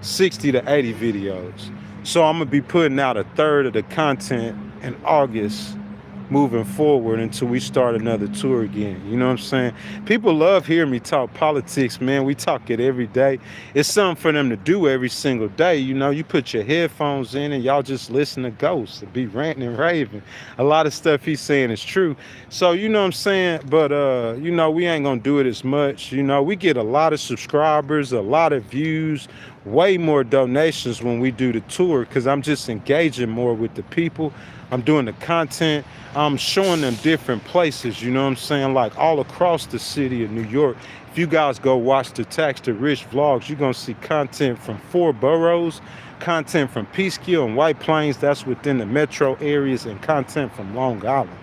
[SPEAKER 1] 60 to 80 videos. So I'm gonna be putting out a third of the content in August, moving forward until we start another tour again. You know what I'm saying? People love hearing me talk politics, man. We talk it every day. It's something for them to do every single day. You know, you put your headphones in and y'all just listen to Ghost and be ranting and raving. A lot of stuff he's saying is true. So, you know what I'm saying? But, you know, we ain't gonna do it as much. You know, we get a lot of subscribers, a lot of views, way more donations when we do the tour, because I'm just engaging more with the people. I'm doing the content. I'm showing them different places, you know what I'm saying, like all across the city of New York. If you guys go watch the Tax the Rich vlogs, you're going to see content from 4 boroughs, content from Peekskill and White Plains, that's within the metro areas, and content from Long Island.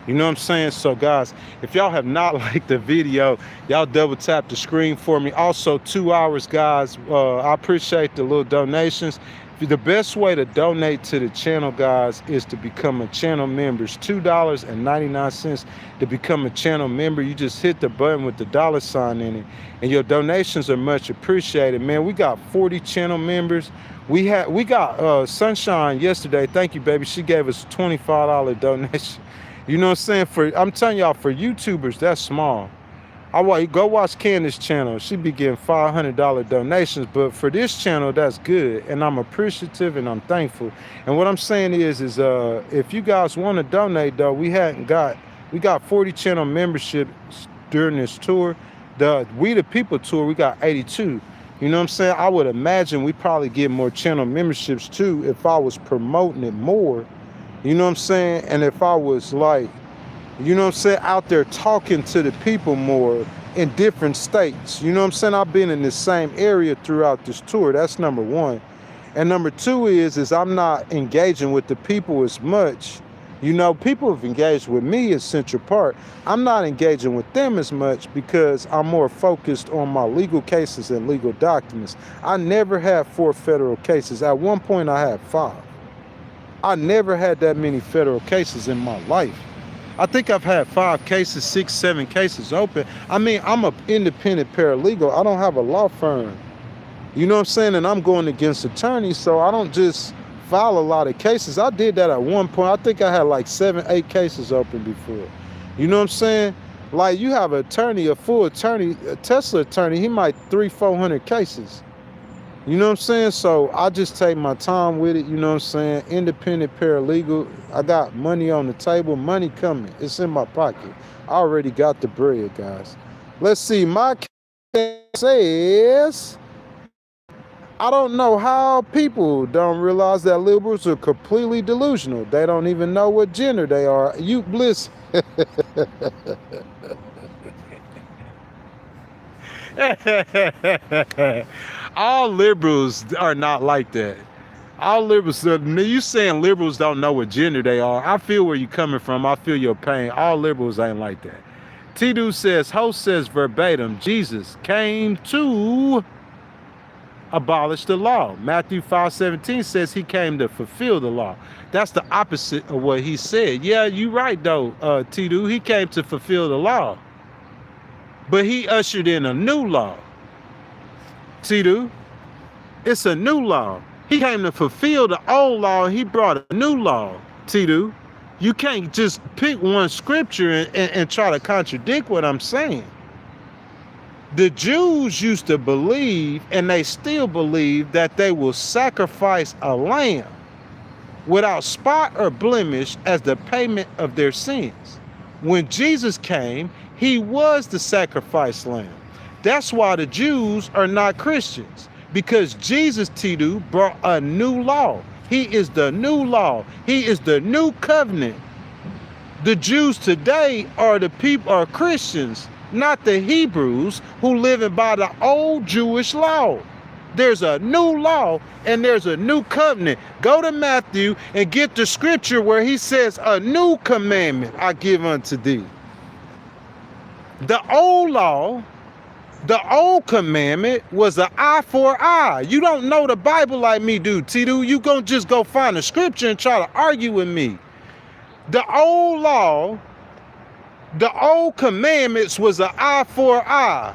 [SPEAKER 1] You know what I'm saying? So guys, if y'all have not liked the video, y'all double tap the screen for me. Also, 2 hours, guys. I appreciate the little donations. The best way to donate to the channel, guys, is to become a channel member. It's $2.99 to become a channel member. You just hit the button with the $sign in it, and your donations are much appreciated. Man, we got 40 channel members. We got Sunshine yesterday. Thank you, baby. She gave us a $25 donation. You know what I'm saying? I'm telling y'all, for YouTubers, that's small. Go watch Candace's channel. She be getting $500 donations, but for this channel, that's good, and I'm appreciative and I'm thankful. And what I'm saying is if you guys want to donate, though, we got 40 channel memberships during this tour. The We the People tour, we got 82. You know what I'm saying? I would imagine we probably get more channel memberships too if I was promoting it more. You know what I'm saying? And if I was like, you know what I'm saying, out there talking to the people more in different states. You know what I'm saying? I've been in the same area throughout this tour. That's number one. And number two is I'm not engaging with the people as much. You know, people have engaged with me in Central Park. I'm not engaging with them as much because I'm more focused on my legal cases and legal documents. I never had 4 federal cases. At one point, I had 5. I never had that many federal cases in my life. I think I've had 5 cases, 6, 7 cases open. I mean, I'm an independent paralegal. I don't have a law firm. You know what I'm saying? And I'm going against attorneys, so I don't just file a lot of cases. I did that at one point. I think I had like 7, 8 cases open before. You know what I'm saying? Like, you have an attorney, a full attorney, a Tesla attorney, he might 300, 400 cases. You know what I'm saying? So I just take my time with it, you know what I'm saying? Independent paralegal. I got money on the table, money coming. It's in my pocket. I already got the bread, guys. Let's see, my case says, I don't know how people don't realize that liberals are completely delusional. They don't even know what gender they are. You bliss. All liberals are not like that. All liberals, you saying liberals don't know what gender they are. I feel where you're coming from. I feel your pain. All liberals ain't like that. T-Do says, host says verbatim, Jesus came to abolish the law. Matthew 5:17 says he came to fulfill the law. That's the opposite of what he said. Yeah, you right though, T-Do. He came to fulfill the law. But he ushered in a new law. T-Do, it's a new law. He came to fulfill the old law. He brought a new law. T-Do, you can't just pick one scripture and try to contradict what I'm saying. The Jews used to believe, and they still believe, that they will sacrifice a lamb without spot or blemish as the payment of their sins. When Jesus came, he was the sacrifice lamb. That's why the Jews are not Christians, because Jesus, T-Do, brought a new law. He is the new law. He is the new covenant. The Jews today are Christians, not the Hebrews who living by the old Jewish law. There's a new law and there's a new covenant. Go to Matthew and get the scripture where he says, a new commandment I give unto thee. The old law, the old commandment was an eye for eye. You don't know the Bible like me do, T-Do. You gonna just go find a scripture and try to argue with me. The old law, the old commandments was an eye for eye.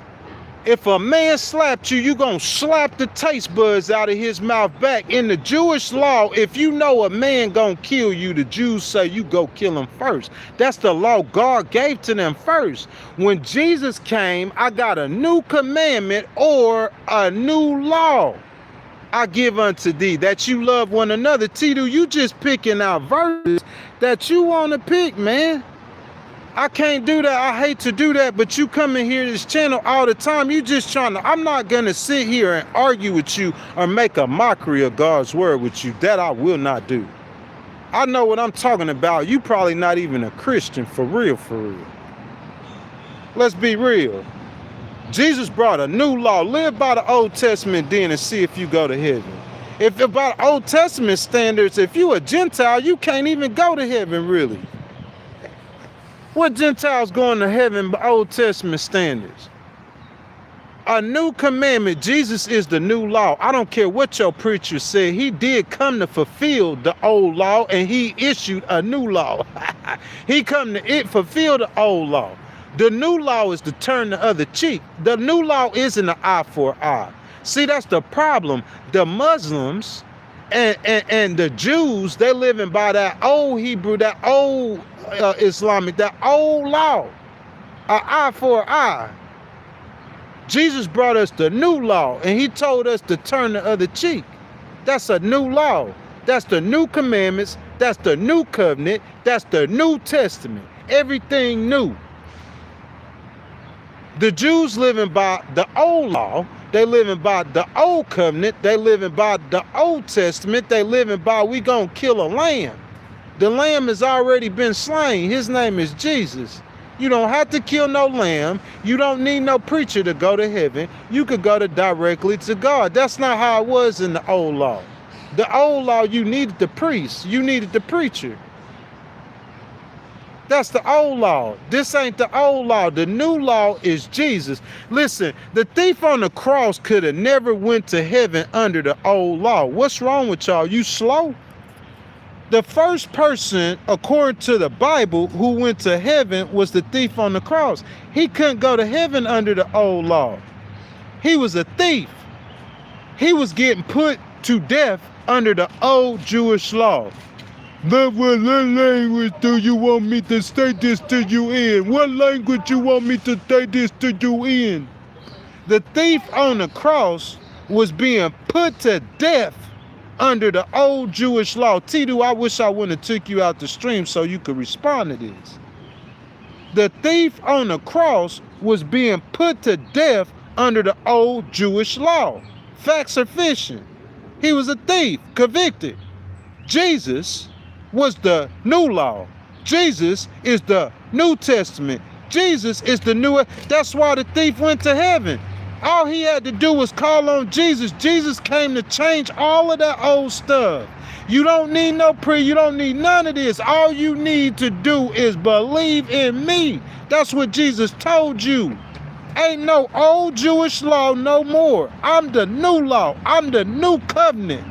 [SPEAKER 1] If a man slapped you, you gonna slap the taste buds out of his mouth back. In the Jewish law, if you know a man gonna kill you, the Jews say you go kill him first. That's the law God gave to them first. When Jesus came, I got a new commandment or a new law I give unto thee, that you love one another. T-Do, you just picking out verses that you want to pick, man. I can't do that. I hate to do that, but you come in here to this channel all the time. You just trying to, I'm not going to sit here and argue with you or make a mockery of God's word with you. That I will not do. I know what I'm talking about. You probably not even a Christian, for real, for real. Let's be real. Jesus brought a new law. Live by the Old Testament then and see if you go to heaven. If by the Old Testament standards, if you a Gentile, you can't even go to heaven, really. What Gentiles going to heaven by Old Testament standards? A new commandment. Jesus is the new law. I don't care what your preacher said. He did come to fulfill the old law, and he issued a new law. He come to fulfill the old law. The new law is to turn the other cheek. The new law isn't an eye for eye. See, that's the problem. The Muslims and the Jews, they're living by that old Hebrew, that old Islamic, that old law, an eye for an eye. Jesus brought us the new law, and he told us to turn the other cheek. That's a new law. That's the new commandments. That's the new covenant. That's the New Testament. Everything new. The Jews living by the old law. They living by the old covenant. They living by the Old Testament. They living by, we gonna kill a lamb. The lamb has already been slain. His name is Jesus. You don't have to kill no lamb. You don't need no preacher to go to heaven. You could go directly to God. That's not how it was in the old law. The old law, you needed the priest. You needed the preacher. That's the old law. This ain't the old law. The new law is Jesus. Listen, the thief on the cross could have never went to heaven under the old law. What's wrong with y'all? You slow? The first person, according to the Bible, who went to heaven was the thief on the cross. He couldn't go to heaven under the old law. He was a thief. He was getting put to death under the old Jewish law. But what language do you want me to say this to you in? What language you want me to say this to you in? The thief on the cross was being put to death under the old Jewish law. T-Do, I wish I wouldn't have took you out the stream so you could respond to this. The thief on the cross was being put to death under the old Jewish law. Facts are fishing. He was a thief, convicted. Jesus was the new law. Jesus is the New Testament. Jesus is the new. That's why the thief went to heaven. All he had to do was call on Jesus. Jesus came to change all of that old stuff. You don't need no prayer. You don't need none of this. All you need to do is believe in me. That's what Jesus told you. Ain't no old Jewish law no more. I'm the new law. I'm the new covenant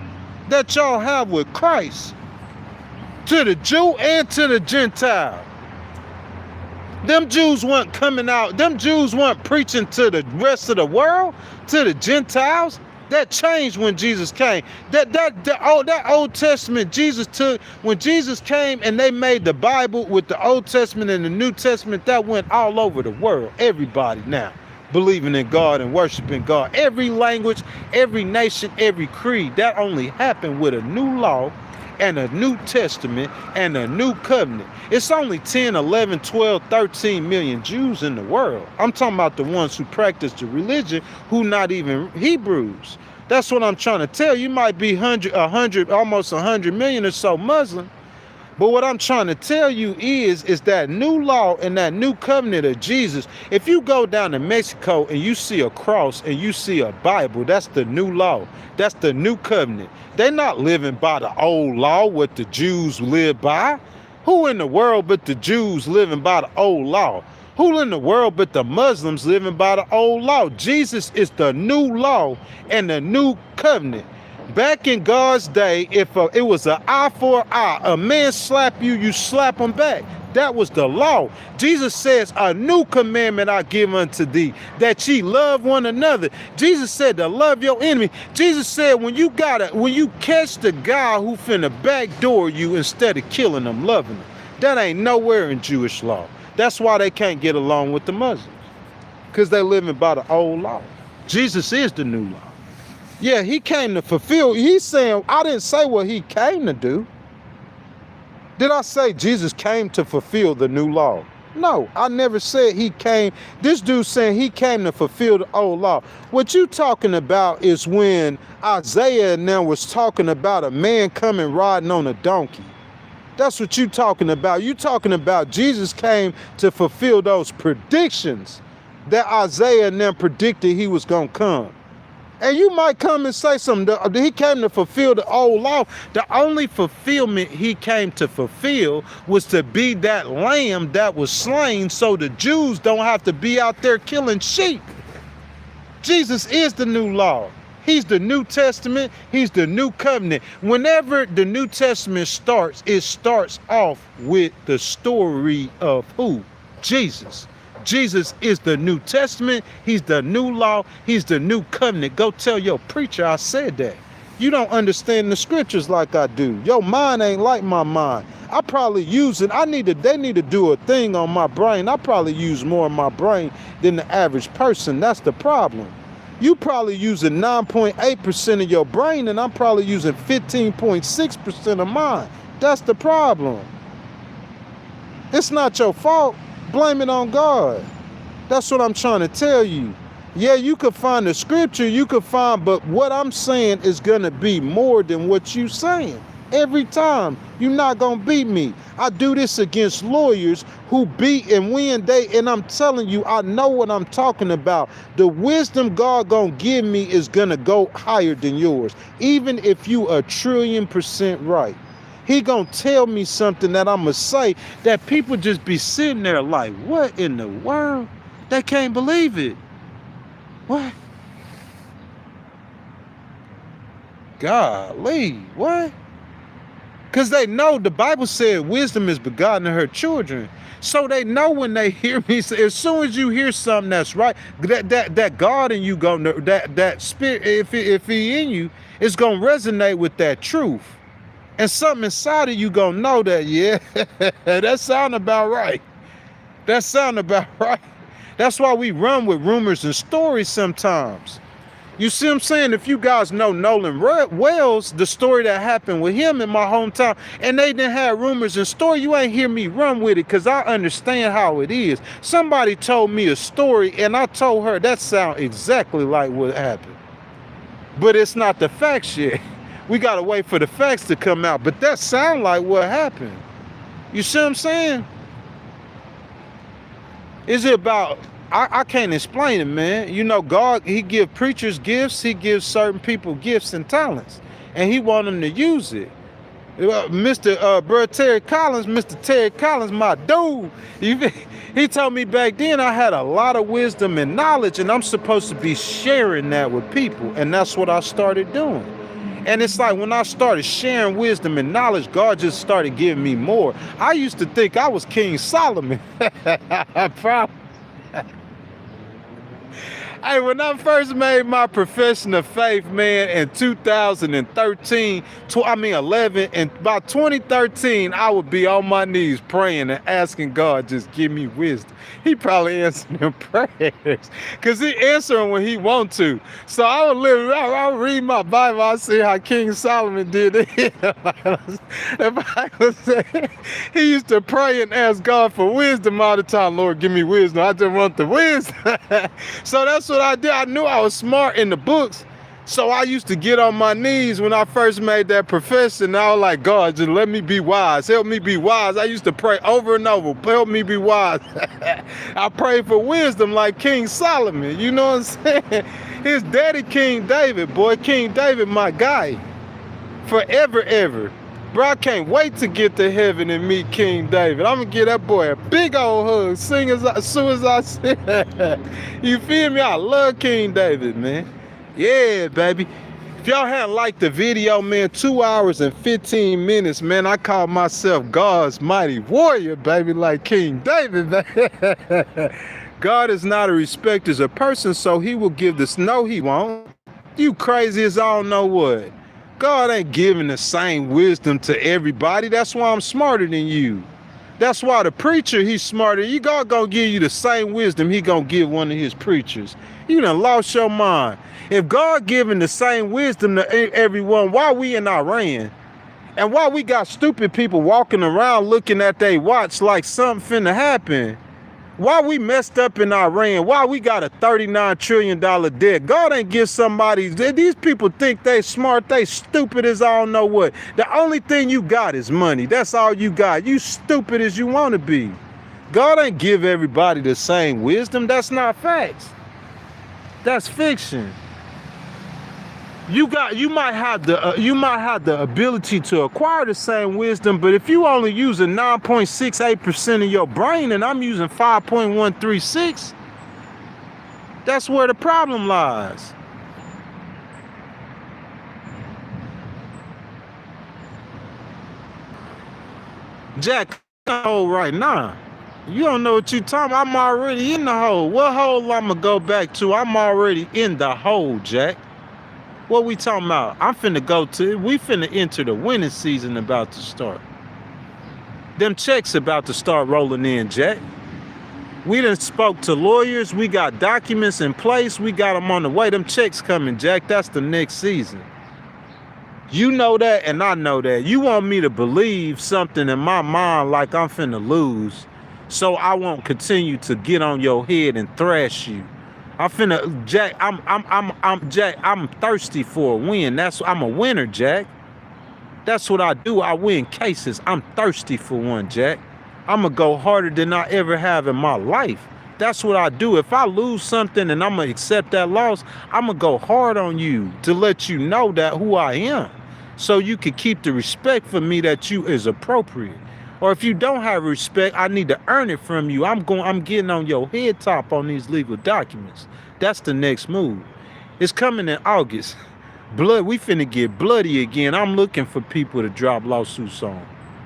[SPEAKER 1] that y'all have with Christ. To the Jew and to the Gentile. Them Jews weren't coming out. Them Jews weren't preaching to the rest of the world, to the Gentiles. That changed when Jesus came. That Old Testament Jesus took, when Jesus came and they made the Bible with the Old Testament and the New Testament, that went all over the world. Everybody now believing in God and worshiping God. Every language, every nation, every creed. That only happened with a new law and a New Testament and a new covenant. It's only 10, 11, 12, 13 million Jews in the world. I'm talking about the ones who practice the religion who not even Hebrews. That's what I'm trying to tell you. You might be almost 100 million or so Muslim. But what I'm trying to tell you is that new law and that new covenant of Jesus. If you go down to Mexico and you see a cross and you see a Bible, that's the new law. That's the new covenant. They're not living by the old law, what the Jews live by. Who in the world but the Jews living by the old law? Who in the world but the Muslims living by the old law? Jesus is the new law and the new covenant. Back in God's day, if it was an eye for an eye, a man slap you, you slap him back. That was the law. Jesus says, a new commandment I give unto thee, that ye love one another. Jesus said to love your enemy. Jesus said, when you catch the guy who finna backdoor you instead of killing him, loving him. That ain't nowhere in Jewish law. That's why they can't get along with the Muslims, because they're living by the old law. Jesus is the new law. Yeah, he came to fulfill. He's saying, I didn't say what he came to do. Did I say Jesus came to fulfill the new law? No, I never said he came. This dude saying he came to fulfill the old law. What you talking about is when Isaiah now was talking about a man coming riding on a donkey. That's what you talking about. You talking about Jesus came to fulfill those predictions that Isaiah and them predicted he was going to come. And you might come and say something. He came to fulfill the old law. The only fulfillment he came to fulfill was to be that lamb that was slain so the Jews don't have to be out there killing sheep. Jesus is the new law. He's the New Testament. He's the new covenant. Whenever the New Testament starts, it starts off with the story of who? Jesus. Jesus is the New Testament. He's the new law. He's the new covenant. Go tell your preacher I said that. You don't understand the scriptures like I do. Your mind ain't like my mind. I probably use it. They need to do a thing on my brain. I probably use more of my brain than the average person. That's the problem. You probably using 9.8% of your brain, and I'm probably using 15.6% of mine. That's the problem. It's not your fault. Blame it on God. That's what I'm trying to tell you. Yeah, you could find the scripture, but what I'm saying is going to be more than what you saying. Every time. You're not going to beat me. I do this against lawyers who beat and win and I'm telling you, I know what I'm talking about. The wisdom God going to give me is going to go higher than yours. Even if you 1,000,000,000% right. He gonna tell me something that I'ma say that people just be sitting there like, what in the world? They can't believe it. What? Golly, what? Because they know the Bible said wisdom is begotten of her children. So they know when they hear me say, as soon as you hear something that's right, that God in you gonna, that spirit, if he in you, it's gonna resonate with that truth. And something inside of you gonna know that, yeah, that sound about right. That sound about right. That's why we run with rumors and stories sometimes. You see what I'm saying? If you guys know Nolan Wells, the story that happened with him in my hometown, and they didn't have rumors and story, you ain't hear me run with it because I understand how it is. Somebody told me a story and I told her that sound exactly like what happened. But it's not the facts yet. We got to wait for the facts to come out. But that sound like what happened. You see what I'm saying? Is it about I can't explain it, man. You know, God, he give preachers gifts. He gives certain people gifts and talents, and he want them to use it. Mr. Terry Collins, my dude. He told me back then I had a lot of wisdom and knowledge, and I'm supposed to be sharing that with people, and that's what I started doing. And it's like when I started sharing wisdom and knowledge, God just started giving me more. I used to think I was King Solomon. Probably. Hey, when I first made my profession of faith, man, in 2013, 11, and by 2013, I would be on my knees praying and asking God, just give me wisdom. He probably answered them prayers, because he answering when he want to. So I would read my Bible, I see how King Solomon did it. The Bible said he used to pray and ask God for wisdom all the time. Lord, give me wisdom. I just want the wisdom. So that's what I did. I knew I was smart in the books. So I used to get on my knees when I first made that profession. I was like, God, just let me be wise. Help me be wise. I used to pray over and over. Help me be wise. I prayed for wisdom like King Solomon. You know what I'm saying? His daddy, King David, boy. King David, my guy. Forever, ever. Bro, I can't wait to get to heaven and meet King David. I'm going to give that boy a big old hug as soon as I see that. You feel me? I love King David, man. Yeah, baby. If y'all hadn't liked the video, man, 2 hours and 15 minutes, man, I call myself God's mighty warrior, baby, like King David, baby. God is not a respecter of person, so he will give this. No, he won't. You crazy as I don't know what. God ain't giving the same wisdom to everybody. That's why I'm smarter than you. That's why the preacher, he's smarter. God gonna give you the same wisdom he gonna give one of his preachers. You done lost your mind. If God giving the same wisdom to everyone, why we in Iran? And why we got stupid people walking around looking at their watch like something finna happen? Why we messed up in Iran? Why we got a $39 trillion debt? God ain't give somebody, these people think they smart, they stupid as I don't know what. The only thing you got is money. That's all you got. You stupid as you want to be. God ain't give everybody the same wisdom. That's not facts. That's fiction. You might have the ability to acquire the same wisdom, but if you only using 9.68% of your brain and I'm using 5.136, that's where the problem lies. Jack, the hole right now. You don't know what you talking about. I'm already in the hole. What hole I'm gonna go back to? I'm already in the hole, Jack. What we talking about? We finna enter the winning season about to start. Them checks about to start rolling in, Jack. We done spoke to lawyers. We got documents in place. We got them on the way. Them checks coming, Jack. That's the next season. You know that and I know that. You want me to believe something in my mind like I'm finna lose, so I won't continue to get on your head and thrash you. Jack, I'm thirsty for a win. I'm a winner, Jack. That's what I do. I win cases. I'm thirsty for one, Jack. I'm going to go harder than I ever have in my life. That's what I do. If I lose something and I'm going to accept that loss, I'm going to go hard on you to let you know that who I am, so you can keep the respect for me that you is appropriate. Or if you don't have respect, I need to earn it from you. I'm getting on your head top on these legal documents. That's the next move. It's coming in August. We finna get bloody again. I'm looking for people to drop lawsuits on.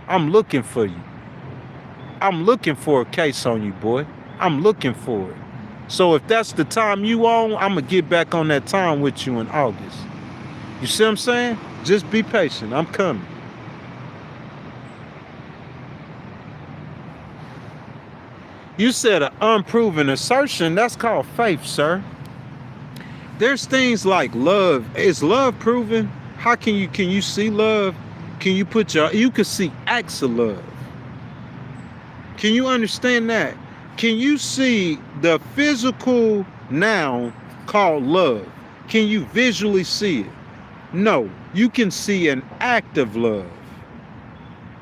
[SPEAKER 1] I'm looking for you. I'm looking for a case on you, boy. I'm looking for it. So if that's the time you on, I'm gonna get back on that time with you in August. You see what I'm saying? Just be patient. I'm coming. You said an unproven assertion. That's called faith, sir. There's things like love. Is love proven? How can you see love? Can you you can see acts of love. Can you understand that? Can you see the physical noun called love? Can you visually see it? No, you can see an act of love.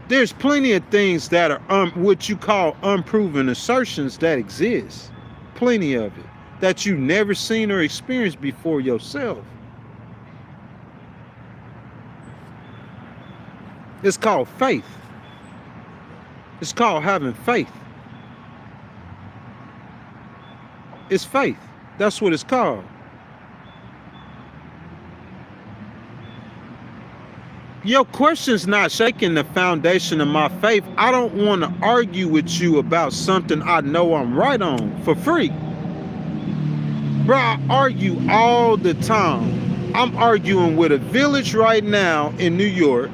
[SPEAKER 1] There's plenty of things that are what you call unproven assertions that exist. plenty of it that you never seen or experienced before yourself. It's called faith. It's called having faith. It's faith. That's what it's called. Your question's not shaking the foundation of my faith. I don't want to argue with you about something I know I'm right on for free. Bro, I argue all the time. I'm arguing with a village right now in New York.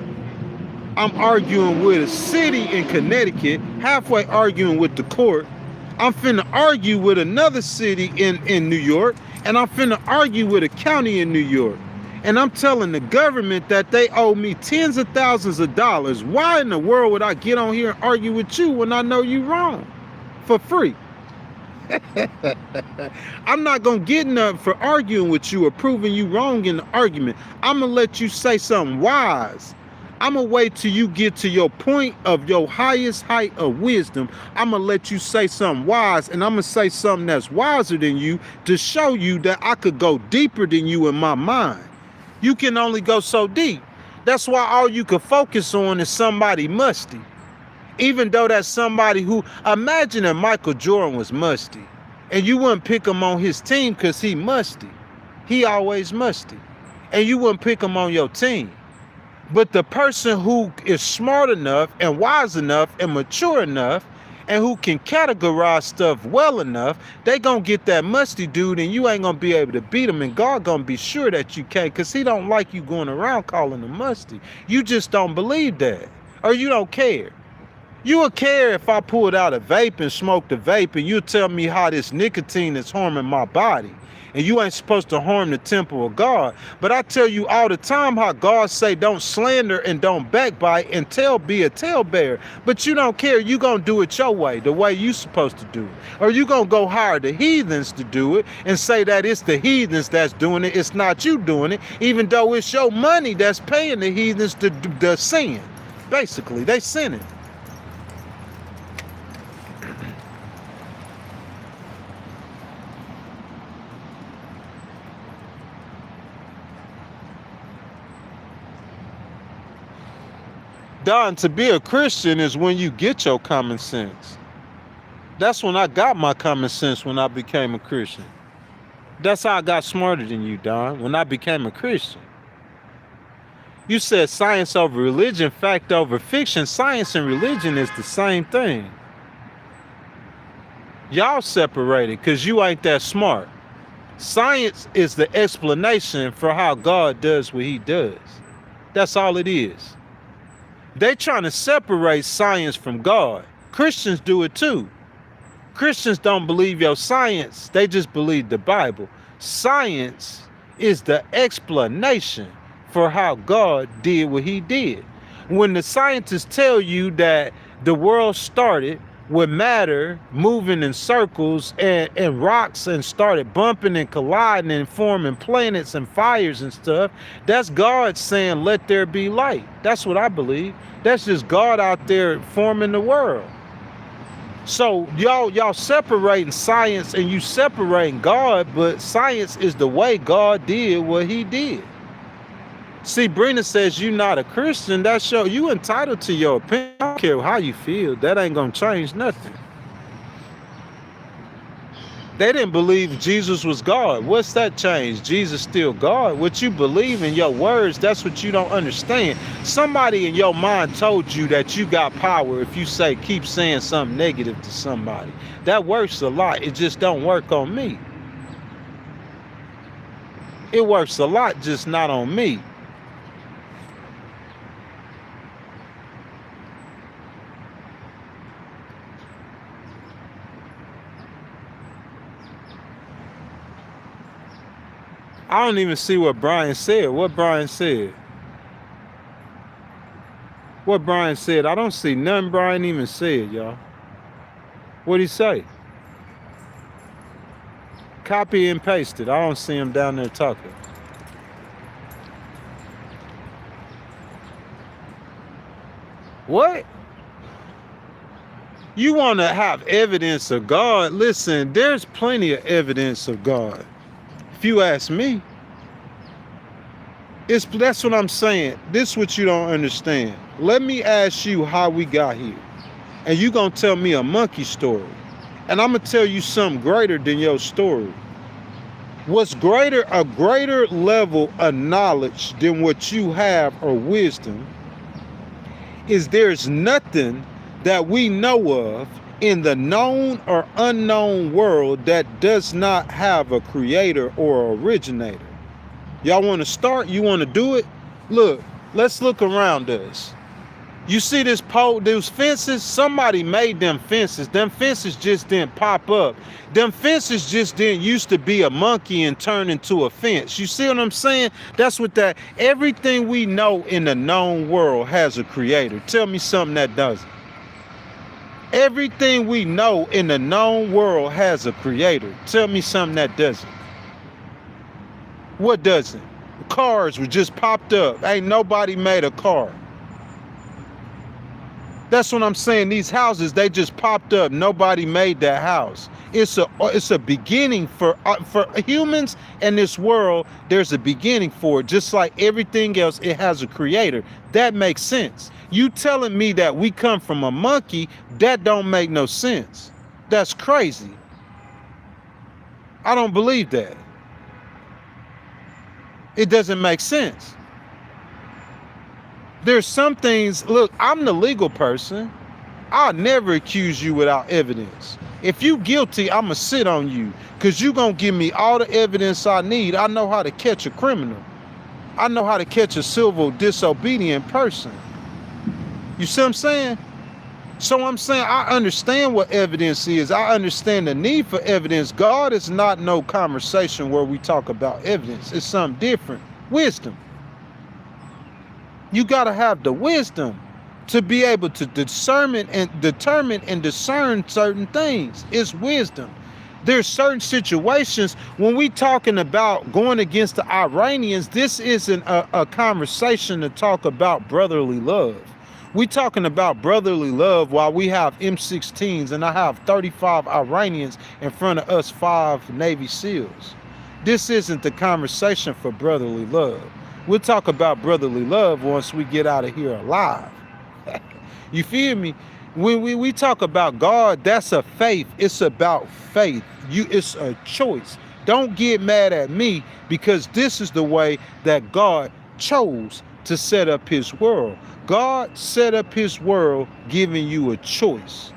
[SPEAKER 1] I'm arguing with a city in Connecticut, halfway arguing with the court. I'm finna argue with another city in New York, and I'm finna argue with a county in New York. And I'm telling the government that they owe me tens of thousands of dollars. Why in the world would I get on here and argue with you when I know you wrong? For free. I'm not going to get nothing for arguing with you or proving you wrong in the argument. I'm going to let you say something wise. I'm going to wait till you get to your point of your highest height of wisdom. I'm going to let you say something wise, and I'm going to say something that's wiser than you to show you that I could go deeper than you in my mind. You can only go so deep. That's why all you can focus on is somebody musty. Even though that's somebody who, imagine if Michael Jordan was musty and you wouldn't pick him on his team because he musty. He always musty. And you wouldn't pick him on your team. But the person who is smart enough and wise enough and mature enough and who can categorize stuff well enough, they gonna get that musty dude and you ain't gonna be able to beat him, and God gonna be sure that you can't, because he don't like you going around calling him musty. You just don't believe that, or you don't care. You would care if I pulled out a vape and smoked a vape and you tell me how this nicotine is harming my body. And you ain't supposed to harm the temple of God. But I tell you all the time how God say don't slander and don't backbite and be a talebearer. But you don't care. You gonna do it your way, the way you supposed to do it. Or you gonna go hire the heathens to do it and say that it's the heathens that's doing it. It's not you doing it, even though it's your money that's paying the heathens to sin. Basically, they sinning. Don, to be a Christian is when you get your common sense. That's when I got my common sense, when I became a Christian. That's how I got smarter than you, Don, when I became a Christian. You said science over religion, fact over fiction. Science and religion is the same thing. Y'all separated because you ain't that smart. Science is the explanation for how God does what he does. That's all it is. They trying to separate science from God. Christians do it too. Christians don't believe your science. They just believe the Bible. Science is the explanation for how God did what he did. When the scientists tell you that the world started with matter moving in circles and rocks and started bumping and colliding and forming planets and fires and stuff, that's God saying, let there be light. That's what I believe. That's just God out there forming the world. So y'all separating science and you separating God, but science is the way God did what he did. See, Brina says you're not a Christian. That's you entitled to your opinion. I don't care how you feel. That ain't gonna change nothing. They didn't believe Jesus was God. What's that change? Jesus still God. What you believe in your words, that's what you don't understand. Somebody in your mind told you that you got power if you keep saying something negative to somebody. That works a lot. It just don't work on me. It works a lot, just not on me. I don't even see what Brian said. What Brian said? What Brian said? I don't see nothing Brian even said, y'all. What'd he say? Copy and paste it. I don't see him down there talking. What? You want to have evidence of God? Listen, there's plenty of evidence of God. If you ask me, that's what I'm saying. This is what you don't understand. Let me ask you how we got here. And you gonna tell me a monkey story. And I'm gonna tell you something greater than your story. What's greater, a greater level of knowledge than what you have or wisdom, is there's nothing that we know of in the known or unknown world that does not have a creator or originator. Y'all want to start? You want to do it? Look, let's look around us. You see this pole, those fences? Somebody made them fences. Them fences just didn't pop up. Them fences just didn't used to be a monkey and turn into a fence. You see what I'm saying? That's what that, everything we know in the known world has a creator. Tell me something that doesn't. Everything we know in the known world has a creator. Tell me something that doesn't. What doesn't? Cars were just popped up. Ain't nobody made a car. That's what I'm saying. These houses, they just popped up. Nobody made that house. It's a beginning for humans and this world. There's a beginning for it. Just like everything else, it has a creator. That makes sense. You telling me that we come from a monkey, that don't make no sense. That's crazy. I don't believe that. It doesn't make sense. There's some things, look, I'm the legal person. I'll never accuse you without evidence. If you guilty, I'ma sit on you because you gonna give me all the evidence I need. I know how to catch a criminal. I know how to catch a civil disobedient person. You see what I'm saying? So I'm saying I understand what evidence is. I understand the need for evidence. God is not no conversation where we talk about evidence. It's something different. Wisdom. You got to have the wisdom to be able to determine and discern certain things. It's wisdom. There's certain situations when we talking about going against the Iranians, this isn't a conversation to talk about brotherly love. We talking about brotherly love while we have M16s and I have 35 Iranians in front of us 5 Navy SEALs. This isn't the conversation for brotherly love. We'll talk about brotherly love once we get out of here alive. You feel me? When we talk about God, that's a faith. It's about faith. It's a choice. Don't get mad at me because this is the way that God chose to set up his world. God set up his world giving you a choice.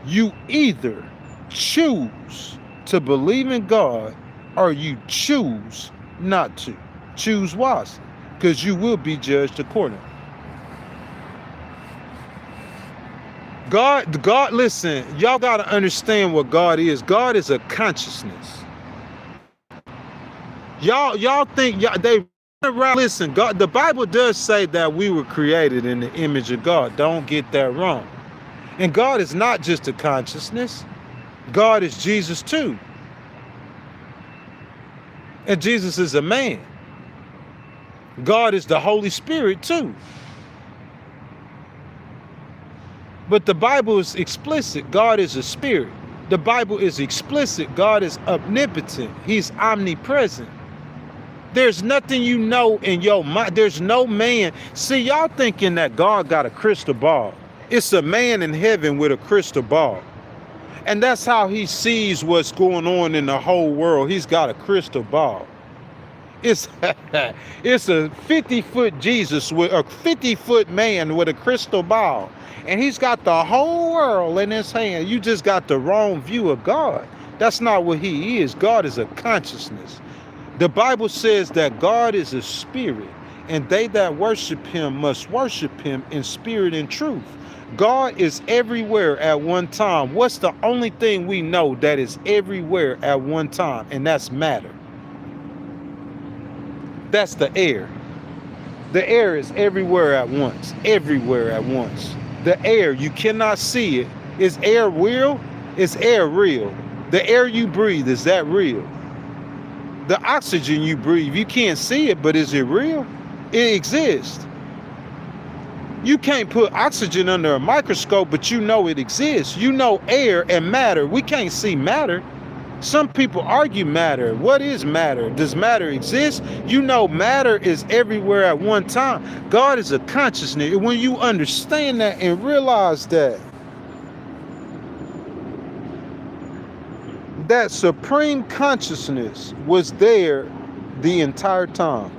[SPEAKER 1] You either choose to believe in God or you choose not to. Choose wisely, because you will be judged accordingly. God, listen, y'all got to understand what God is. God is a consciousness. Y'all think they around. Listen, God, the Bible does say that we were created in the image of God. Don't get that wrong. And God is not just a consciousness. God is Jesus too. And Jesus is a man. God is the Holy Spirit too. But the Bible is explicit. God is a spirit. The Bible is explicit. God is omnipotent. He's omnipresent. There's nothing you know in your mind. There's no man. See, y'all thinking that God got a crystal ball. It's a man in heaven with a crystal ball. And that's how he sees what's going on in the whole world. He's got a crystal ball. It's a 50-foot Jesus with a 50-foot man with a crystal ball. And he's got the whole world in his hand. You just got the wrong view of God. That's not what he is. God is a consciousness. The Bible says that God is a spirit, and they that worship him must worship him in spirit and truth. God is everywhere at one time. What's the only thing we know that is everywhere at one time? And that's matter. That's the air. The air is everywhere at once. Everywhere at once. The air, you cannot see it. Is air real? Is air real? The air you breathe, is that real? The oxygen you breathe, you can't see it, but is it real? It exists. You can't put oxygen under a microscope, but you know it exists. You know air and matter. We can't see matter. Some people argue matter. What is matter? Does matter exist? You know matter is everywhere at one time. God is a consciousness. When you understand that and realize that supreme consciousness was there the entire time.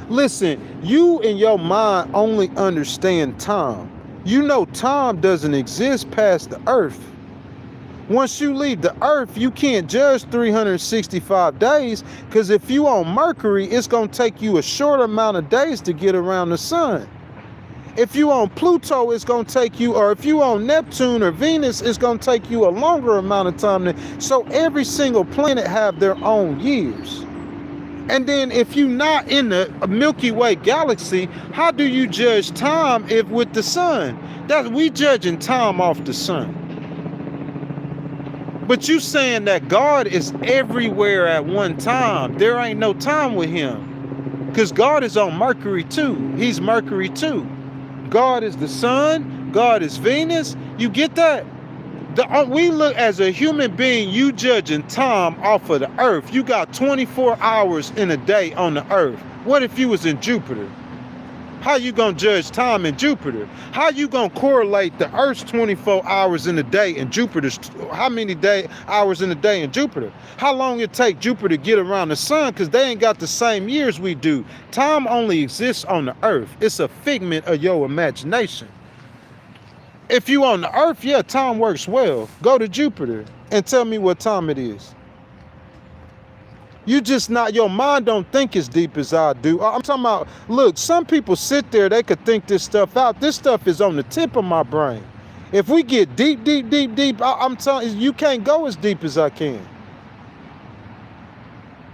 [SPEAKER 1] Listen, you in your mind only understand time. You know time doesn't exist past the earth. Once you leave the earth, you can't judge 365 days, because if you on Mercury, it's going to take you a short amount of days to get around the sun. If you on Pluto, it's going to take you, or if you on Neptune or Venus, it's going to take you a longer amount of time. So every single planet have their own years. And then if you're not in the Milky Way galaxy, how do you judge time if with the sun? We judging time off the sun. But you saying that God is everywhere at one time. There ain't no time with him. Because God is on Mercury too. He's Mercury too. God is the sun. God is Venus. You get that? We look as a human being, you judging time off of the earth. You got 24 hours in a day on the earth. What if you was in Jupiter? How you gonna judge time in Jupiter? How you gonna correlate the earth's 24 hours in a day and Jupiter's, how many hours in a day in Jupiter? How long it take Jupiter to get around the sun? Because they ain't got the same years we do. Time only exists on the earth. It's a figment of your imagination. If you on the earth, yeah, time works well. Go to Jupiter and tell me what time it is. You just not, your mind don't think as deep as I do. I'm talking about, look, some people sit there, they could think this stuff out. This stuff is on the tip of my brain. If we get deep, I'm telling you, you can't go as deep as I can.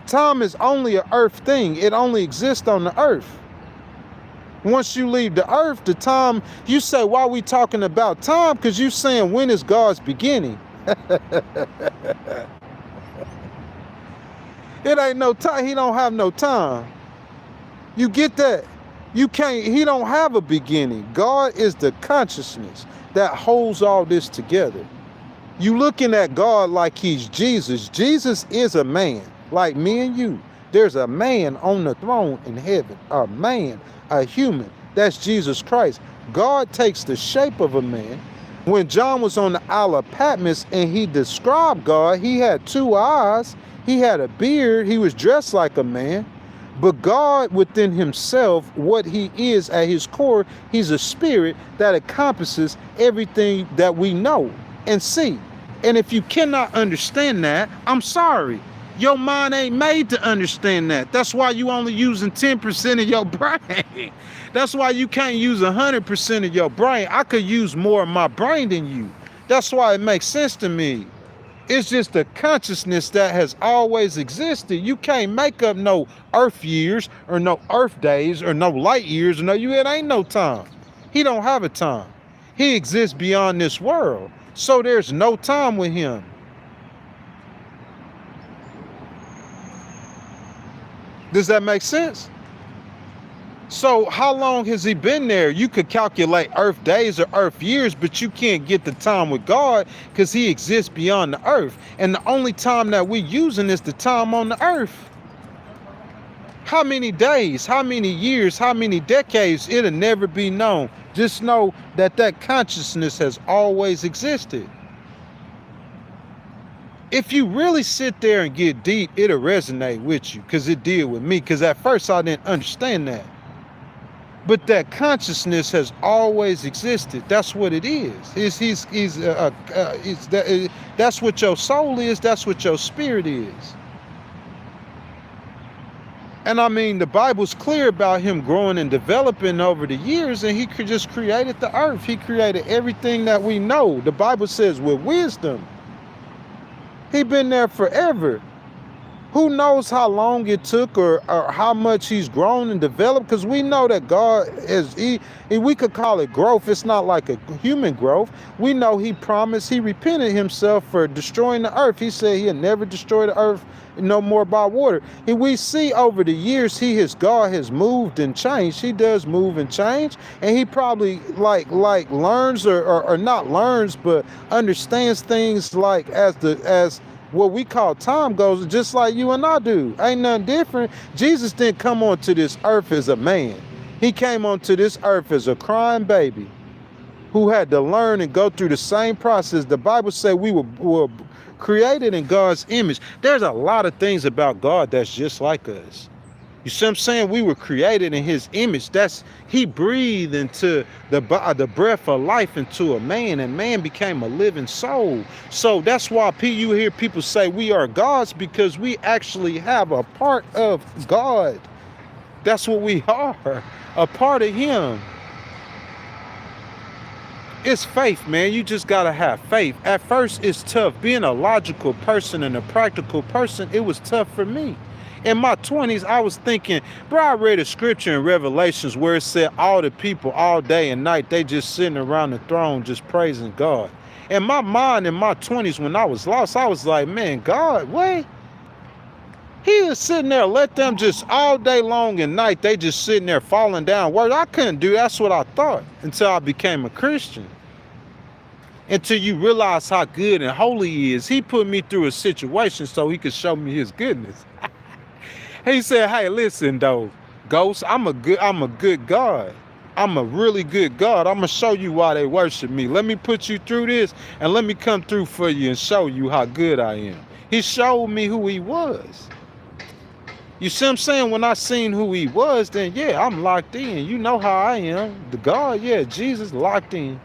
[SPEAKER 1] Time is only an earth thing. It only exists on the earth. Once you leave the earth, the time, you say, why are we talking about time? Because you saying, when is God's beginning? It ain't no time. He don't have no time. You get that? You can't, he don't have a beginning. God is the consciousness that holds all this together. You looking at God like he's Jesus. Jesus is a man like me and you. There's a man on the throne in heaven, a man, a human. That's Jesus Christ. God takes the shape of a man. When John was on the Isle of Patmos and he described God, he had 2 eyes, he had a beard, he was dressed like a man. But God within himself, what he is at his core, he's a spirit that encompasses everything that we know and see. And if you cannot understand that, I'm sorry. Your mind ain't made to understand that. That's why you only using 10% of your brain. That's why you can't use 100% of your brain. I could use more of my brain than you. That's why it makes sense to me. It's just a consciousness that has always existed. You can't make up no earth years or no earth days or no light years. No, it ain't no time. He don't have a time. He exists beyond this world. So there's no time with him. Does that make sense? So how long has he been there? You could calculate earth days or earth years, but you can't get the time with God because he exists beyond the earth. And the only time that we're using is the time on the earth. How many days, how many years, how many decades, it'll never be known. Just know that that consciousness has always existed. If you really sit there and get deep, it'll resonate with you, because it did with me, because at first I didn't understand that. But that consciousness has always existed. That's what it is. That's what your soul is. That's what your spirit is. And I mean, the Bible's clear about him growing and developing over the years, and he just created the earth. He created everything that we know. The Bible says with wisdom. He been there forever. Who knows how long it took or how much he's grown and developed? Because we know that God we could call it growth. It's not like a human growth. We know he promised, he repented himself for destroying the earth. He said he'll never destroy the earth no more by water. And we see over the years, God has moved and changed. He does move and change. And he probably like learns or not learns, but understands things like as what we call time goes, just like you and I do. Ain't nothing different. Jesus didn't come onto this earth as a man. He came onto this earth as a crying baby who had to learn and go through the same process. The Bible said we were created in God's image. There's a lot of things about God that's just like us. You see what I'm saying? We were created in his image. He breathed into the breath of life into a man, and man became a living soul. So that's why you hear people say we are gods, because we actually have a part of God. That's what we are, a part of him. It's faith, man. You just gotta have faith. At first, it's tough. Being a logical person and a practical person, it was tough for me. In my 20s, I was thinking, bro, I read a scripture in Revelations where it said all the people all day and night, they just sitting around the throne just praising God. In my mind, in my 20s, when I was lost, I was like, man, God, what? He is sitting there, let them just all day long and night, they just sitting there falling down. Word, I couldn't do, that's what I thought until I became a Christian. Until you realize how good and holy he is. He put me through a situation so he could show me his goodness. He said, hey, listen though, Ghost, I'm a good God. I'm a really good God. I'm going to show you why they worship me. Let me put you through this and let me come through for you and show you how good I am. He showed me who he was. You see what I'm saying? When I seen who he was, then yeah, I'm locked in. You know how I am. The God, yeah, Jesus locked in.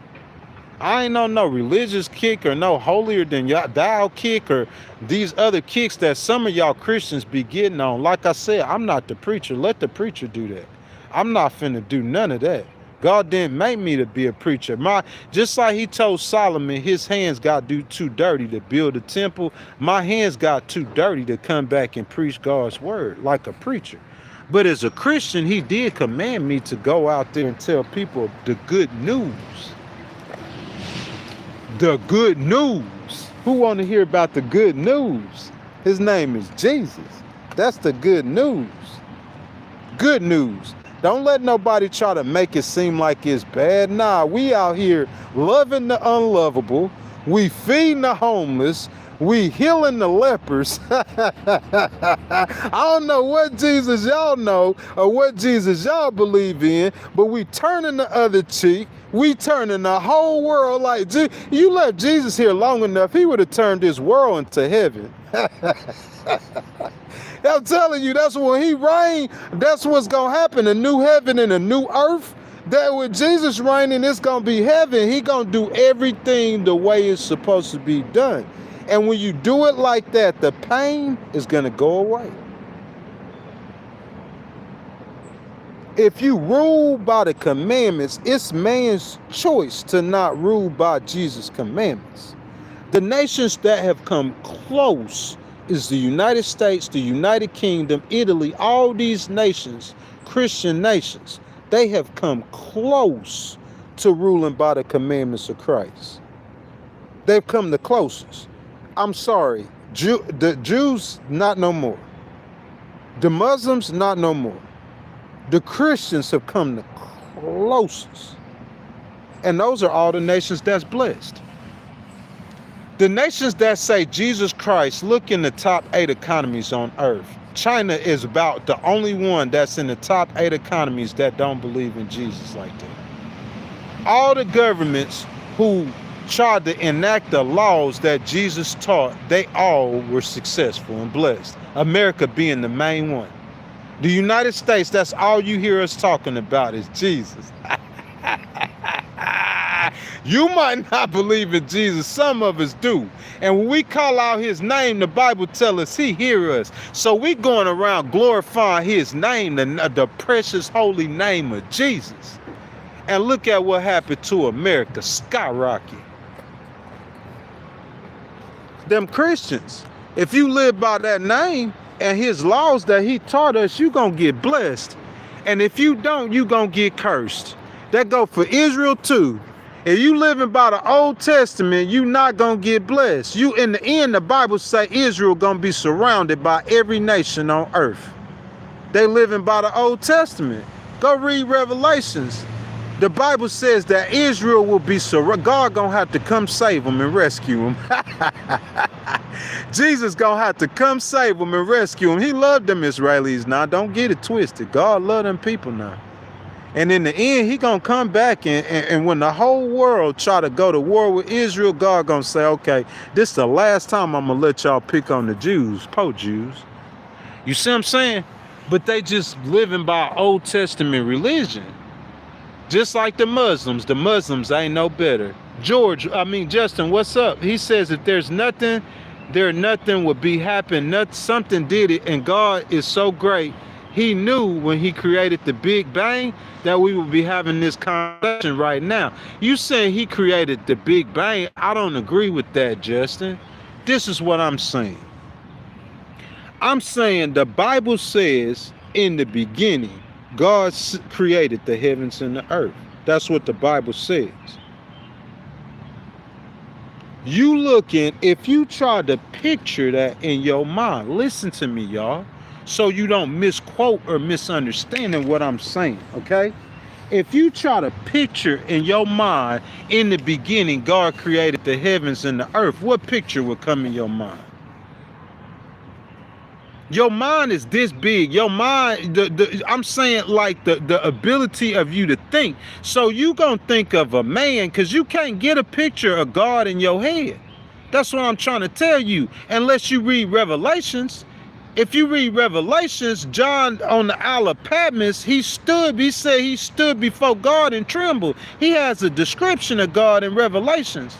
[SPEAKER 1] I ain't on no religious kick or no holier than thou kick or these other kicks that some of y'all Christians be getting on. Like I said, I'm not the preacher. Let the preacher do that. I'm not finna do none of that. God didn't make me to be a preacher. Just like he told Solomon, his hands got too dirty to build a temple. My hands got too dirty to come back and preach God's word like a preacher. But as a Christian, he did command me to go out there and tell people the good news. The good news. Who want to hear about the good news? His name is Jesus. That's the good news. Good news. Don't let nobody try to make it seem like it's bad. Nah, we out here loving the unlovable. We feeding the homeless. We healing the lepers. I don't know what Jesus y'all know or what Jesus y'all believe in, but we turning the other cheek. We turning the whole world like, you left Jesus here long enough, he would have turned this world into heaven. I'm telling you, that's when he reign, that's what's going to happen, a new heaven and a new earth. That with Jesus reigning, it's going to be heaven. He going to do everything the way it's supposed to be done. And when you do it like that, the pain is going to go away. If you rule by the commandments, it's man's choice to not rule by Jesus' commandments. The nations that have come close is the United States, the United Kingdom, Italy, all these nations, Christian nations, they have come close to ruling by the commandments of Christ. They've come the closest. I'm sorry, the Jews, not no more. The Muslims, not no more. The Christians have come the closest. And those are all the nations that's blessed. The nations that say Jesus Christ, look in the top 8 economies on earth. China is about the only one that's in the top 8 economies that don't believe in Jesus like that. All the governments who tried to enact the laws that Jesus taught, they all were successful and blessed. America being the main one. The United States, that's all you hear us talking about is Jesus. You might not believe in Jesus. Some of us do. And when we call out his name, the Bible tells us he hears us. So we going around glorifying his name, the precious holy name of Jesus. And look at what happened to America, skyrocket. Them Christians, if you live by that name, and his laws that he taught us, you gonna get blessed. And if you don't, you gonna get cursed. That go for Israel too. If you living by the Old Testament, you not gonna get blessed. You, in the end, the Bible say Israel gonna be surrounded by every nation on earth. They living by the Old Testament. Go read Revelations. The Bible says that Israel will be surrounded. God gonna have to come save them and rescue them. Jesus gonna have to come save them and rescue them. He loved them Israelis now. Don't get it twisted. God love them people now. And in the end, he gonna come back and when the whole world try to go to war with Israel, God gonna say, okay, this is the last time I'm gonna let y'all pick on the Jews, po Jews. You see what I'm saying? But they just living by Old Testament religion. Just like the Muslims ain't no better. Justin, what's up? He says if there's nothing, nothing would be happening. Something did it, and God is so great. He knew when he created the Big Bang that we would be having this conversation right now. You saying he created the Big Bang? I don't agree with that, Justin. This is what I'm saying. I'm saying the Bible says in the beginning, God created the heavens and the earth. That's what the Bible says. You looking, if you try to picture that in your mind, listen to me, y'all, so you don't misquote or misunderstanding what I'm saying, okay? If you try to picture in your mind, in the beginning, God created the heavens and the earth, what picture would come in your mind? Your mind is this big. Your mind, I'm saying like the ability of you to think. So you gonna think of a man, because you can't get a picture of God in your head. That's what I'm trying to tell you. Unless you read Revelations. If you read Revelations, John on the Isle of Patmos, he said he stood before God and trembled. He has a description of God in Revelations.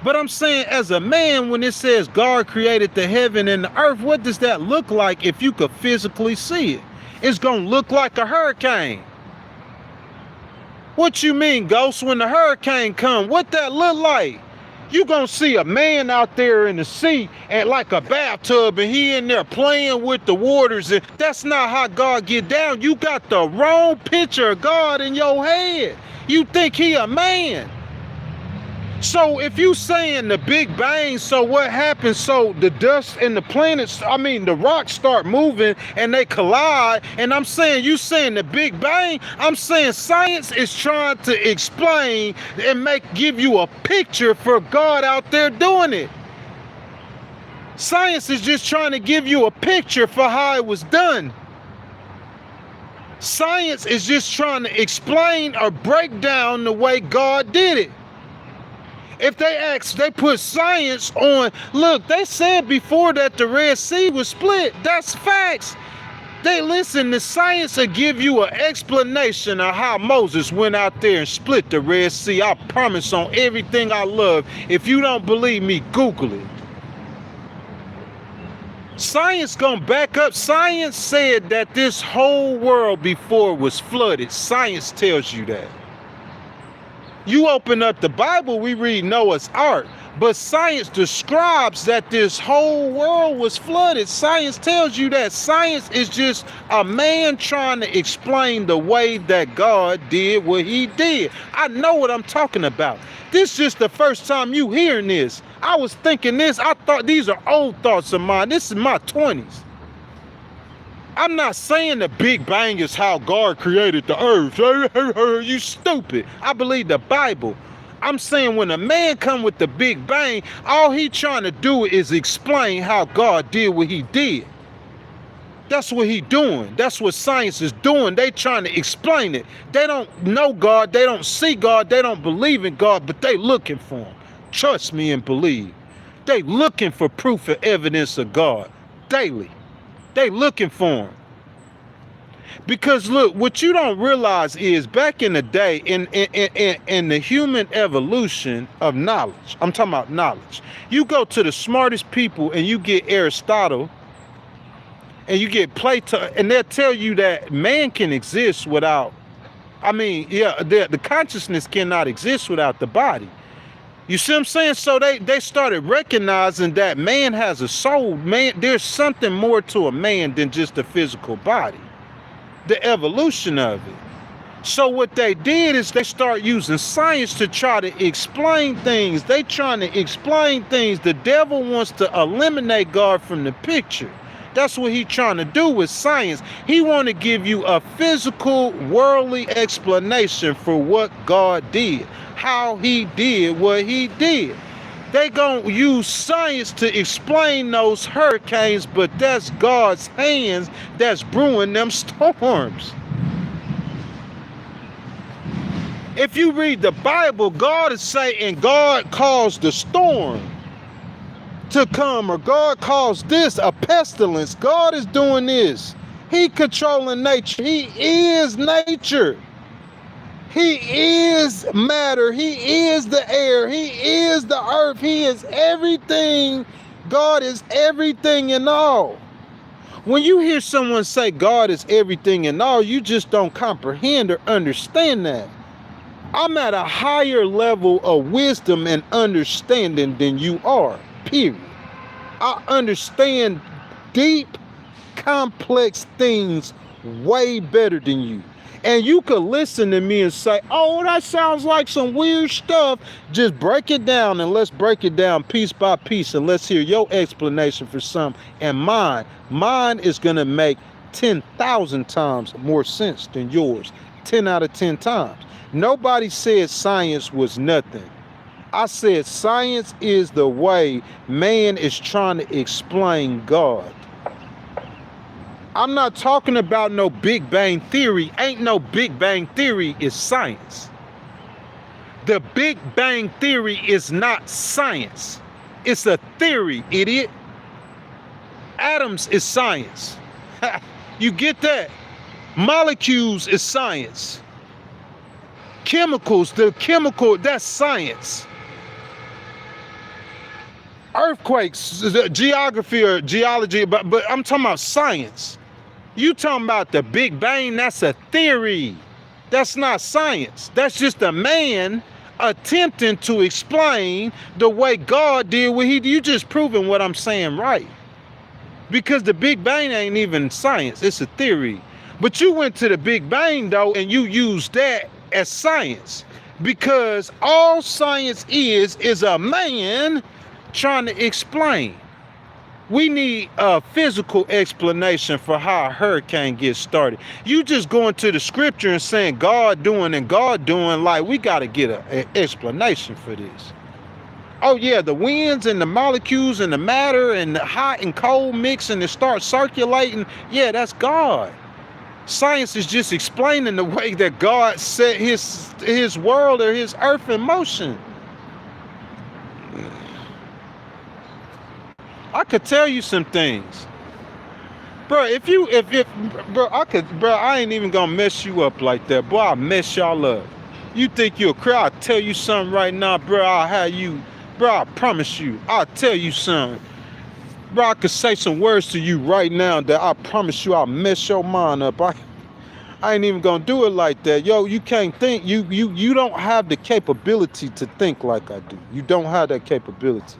[SPEAKER 1] But I'm saying as a man, when it says God created the heaven and the earth, what does that look like if you could physically see it? It's going to look like a hurricane. What you mean, Ghost, when the hurricane come? What that look like? You going to see a man out there in the sea and like a bathtub and he in there playing with the waters. And that's not how God get down. You got the wrong picture of God in your head. You think he a man. So if you saying the Big Bang, so what happens? So the dust and the planets, the rocks start moving and they collide. And I'm saying, you saying the Big Bang, I'm saying science is trying to explain and give you a picture for God out there doing it. Science is just trying to give you a picture for how it was done. Science is just trying to explain or break down the way God did it. If they put science on, look, they said before that the Red Sea was split. That's facts. The science will give you an explanation of how Moses went out there and split the Red Sea. I promise on everything I love. If you don't believe me, Google it. Science gonna back up. Science said that this whole world before was flooded. Science tells you that. You open up the Bible, we read Noah's Ark, but science describes that this whole world was flooded. Science tells you that. Science is just a man trying to explain the way that God did what he did. I know what I'm talking about. This is just the first time you hearing this. I was thinking this. I thought these are old thoughts of mine. This is my 20s. I'm not saying the Big Bang is how God created the earth. You stupid. I believe the Bible. I'm saying when a man come with the Big Bang, all he trying to do is explain how God did what he did. That's what he doing. That's what science is doing. They trying to explain it. They don't know God. They don't see God. They don't believe in God, but they looking for him. Trust me and believe. They looking for proof and evidence of God daily. They looking for him. Because look, what you don't realize is back in the day, in the human evolution of knowledge, I'm talking about knowledge. You go to the smartest people and you get Aristotle and you get Plato, and they'll tell you that man can exist without, the consciousness cannot exist without the body. You see what I'm saying? So they started recognizing that man has a soul. Man, there's something more to a man than just a physical body. The evolution of it. So what they did is they start using science to try to explain things. They trying to explain things. The devil wants to eliminate God from the picture. That's what he trying to do with science. He want to give you a physical, worldly explanation for what God did, how he did what he did. They gonna use science to explain those hurricanes, but that's God's hands that's brewing them storms. If you read the Bible, God is saying God caused the storm to come, or God caused this, a pestilence. God is doing this. He controlling nature. He is nature. He is matter. He is the air. He is the earth. He is everything. God is everything in all. When you hear someone say God is everything in all, you just don't comprehend or understand that. I'm at a higher level of wisdom and understanding than you are, period. I understand deep, complex things way better than you. And you could listen to me and say, oh, that sounds like some weird stuff. Just break it down, and let's break it down piece by piece, and let's hear your explanation for something. And mine is going to make 10,000 times more sense than yours. 10 out of 10 times. Nobody said science was nothing. I said science is the way man is trying to explain God. I'm not talking about no Big Bang Theory. Ain't no Big Bang Theory is science. The Big Bang Theory is not science. It's a theory, idiot. Atoms is science. You get that? Molecules is science. Chemicals, that's science. Earthquakes, geography or geology, but I'm talking about science. You talking about the Big Bang, that's a theory. That's not science. That's just a man attempting to explain the way God did what he did. You just proving what I'm saying right. Because the Big Bang ain't even science, it's a theory. But you went to the Big Bang though, and you used that as science, because all science is a man trying to explain. We need a physical explanation for how a hurricane gets started. You just going to the scripture and saying God doing and God doing, like we got to get an explanation for this. Oh yeah, the winds and the molecules and the matter and the hot and cold mix and it starts circulating. Yeah, that's God. Science is just explaining the way that God set his world or his earth in motion. I could tell you some things. Bro, I ain't even gonna mess you up like that. Boy, I'll mess y'all up. You think you're a crowd? I'll tell you something right now, bro. I promise you, I'll tell you something. Bro, I could say some words to you right now that I promise you I'll mess your mind up. I ain't even gonna do it like that. Yo, you can't think. You don't have the capability to think like I do. You don't have that capability.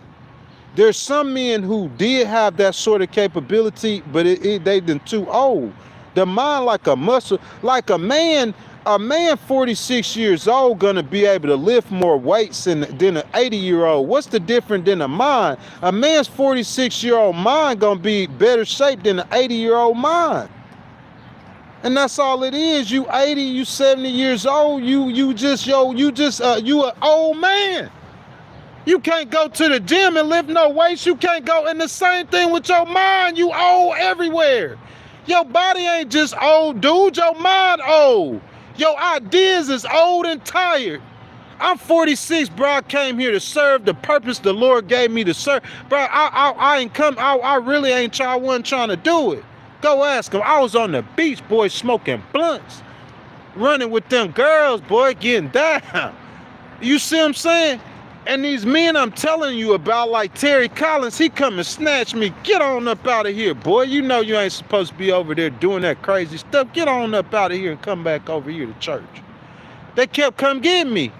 [SPEAKER 1] There's some men who did have that sort of capability, but they been too old. The mind like a muscle, like a man 46 years old gonna be able to lift more weights than an 80-year-old. What's the difference than a mind? A man's 46-year-old mind gonna be better shape than an 80-year-old mind. And that's all it is. You 80, you 70 years old, you an old man. You can't go to the gym and lift no weights. You can't go. And the same thing with your mind. You old everywhere. Your body ain't just old, dude. Your mind old. Your ideas is old and tired. I'm 46, bro. I came here to serve the purpose the Lord gave me to serve. Bro, I really wasn't trying to do it. Go ask him. I was on the beach, boy, smoking blunts. Running with them girls, boy, getting down. You see what I'm saying? And these men I'm telling you about, like Terry Collins, he come and snatch me. Get on up out of here, boy. You know you ain't supposed to be over there doing that crazy stuff. Get on up out of here and come back over here to church. They kept come getting me.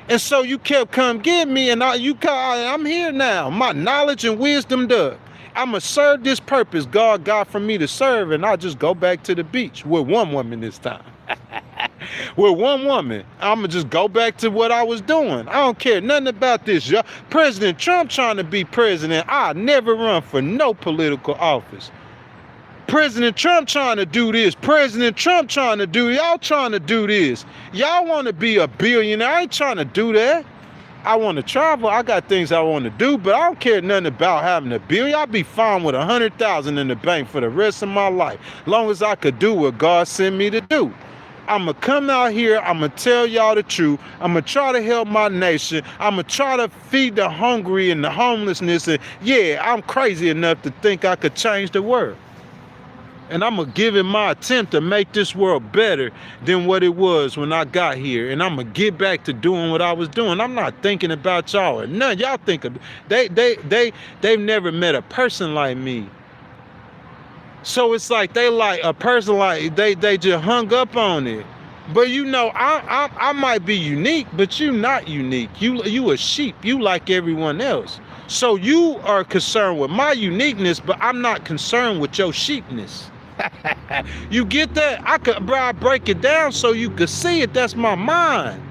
[SPEAKER 1] And so you kept come get me, and I'm here now. My knowledge and wisdom done. I'ma serve this purpose God got for me to serve, and I just go back to the beach with one woman this time. With one woman, I'ma just go back to what I was doing. I don't care nothing about this, y'all. President Trump trying to be president. I never run for no political office. President Trump trying to do this. President Trump trying to do, y'all trying to do this. Y'all want to be a billionaire. I ain't trying to do that. I want to travel. I got things I want to do, but I don't care nothing about having a billion. I'll be fine with 100,000 in the bank for the rest of my life, long as I could do what God sent me to do. I'm going to come out here. I'm going to tell y'all the truth. I'm going to try to help my nation. I'm going to try to feed the hungry and the homelessness. And yeah, I'm crazy enough to think I could change the world. And I'm going to give it my attempt to make this world better than what it was when I got here. And I'm going to get back to doing what I was doing. I'm not thinking about y'all or none. Y'all think of, they've never met a person like me. So it's like they like a person like they just hung up on it. But you know, I might be unique, but you not unique. You a sheep. You like everyone else. So you are concerned with my uniqueness, but I'm not concerned with your sheepness. You get that? I break it down so you could see it. That's my mind.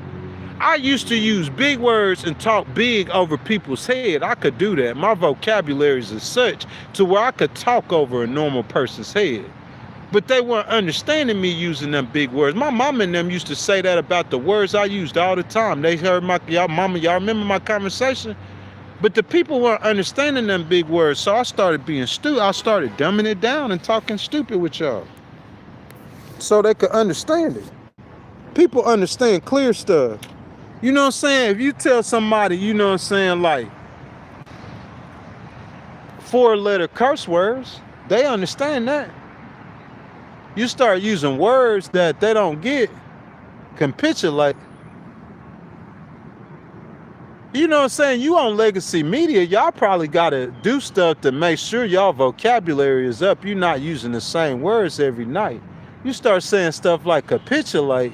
[SPEAKER 1] I used to use big words and talk big over people's head. I could do that. My vocabulary is such to where I could talk over a normal person's head. But they weren't understanding me using them big words. My mom and them used to say that about the words I used all the time. They heard y'all remember my conversation? But the people weren't understanding them big words, so I started being stupid. I started dumbing it down and talking stupid with y'all so they could understand it. People understand clear stuff. You know what I'm saying? If you tell somebody, you know what I'm saying, like 4-letter curse words, they understand that. You start using words that they don't get, capitulate. You know what I'm saying? You on legacy media, y'all probably got to do stuff to make sure y'all vocabulary is up. You're not using the same words every night. You start saying stuff like capitulate.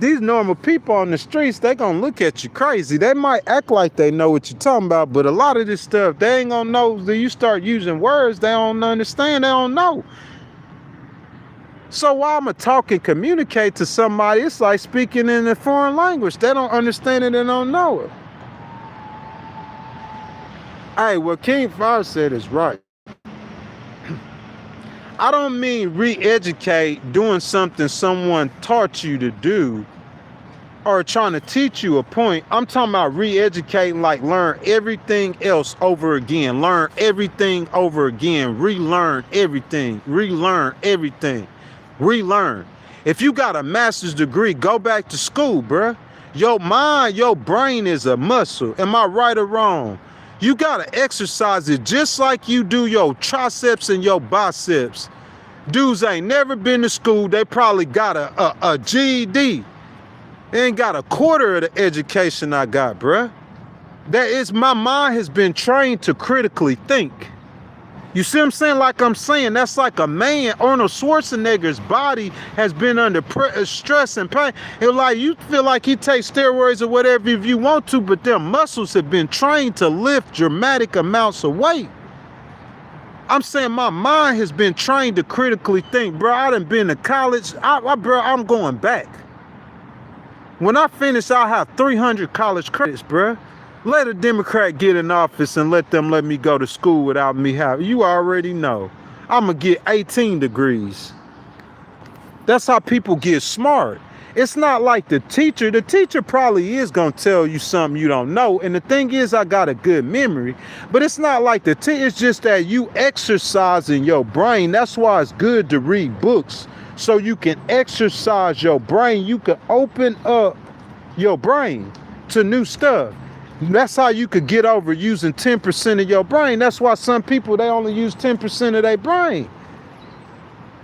[SPEAKER 1] These normal people on the streets, they gonna look at you crazy. They might act like they know what you're talking about, but a lot of this stuff, they ain't gonna know. That you start using words they don't understand, they don't know. So while I'm talk and communicate to somebody, it's like speaking in a foreign language. They don't understand it and don't know it. Hey, what King Fire said is right. I don't mean re-educate doing something someone taught you to do or trying to teach you a point. I'm talking about re-educating, like learn everything else over again. Learn everything over again. Relearn everything. Relearn everything. Relearn. If you got a master's degree, go back to school, bruh. Your mind, your brain is a muscle. Am I right or wrong? You gotta exercise it just like you do your triceps and your biceps. Dudes ain't never been to school. They probably got a GED. They ain't got a quarter of the education I got, bruh. That is, my mind has been trained to critically think. You see what I'm saying? Like I'm saying, that's like a man. Arnold Schwarzenegger's body has been under stress and pain. It's like you feel like he takes steroids or whatever if you want to, but their muscles have been trained to lift dramatic amounts of weight. I'm saying my mind has been trained to critically think. Bro, I done been to college. Bro, I'm going back. When I finish, I'll have 300 college credits, bro. Let a Democrat get in office and let me go to school without me having. You already know. I'm going to get 18 degrees. That's how people get smart. It's not like the teacher. The teacher probably is going to tell you something you don't know. And the thing is, I got a good memory. But it's not like the teacher. It's just that you exercising your brain. That's why it's good to read books. So you can exercise your brain. You can open up your brain to new stuff. That's how you could get over using 10% of your brain. That's why some people, they only use 10% of their brain.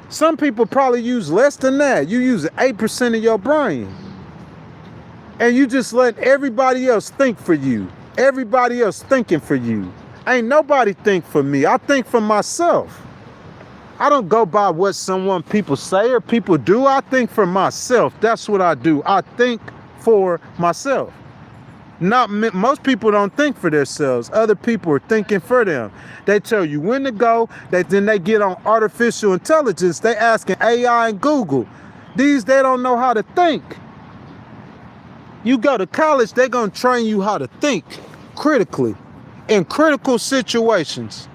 [SPEAKER 1] Some people probably use less than that. You use 8% of your brain. And you just let everybody else think for you. Everybody else thinking for you. Ain't nobody think for me. I think for myself. I don't go by what people say or people do. I think for myself. That's what I do. I think for myself. Most people don't think for themselves. Other people are thinking for them. They tell you when to go. Then they get on artificial intelligence. They asking AI and Google. They don't know how to think. You go to college, they're going to train you how to think critically in critical situations.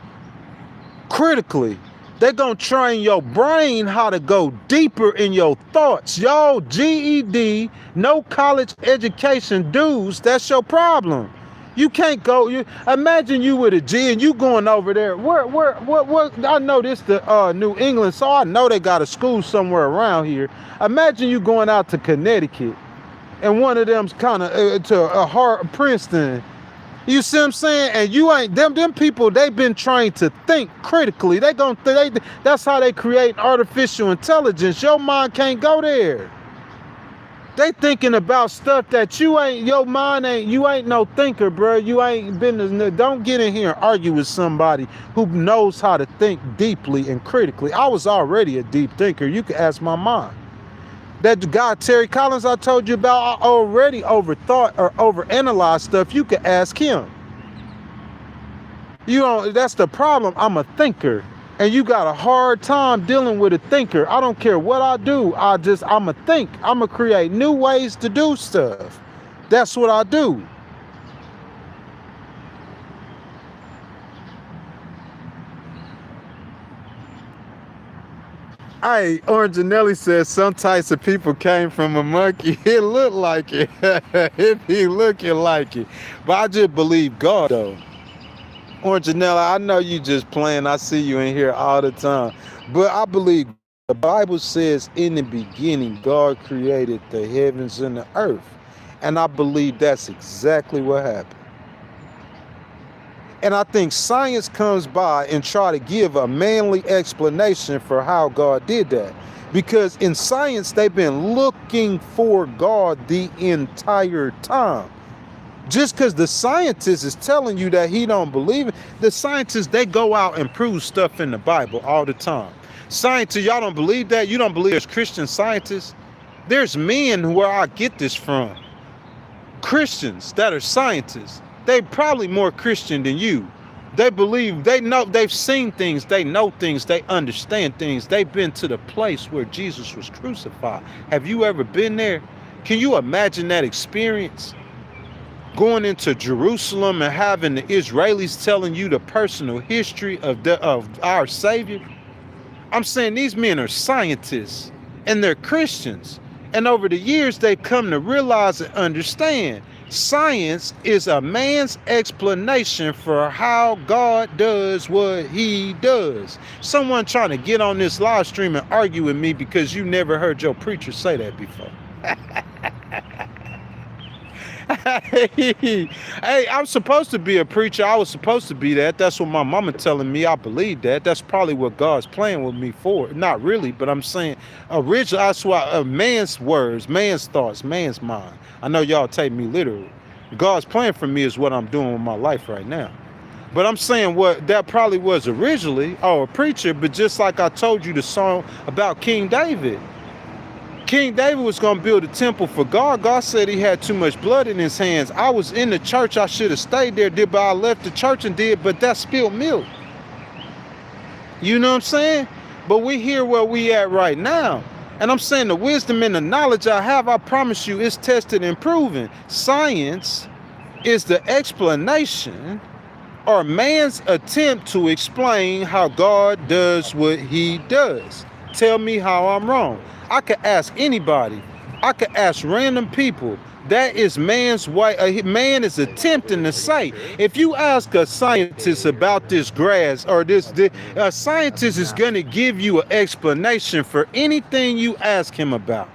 [SPEAKER 1] Critically. They're going to train your brain how to go deeper in your thoughts. Yo, GED, no college education dudes, that's your problem. You can't go. Imagine you with a G and you going over there. What? I know this the New England, so I know they got a school somewhere around here. Imagine you going out to Connecticut and one of them's kind of to a Princeton. You see what I'm saying? And you ain't them people. They've been trained to think critically. That's how they create artificial intelligence. Your mind can't go there. They thinking about stuff that you ain't. Your mind ain't. You ain't no thinker, bro. You ain't been. Don't get in here and argue with somebody who knows how to think deeply and critically. I was already a deep thinker. You can ask my mom. That guy, Terry Collins, I told you about, I already overthought or overanalyzed stuff. You could ask him. That's the problem. I'm a thinker. And you got a hard time dealing with a thinker. I don't care what I do. I'm a think. I'm a create new ways to do stuff. That's what I do. Hey, Orange and Nelly says some types of people came from a monkey. It looked like it. It be looking like it. But I just believe God, though. Orange and Nelly, I know you just playing. I see you in here all the time. But I believe the Bible says in the beginning, God created the heavens and the earth. And I believe that's exactly what happened. And I think science comes by and try to give a manly explanation for how God did that. Because in science, they've been looking for God the entire time. Just because the scientist is telling you that he don't believe it, the scientists, they go out and prove stuff in the Bible all the time. Scientists, y'all don't believe that? You don't believe there's Christian scientists? There's men where I get this from. Christians that are scientists. They probably more Christian than you. They believe, they know, they've seen things, they know things, they understand things. They've been to the place where Jesus was crucified. Have you ever been there? Can you imagine that experience? Going into Jerusalem and having the Israelis telling you the personal history of our Savior. I'm saying these men are scientists and they're Christians. And over the years, they've come to realize and understand science is a man's explanation for how God does what he does. Someone trying to get on this live stream and argue with me because you never heard your preacher say that before. Hey, I'm supposed to be a preacher. I was supposed to be that. That's what my mama telling me. I believe that. That's probably what God's playing with me for. Not really, but I'm saying originally, I swear, man's words, man's thoughts, man's mind. I know y'all take me literally. God's plan for me is what I'm doing with my life right now. But I'm saying what that probably was originally, a preacher, but just like I told you the song about King David. King David was going to build a temple for God. God said he had too much blood in his hands. I was in the church. I should have stayed there, but I left the church and did, but that's spilled milk. You know what I'm saying? But we here where we at right now. And I'm saying the wisdom and the knowledge I have, I promise you, is tested and proven. Science is the explanation or man's attempt to explain how God does what he does. Tell me how I'm wrong. I could ask anybody. I could ask random people. That is man's way. Man is attempting to say. If you ask a scientist about this grass or a scientist is going to give you an explanation for anything you ask him about.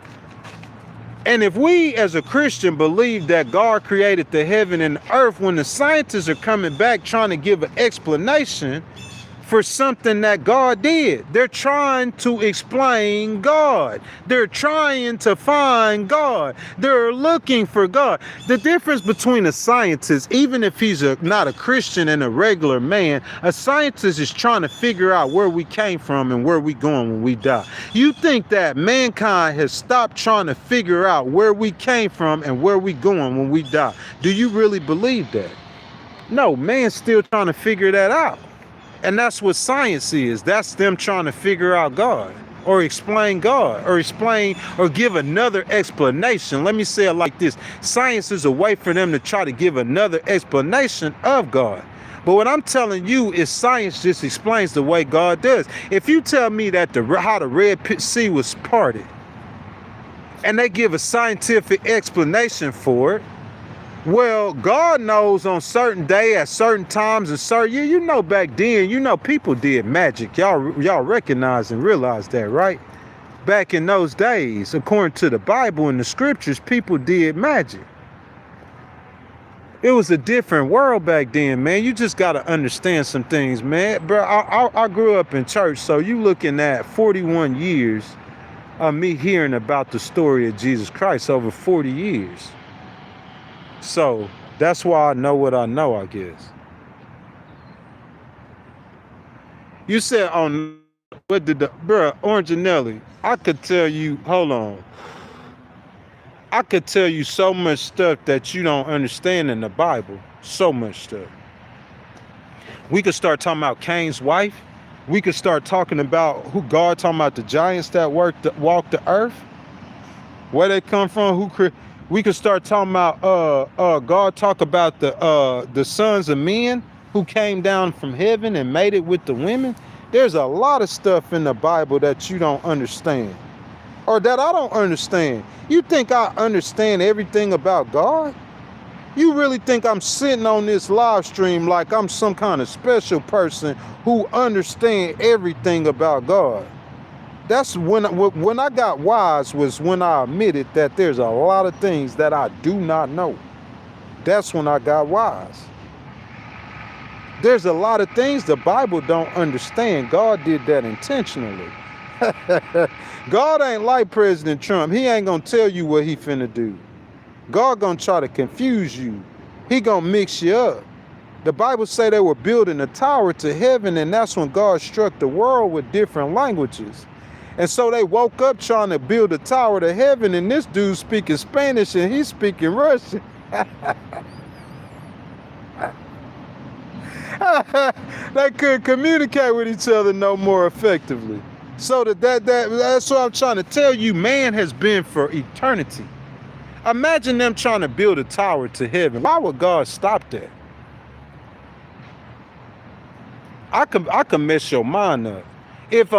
[SPEAKER 1] And if we as a Christian believe that God created the heaven and the earth, when the scientists are coming back trying to give an explanation for something that God did. They're trying to explain God. They're trying to find God. They're looking for God. The difference between a scientist, even if he's not a Christian and a regular man, a scientist is trying to figure out where we came from and where we going when we die. You think that mankind has stopped trying to figure out where we came from and where we going when we die? Do you really believe that? No, man's still trying to figure that out. And that's what science is. That's them trying to figure out God or explain God or explain or give another explanation. Let me say it like this. Science is a way for them to try to give another explanation of God. But what I'm telling you is science just explains the way God does. If you tell me that how the Red Sea was parted and they give a scientific explanation for it, well, God knows on certain day at certain times and certain year. You know, back then, you know, people did magic. Y'all recognize and realize that, right? Back in those days, according to the Bible and the scriptures, people did magic. It was a different world back then, man. You just got to understand some things, man. Bro, I grew up in church, so you looking at 41 years of me hearing about the story of Jesus Christ over 40 years. So that's why I know what I know, I guess. You said on what did Orange and Nelly, I could tell you, hold on. I could tell you so much stuff that you don't understand in the Bible. So much stuff. We could start talking about Cain's wife. We could start talking about who God talking about the giants that walked the earth. Where they come from, we could start talking about God talk about the sons of men who came down from heaven and made it with the women. There's a lot of stuff in the Bible that you don't understand or that I don't understand. You think I understand everything about God? You really think I'm sitting on this live stream like I'm some kind of special person who understands everything about God? That's when I got wise, was when I admitted that there's a lot of things that I do not know. That's when I got wise. There's a lot of things the Bible don't understand. God did that intentionally. God ain't like President Trump. He ain't gonna tell you what he finna do. God gonna try to confuse you. He gonna mix you up. The Bible say they were building a tower to heaven, and that's when God struck the world with different languages. And so they woke up trying to build a tower to heaven, and this dude speaking Spanish and he's speaking Russian. They couldn't communicate with each other no more effectively. So that's what I'm trying to tell you. Man has been for eternity. Imagine them trying to build a tower to heaven. Why would God stop that? I can mess your mind up. If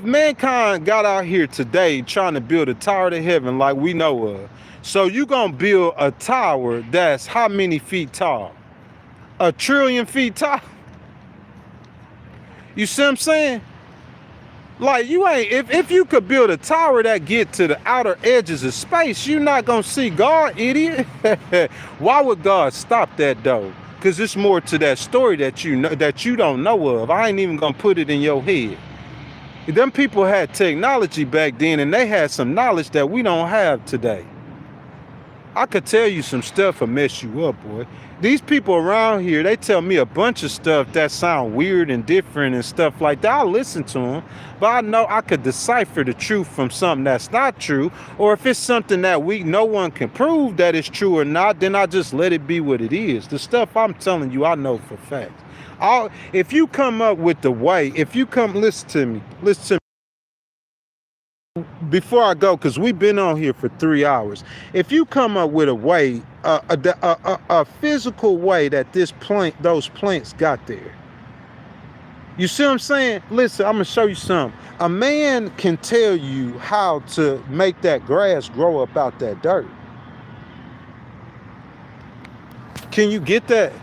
[SPEAKER 1] mankind got out here today trying to build a tower to heaven like we know of, so you gonna build a tower that's how many feet tall? 1 trillion feet tall? You see what I'm saying? Like, you ain't, if you could build a tower that get to the outer edges of space, you're not gonna see God, idiot. Why would God stop that though? Because it's more to that story that you know, that you don't know of. I ain't even gonna put it in your head. Them people had technology back then, and they had some knowledge that we don't have today. I could tell you some stuff will mess you up, boy. These people around here, they tell me a bunch of stuff that sound weird and different and stuff like that. I'll listen to them, but I know I could decipher the truth from something that's not true. Or if it's something that no one can prove that it's true or not, then I just let it be what it is. The stuff I'm telling you, I know for fact. If you come up with the way, listen to me. Before I go, because we've been on here for 3 hours. If you come up with a way, a physical way that those plants got there. You see what I'm saying? Listen, I'm gonna show you something. A man can tell you how to make that grass grow up out that dirt. Can you get that?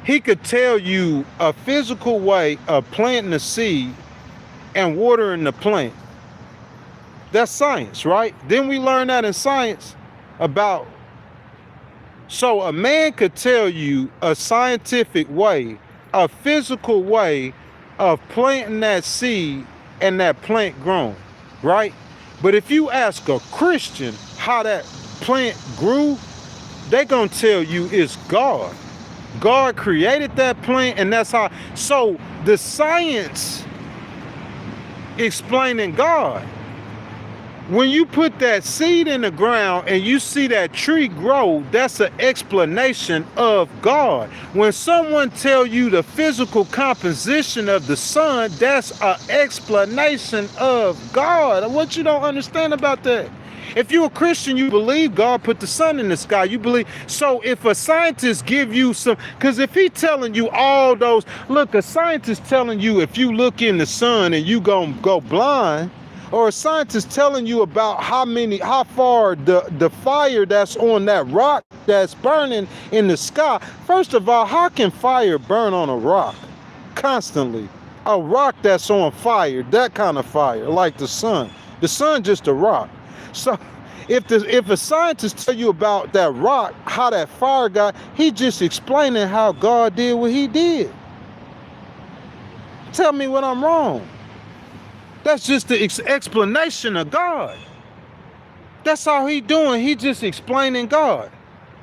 [SPEAKER 1] He could tell you a physical way of planting a seed and watering the plant. That's science, right? Then we learn that in science about. So a man could tell you a scientific way, a physical way of planting that seed and that plant growing, right? But if you ask a Christian how that plant grew, they gonna tell you it's God. God created that plant, and that's how. So the science explaining God. When you put that seed in the ground and you see that tree grow, that's an explanation of God. When someone tell you the physical composition of the sun, that's an explanation of God. What you don't understand about that? If you're a Christian, you believe God put the sun in the sky. You believe. So if a scientist give you some, because if he telling you all those, look, a scientist telling you if you look in the sun and you gonna go blind, or a scientist telling you about how far the fire that's on that rock that's burning in the sky. First of all, how can fire burn on a rock constantly? A rock that's on fire, that kind of fire, like the sun. The sun just a rock. So if a scientist tell you about that rock, how that fire got, he just explaining how God did what he did. Tell me when I'm wrong. That's just the explanation of God. That's all he doing. He just explaining God.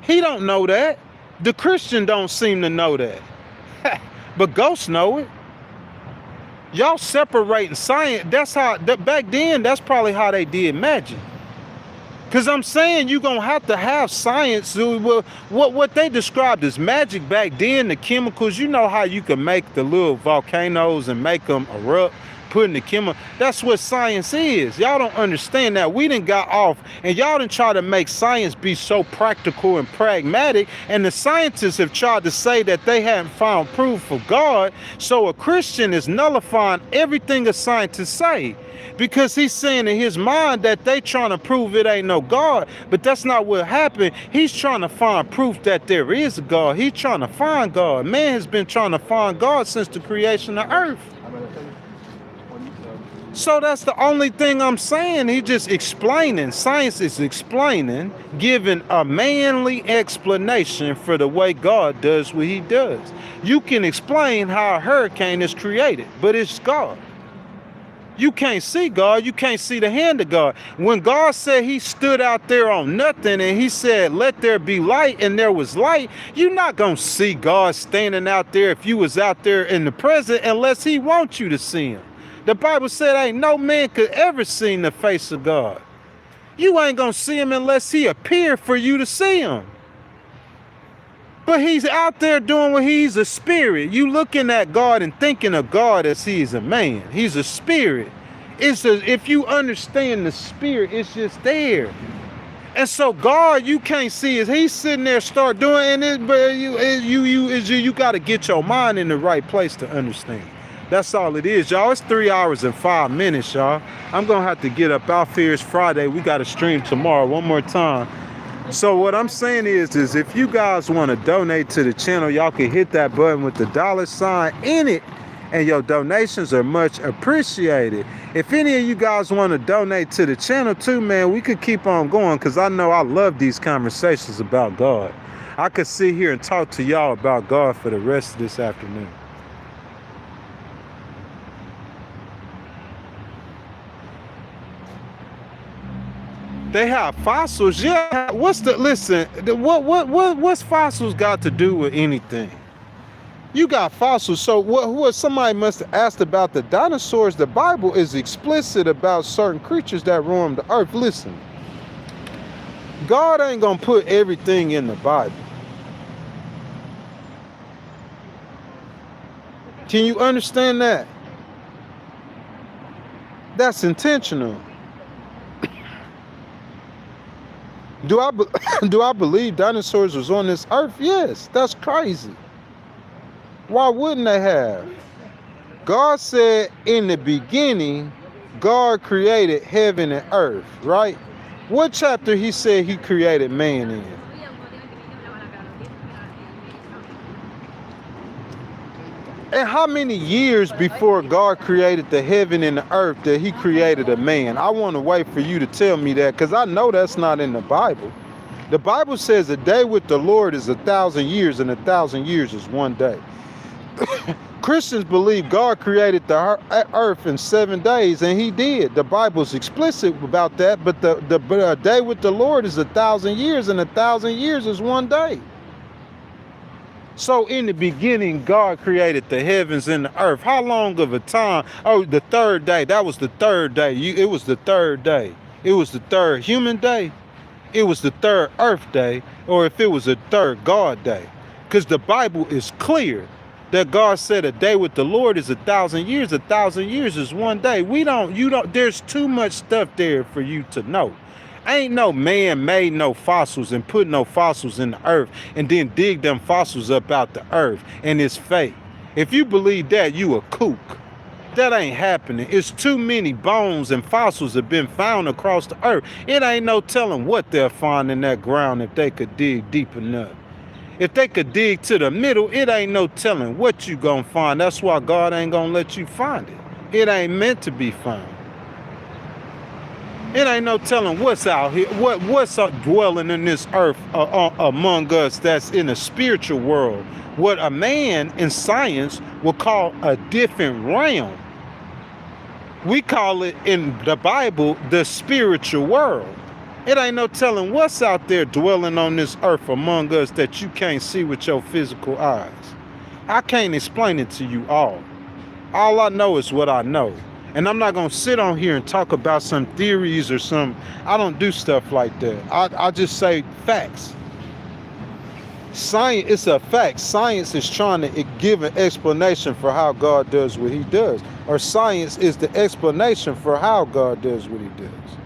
[SPEAKER 1] He don't know that. The Christian don't seem to know that. But ghosts know it. Y'all separating science. That's how, back then, that's probably how they did magic. Because I'm saying you're going to have science. What they described as magic back then, the chemicals, you know how you can make the little volcanoes and make them erupt, putting the chemical. That's what science is. Y'all don't understand that. We done got off, and y'all done try to make science be so practical and pragmatic, and the scientists have tried to say that they haven't found proof of God. So a Christian is nullifying everything a scientist say, because he's saying in his mind that they trying to prove it ain't no God. But that's not what happened. He's trying to find proof that there is a God. He's trying to find God. Man has been trying to find God since the creation of earth. So that's the only thing I'm saying. He just explaining. Science is explaining, giving a manly explanation for the way God does what he does. You can explain how a hurricane is created, but it's God. You can't see God. You can't see the hand of God. When God said he stood out there on nothing and he said, let there be light, and there was light, you're not going to see God standing out there if you was out there in the present unless he wants you to see him. The Bible said ain't no man could ever see the face of God. You ain't going to see him unless he appear for you to see him. But he's out there doing what he's a spirit. You looking at God and thinking of God as he's a man. He's a spirit. If you understand the spirit, it's just there. And so God, you can't see is he's sitting there start doing it, but you got to get your mind in the right place to understand. That's all it is, y'all. It's 3 hours and 5 minutes, y'all. I'm going to have to get up out here. It's Friday. We got to stream tomorrow one more time. So what I'm saying is if you guys want to donate to the channel, y'all can hit that button with the $ in it, and your donations are much appreciated. If any of you guys want to donate to the channel too, man, we could keep on going, because I know I love these conversations about God. I could sit here and talk to y'all about God for the rest of this afternoon. They have fossils, yeah. What's fossils got to do with anything? You got fossils, so what somebody must have asked about the dinosaurs. The Bible is explicit about certain creatures that roam the earth. Listen, God ain't gonna put everything in the Bible. Can you understand that? That's intentional. Do I believe dinosaurs was on this earth? Yes, that's crazy. Why wouldn't they have? God said in the beginning, God created heaven and earth, right? What chapter he said he created man in? And how many years before God created the heaven and the earth that he created a man? I want to wait for you to tell me that, because I know that's not in the Bible. The Bible says a day with the Lord is 1,000 years, and 1,000 years is one day. Christians believe God created the earth in 7 days, and he did. The Bible's explicit about that, but the day with the Lord is 1,000 years, and 1,000 years is 1 day. So in the beginning, God created the heavens and the earth. How long of a time? Oh, the third day. That was the third day. It was the third day. It was the third human day. It was the third earth day, or if it was a third God day. Because the Bible is clear that God said a day with the Lord is 1,000 years. 1,000 years is 1 day. There's too much stuff there for you to know. Ain't no man made no fossils and put no fossils in the earth and then dig them fossils up out the earth, and it's fake. If you believe that, you a kook. That ain't happening. It's too many bones and fossils have been found across the earth. It ain't no telling what they'll find in that ground if they could dig deep enough. If they could dig to the middle, it ain't no telling what you gonna find. That's why God ain't gonna let you find it. It ain't meant to be found. It ain't no telling what's out here, what's dwelling in this earth among us that's in a spiritual world. What a man in science will call a different realm. We call it in the Bible the spiritual world. It ain't no telling what's out there dwelling on this earth among us that you can't see with your physical eyes. I can't explain it to you all. All I know is what I know. And I'm not going to sit on here and talk about some theories or I don't do stuff like that. I just say facts. Science, it's a fact. Science is trying to give an explanation for how God does what he does. Or science is the explanation for how God does what he does.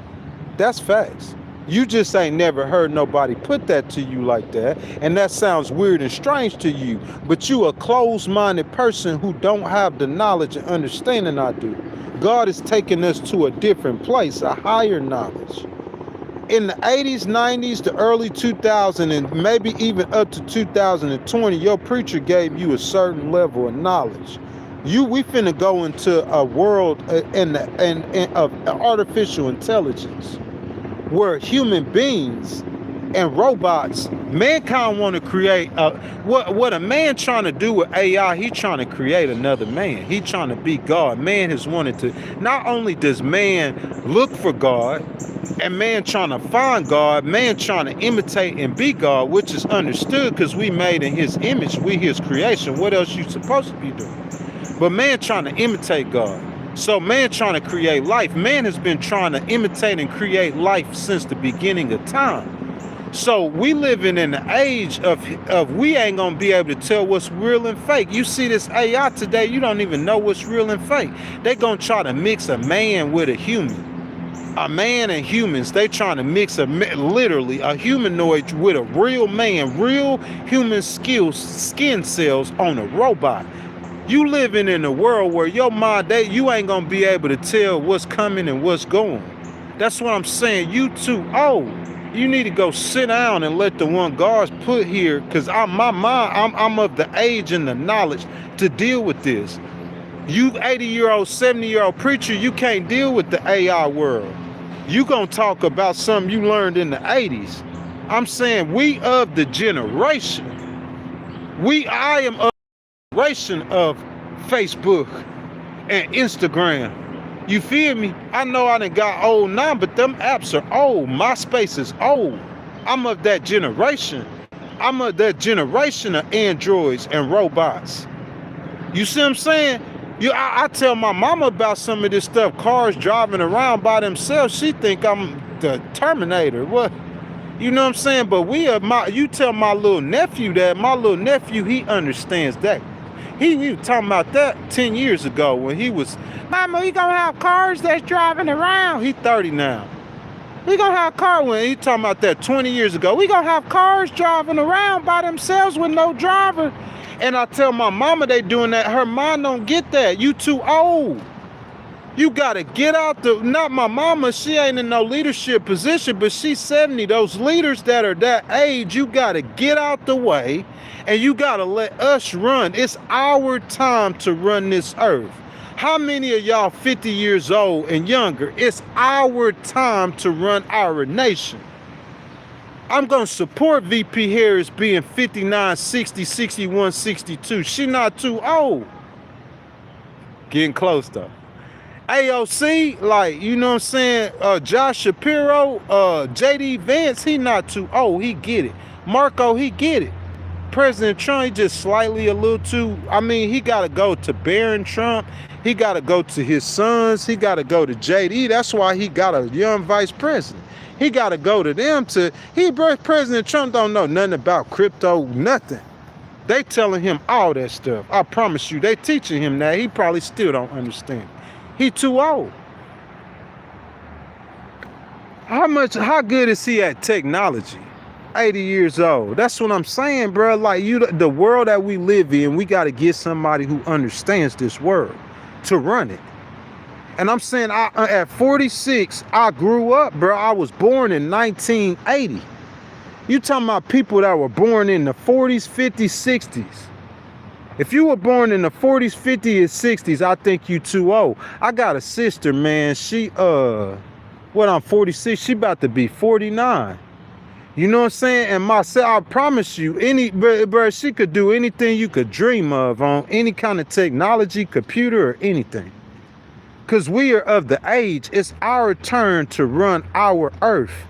[SPEAKER 1] That's facts. You just ain't never heard nobody put that to you like that. And that sounds weird and strange to you. But you a closed-minded person who don't have the knowledge and understanding I do. God is taking us to a different place, a higher knowledge. In the 80s, 90s, the early 2000s, and maybe even up to 2020, your preacher gave you a certain level of knowledge. We finna go into a world of artificial intelligence where human beings and robots, mankind want to create what a man trying to do with AI. He trying to create another man. He trying to be God. Man has wanted to. Not only does man look for God, and man trying to find God, man trying to imitate and be God, which is understood because we made in his image, we his creation. What else you supposed to be doing? But man trying to imitate God. So man trying to create life. Man has been trying to imitate and create life since the beginning of time. So we living in the age of we ain't gonna be able to tell what's real and fake. You see this AI today, you don't even know what's real and fake. They gonna try to mix a man with a human. A man and humans, they trying to mix literally a humanoid with a real man, real human skin cells on a robot. You living in a world where your mind, you ain't gonna be able to tell what's coming and what's going. That's what I'm saying. You too old. You need to go sit down and let the one God's put here, because I'm of the age and the knowledge to deal with this. You 80-year-old, 70-year-old preacher, you can't deal with the AI world. You gonna talk about something you learned in the 80s. I'm saying we of the generation. I am of the generation of Facebook and Instagram. You feel me? I know I done got old now, but them apps are old. MySpace is old. I'm of that generation. I'm of that generation of androids and robots. You see what I'm saying? I tell my mama about some of this stuff. Cars driving around by themselves. She think I'm the Terminator. What? You know what I'm saying? But you tell my little nephew that. My little nephew, he understands that. He was talking about that 10 years ago when he was, Mama, we gonna have cars that's driving around. He 30 now. We gonna have cars when he talking about that 20 years ago. We gonna have cars driving around by themselves with no driver. And I tell my mama they doing that. Her mind don't get that. You too old. You gotta get out not my mama, she ain't in no leadership position, but she's 70. Those leaders that are that age, you gotta get out the way and you gotta let us run. It's our time to run this earth. How many of y'all 50 years old and younger? It's our time to run our nation. I'm gonna support VP Harris being 59, 60, 61, 62. She not too old. Getting close though. AOC, like, you know what I'm saying? Josh Shapiro, JD Vance, he not too old. He get it. Marco, he get it. President Trump, he just slightly a little too, I mean, he got to go to Barron Trump. He got to go to his sons. He got to go to JD. That's why he got a young vice president. He got to go to them to, President Trump don't know nothing about crypto, nothing. They telling him all that stuff. I promise you, they teaching him that. He probably still don't understand. He too old. How good is he at technology? 80 years old. That's what I'm saying, bro. Like, the world that we live in, we got to get somebody who understands this world to run it. And I'm saying, at 46, I grew up, bro. I was born in 1980. You talking about people that were born in the 40s, 50s, 60s. If you were born in the 40s, 50s, and 60s, I think you too old. I got a sister, man. She, I'm 46. She about to be 49. You know what I'm saying? And I promise you, bro, she could do anything you could dream of on any kind of technology, computer, or anything. Because we are of the age, it's our turn to run our earth.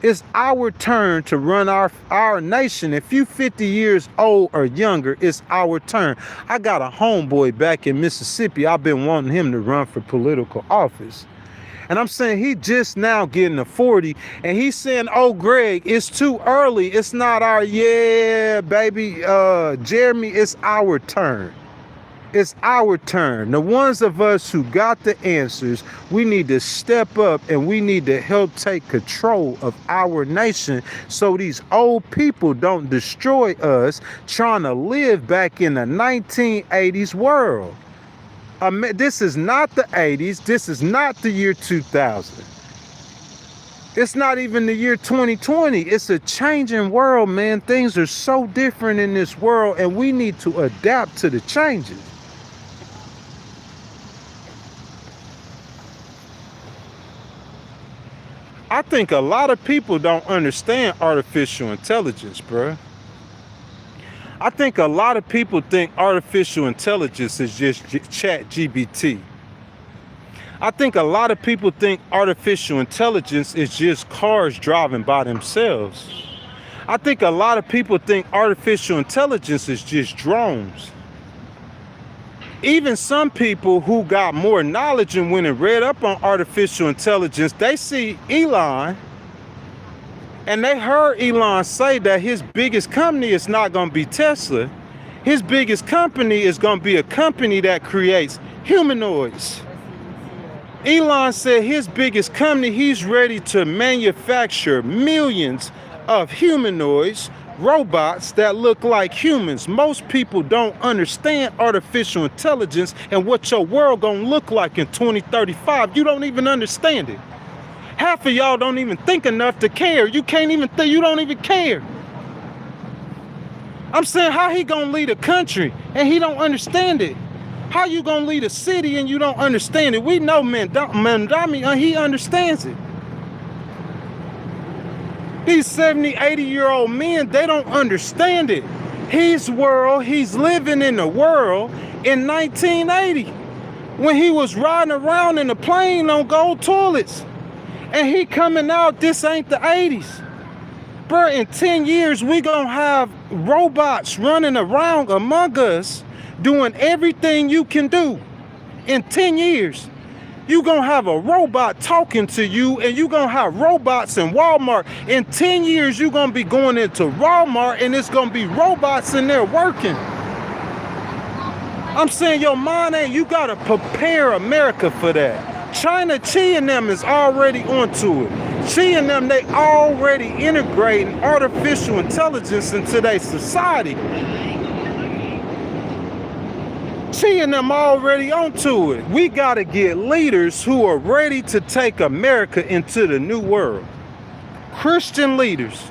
[SPEAKER 1] It's our turn to run our nation. If you 50 years old or younger, it's our turn. I got a homeboy back in Mississippi. I've been wanting him to run for political office. And I'm saying he just now getting to 40. And he's saying, oh, Greg, it's too early. It's not our, yeah, baby. Jeremy, it's our turn. It's our turn. The ones of us who got the answers, we need to step up and we need to help take control of our nation so these old people don't destroy us trying to live back in the 1980s world. This is not the 80s. This is not the year 2000. It's not even the year 2020. It's a changing world, man. Things are so different in this world and we need to adapt to the changes. I think a lot of people don't understand artificial intelligence, bro. I think a lot of people think artificial intelligence is just ChatGPT. I think a lot of people think artificial intelligence is just cars driving by themselves. I think a lot of people think artificial intelligence is just drones. Even some people who got more knowledge and went and read up on artificial intelligence, they see Elon and they heard Elon say that his biggest company is not going to be Tesla. His biggest company is going to be a company that creates humanoids. Elon said his biggest company, he's ready to manufacture millions of humanoids, robots that look like humans. Most people don't understand artificial intelligence and what your world gonna look like in 2035. You don't even understand it. Half of y'all don't even think enough to care. You can't even think, you don't even care. I'm saying, how he gonna lead a country and he don't understand it? How you gonna lead a city and you don't understand it? We know Mandami, he understands it. These 70, 80-year-old men, they don't understand it. His world, he's living in the world in 1980 when he was riding around in a plane on gold toilets. And he coming out, this ain't the 80s. Bro, in 10 years, we gonna have robots running around among us doing everything you can do. In 10 years. You gonna have a robot talking to you and you gonna have robots in Walmart. In 10 years, you gonna be going into Walmart and it's gonna be robots in there working. I'm saying your mind ain't, you gotta prepare America for that. China, Chi and them is already onto it. Chi and them, they already integrating artificial intelligence into their society. Seeing them already onto it. We got to get leaders who are ready to take America into the new world. Christian leaders.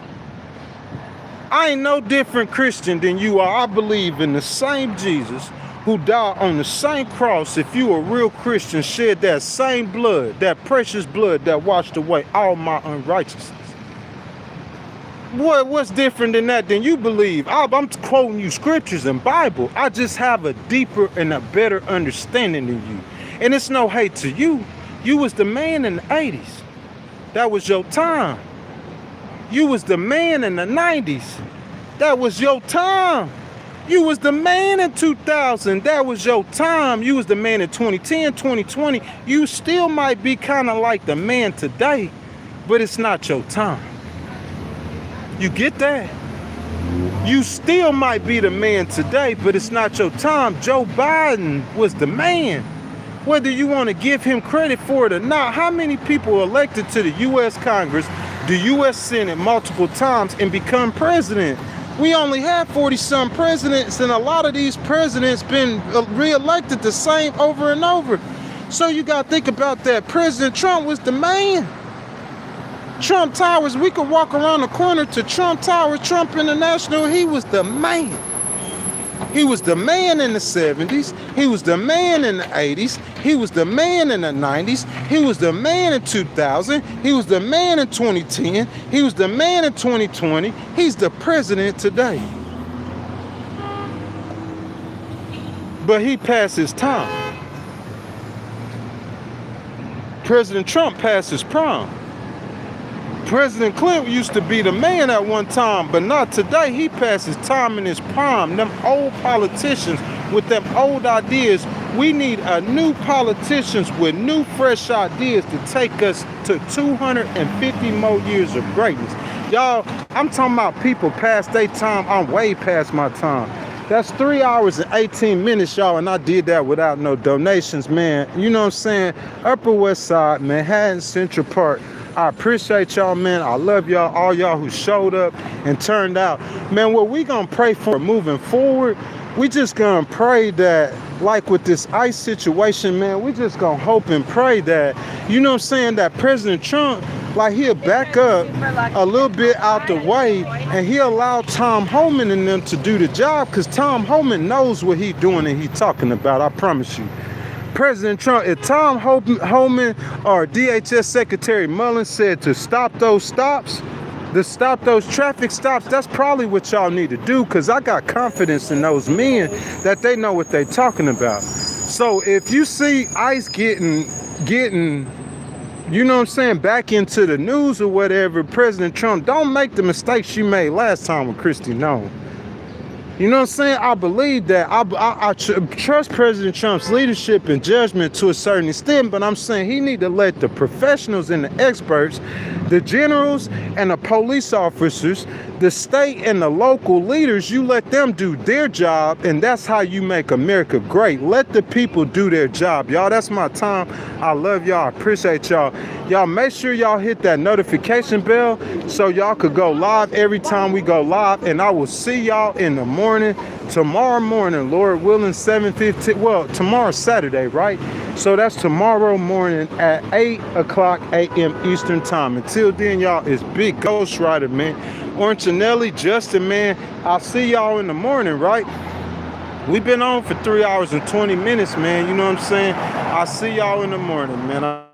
[SPEAKER 1] I ain't no different Christian than you are. I believe in the same Jesus who died on the same cross. If you a real Christian, shed that same blood, that precious blood that washed away all my unrighteousness. What's different than that than you believe? I'm quoting you scriptures and Bible. I just have a deeper and a better understanding than you. And it's no hate to you. You was the man in the 80s. That was your time. You was the man in the 90s. That was your time. You was the man in 2000. That was your time. You was the man in 2010, 2020. You still might be kind of like the man today, but it's not your time. You get that? You still might be the man today, but it's not your time. Joe Biden was the man. Whether you want to give him credit for it or not, how many people elected to the U.S. Congress, the U.S. Senate multiple times and become president? We only have 40-some presidents, and a lot of these presidents been re-elected the same over and over. So you got to think about that. President Trump was the man. Trump Towers, we could walk around the corner to Trump Towers, Trump International. He was the man. He was the man in the 70s. He was the man in the 80s. He was the man in the 90s. He was the man in 2000. He was the man in 2010. He was the man in 2020. He's the president today. But he passed his time. President Trump passed his prime. President Clinton used to be the man at one time, but not today. He passed his time in his prime. Them old politicians with them old ideas. We need a new politicians with new, fresh ideas to take us to 250 more years of greatness. Y'all, I'm talking about people past their time. I'm way past my time. That's 3 hours and 18 minutes, y'all, and I did that without no donations, man. You know what I'm saying? Upper West Side, Manhattan, Central Park. I appreciate y'all, man. I love y'all, all y'all who showed up and turned out. Man, what we gonna pray for moving forward, we just gonna pray that, like with this ICE situation, man, we just gonna hope and pray that, you know what I'm saying, that President Trump, like he'll back up a little bit out the way and he'll allow Tom Homan and them to do the job, because Tom Homan knows what he's doing and he's talking about, I promise you. President Trump, if Tom Homan or DHS Secretary Mullins said to stop those stops, to stop those traffic stops, that's probably what y'all need to do, because I got confidence in those men that they know what they're talking about. So if you see ICE getting, you know what I'm saying, back into the news or whatever, President Trump, don't make the mistakes you made last time with Kristi Noem. You know what I'm saying? I believe that. I trust President Trump's leadership and judgment to a certain extent, but I'm saying he need to let the professionals and the experts, the generals and the police officers, the state and the local leaders, you let them do their job, and that's how you make America great. Let the people do their job, y'all. That's my time. I love y'all. I appreciate y'all. Y'all make sure y'all hit that notification bell so y'all could go live every time we go live, and I will see y'all in the morning, tomorrow morning, Lord willing, 7:15. Well, tomorrow's Saturday, right? So that's tomorrow morning at 8 o'clock a.m. Eastern time. Until then, y'all, it's Big Ghost Rider, man. Orange and Nelly, Justin, man. I'll see y'all in the morning, right? We've been on for 3 hours and 20 minutes, man. You know what I'm saying? I'll see y'all in the morning, man.